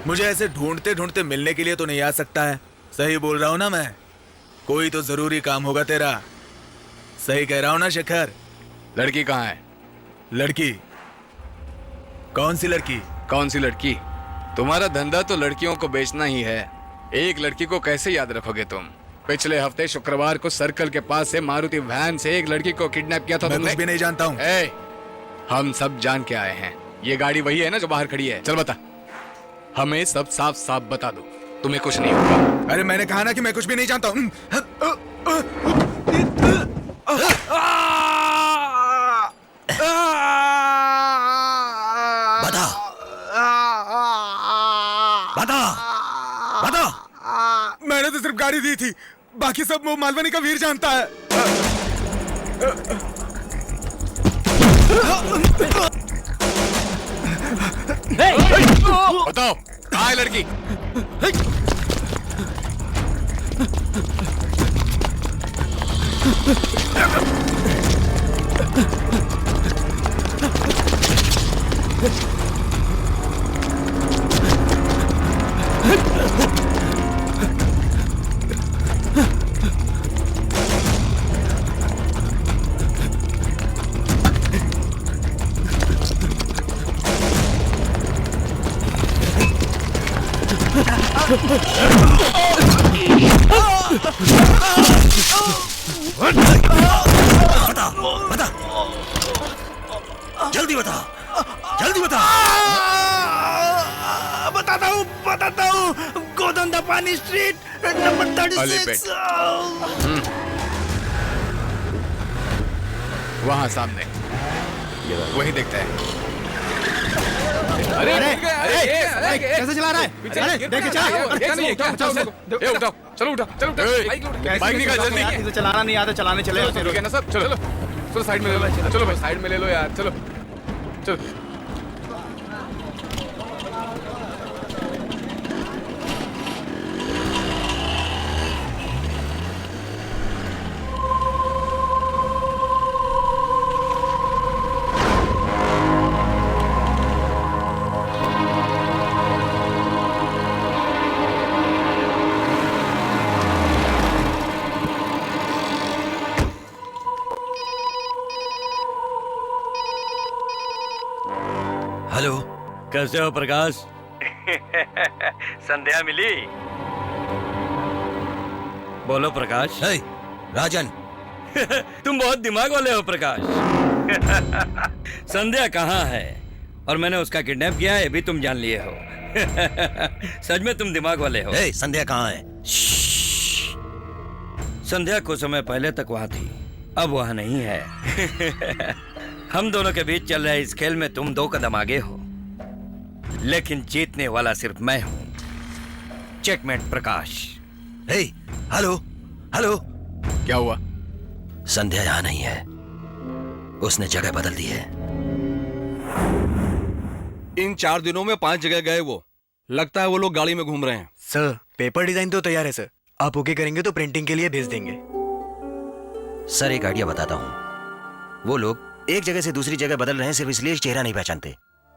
मुझे ऐसे ढूंढते ढूंढते मिलने के लिए तो नहीं आ सकता है। सही बोल रहा हूँ ना मैं? कोई तो जरूरी काम होगा तेरा। सही कह रहा हूँ ना शेखर? लड़की कहाँ है? लड़की? कौन सी लड़की? कौन सी लड़की? तुम्हारा धंधा तो लड़कियों को बेचना ही है। एक लड़की को कैसे याद रखोगे तुम? पिछले हफ्ते शुक्रवार को सर्कल के पास से मारुति वैन से एक लड़की को किडनैप किया था मैं तुमने। कुछ भी नहीं जानता हूँ। हम सब जान के आए हैं। ये गाड़ी वही है ना जो बाहर खड़ी है? चल बता, हमें सब साफ साफ बता दो, तुम्हें कुछ नहीं होगा। अरे मैंने कहा ना कि मैं कुछ भी नहीं जानता हूँ। बता बता बता। मैंने तो सिर्फ गाड़ी दी थी, बाकी सब वो मालवनी का वीर जानता है। बताओ कहाँ है लड़की? बता बता, जल्दी बता, जल्दी बता। बताता हूँ। गोदंदा पानी स्ट्रीट नंबर 36। वहाँ सामने, वही देखते हैं। अरे कैसे चला रहा है? अरे देख उठाओ, चलो उठा, चलो बाइक निकाल जल्दी। चलाना नहीं आता, चलाने चले ठीक है ना सब? चलो चलो साइड में ले लो, चलो भाई साइड में ले लो यार, चलो चलो। हेलो, कैसे हो प्रकाश? संध्या मिली? बोलो प्रकाश। राजन। तुम बहुत दिमाग वाले हो प्रकाश। संध्या कहाँ है और मैंने उसका किडनैप किया है भी तुम जान लिए हो। सच में तुम दिमाग वाले हो। संध्या कहाँ है? संध्या कुछ समय पहले तक वहाँ थी, अब वहाँ नहीं है। हम दोनों के बीच चल रहे इस खेल में तुम 2 कदम आगे हो, लेकिन जीतने वाला सिर्फ मैं हूं। चेकमेट प्रकाश। हेलो हेलो, क्या हुआ? संध्या यहाँ नहीं है, उसने जगह बदल दी है। इन 4 दिनों में 5 जगह गए वो। लगता है वो लोग गाड़ी में घूम रहे हैं। सर, पेपर डिजाइन तो तैयार है सर, आप ओके करेंगे तो प्रिंटिंग के लिए भेज देंगे। सर एक आइडिया बताता हूँ। वो लोग एक जगह से दूसरी जगह बदल रहे हैं सिर्फ इसलिए चेहरा नहीं पहचानते।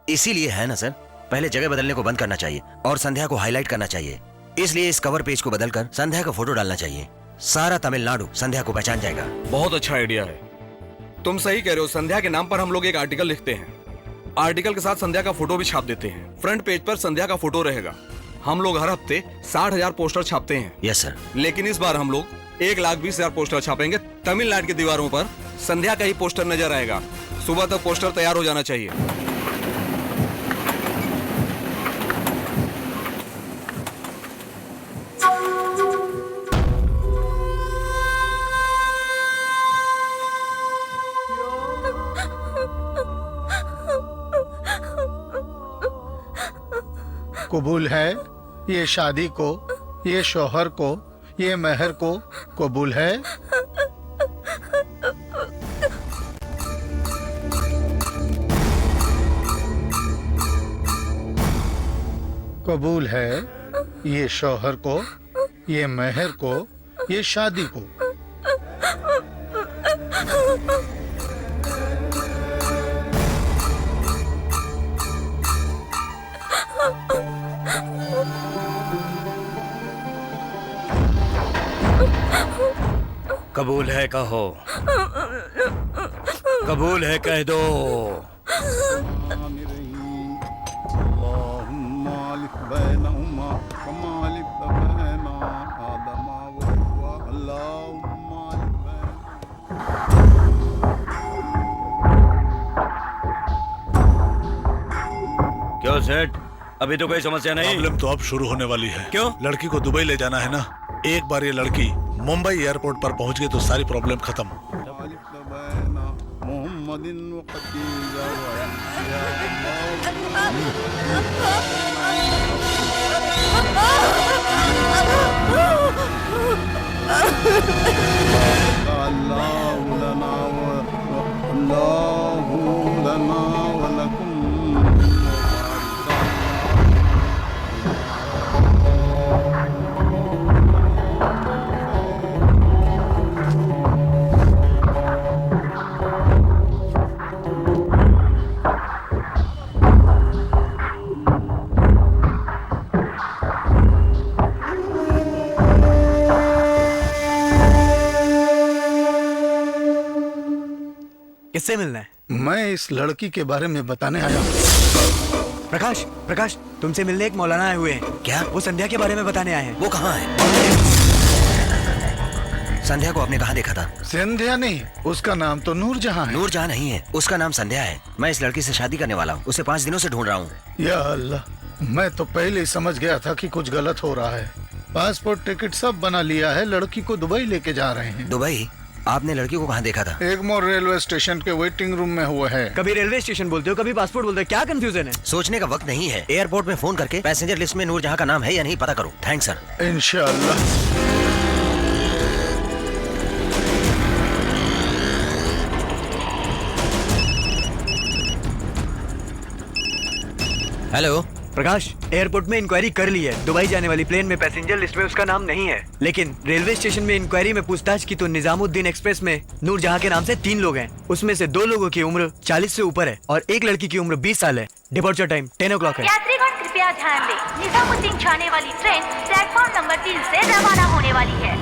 इसीलिए है ना सर, पहले जगह बदलने को बंद करना चाहिए और संध्या को हाईलाइट करना चाहिए। इसलिए इस कवर पेज को बदलकर संध्या का फोटो डालना चाहिए। सारा तमिलनाडु संध्या को पहचान जाएगा। बहुत अच्छा आइडिया है, तुम सही कह रहे हो। संध्या के नाम पर हम लोग एक आर्टिकल लिखते हैं, आर्टिकल के साथ संध्या का फोटो भी छाप देते हैं। फ्रंट पेज पर संध्या का फोटो रहेगा। हम लोग हर हफ्ते 60,000 पोस्टर छापते हैं। Yes sir. लेकिन इस बार हम लोग 1,20,000 पोस्टर छापेंगे। तमिलनाडु की दीवारों पर संध्या का ही पोस्टर नजर आएगा। सुबह तक पोस्टर तैयार हो जाना चाहिए। कबूल है ये शादी को, ये शौहर को, ये मेहर को कबूल है। कबूल है ये शौहर को, ये मेहर को, ये शादी को। कबूल है कहो, कबूल है कह दो। क्यों सेठ, अभी तो कोई समस्या नहीं? प्रॉब्लम तो अब शुरू होने वाली है। क्यों? लड़की को दुबई ले जाना है ना। एक बार ये लड़की मुंबई एयरपोर्ट पर पहुंच गई तो सारी प्रॉब्लम खत्म। किससे मिलना है? मैं इस लड़की के बारे में बताने आया हूँ। प्रकाश, प्रकाश, तुमसे मिलने एक मौलाना आए हुए हैं। क्या? वो संध्या के बारे में बताने आए हैं। वो कहाँ है? संध्या को आपने कहाँ देखा था? संध्या नहीं, उसका नाम तो नूरजहां है। नूरजहां नहीं है, उसका नाम संध्या है। मैं इस लड़की से शादी करने वाला हूँ। उसे 5 दिनों से ढूंढ रहा हूँ। या अल्लाह, मैं तो पहले ही समझ गया था कि कुछ गलत हो रहा है। पासपोर्ट टिकट सब बना लिया है, लड़की को दुबई लेके जा रहे हैं। दुबई? आपने लड़की को कहाँ देखा था? एगमोर रेलवे स्टेशन के वेटिंग रूम में हुआ है। कभी रेलवे स्टेशन बोलते हो, कभी पासपोर्ट बोलते हो, क्या कंफ्यूजन है? सोचने का वक्त नहीं है। एयरपोर्ट में फोन करके पैसेंजर लिस्ट में नूरजहां का नाम है या नहीं पता करो। Thanks sir. इंशाअल्लाह। हेलो प्रकाश, एयरपोर्ट में इंक्वायरी कर ली है। दुबई जाने वाली प्लेन में पैसेंजर लिस्ट में उसका नाम नहीं है, लेकिन रेलवे स्टेशन में इंक्वायरी में पूछताछ की तो निजामुद्दीन एक्सप्रेस में नूरजहां के नाम से 3 लोग हैं। उसमें से 2 लोगों की उम्र 40 से ऊपर है और एक लड़की की उम्र 20 साल है। डिपार्चर टाइम 10 o'clock है। यात्रीगण कृपया ध्यान दें, निजामुद्दीन जाने वाली ट्रेन प्लेटफॉर्म नंबर 3 से रवाना होने वाली है।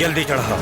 जल्दी चढ़ाओ।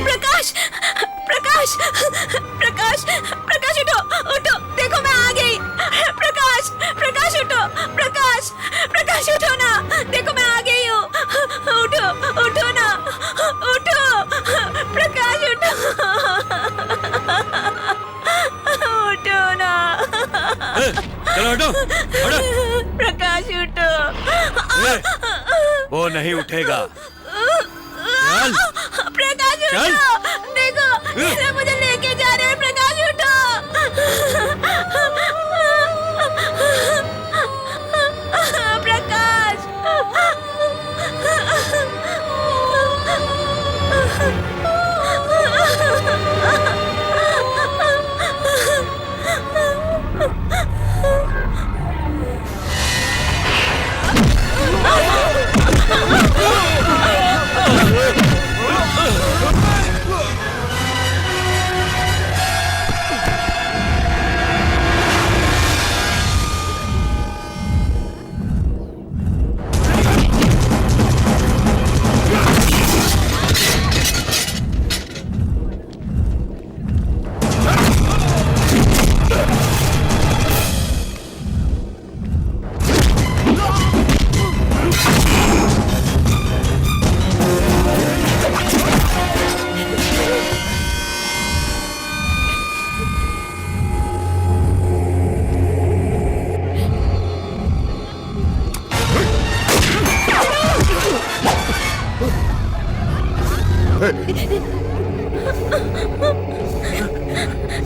प्रकाश प्रकाश प्रकाश प्रकाश उठो उठो, देखो मैं आ गई। प्रकाश प्रकाश उठो, प्रकाश प्रकाश उठो ना, देखो मैं आ गई हूँ। उठो उठो ना, उठो प्रकाश उठो, उठो ना। चलो हटो, हटो। प्रकाश उठो। वो नहीं उठेगा। चल। प्रकाश चल। उठो, देखो ये मुझे लेके जा रहे हैं। प्रकाश उठो। प्रकाश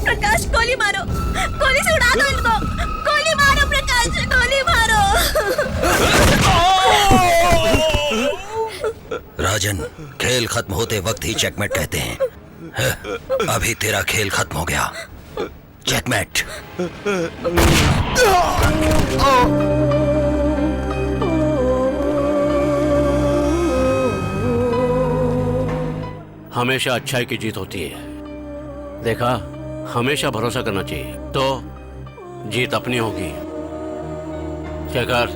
प्रकाश गोली मारो, गोली से उड़ा दो इनको। गोली मारो प्रकाश, गोली मारो। राजन, खेल खत्म होते वक्त ही चेकमेट कहते हैं। अभी तेरा खेल खत्म हो गया। चेकमेट। हमेशा अच्छाई की जीत होती है। देखा, हमेशा भरोसा करना चाहिए, तो जीत अपनी होगी। शेखर,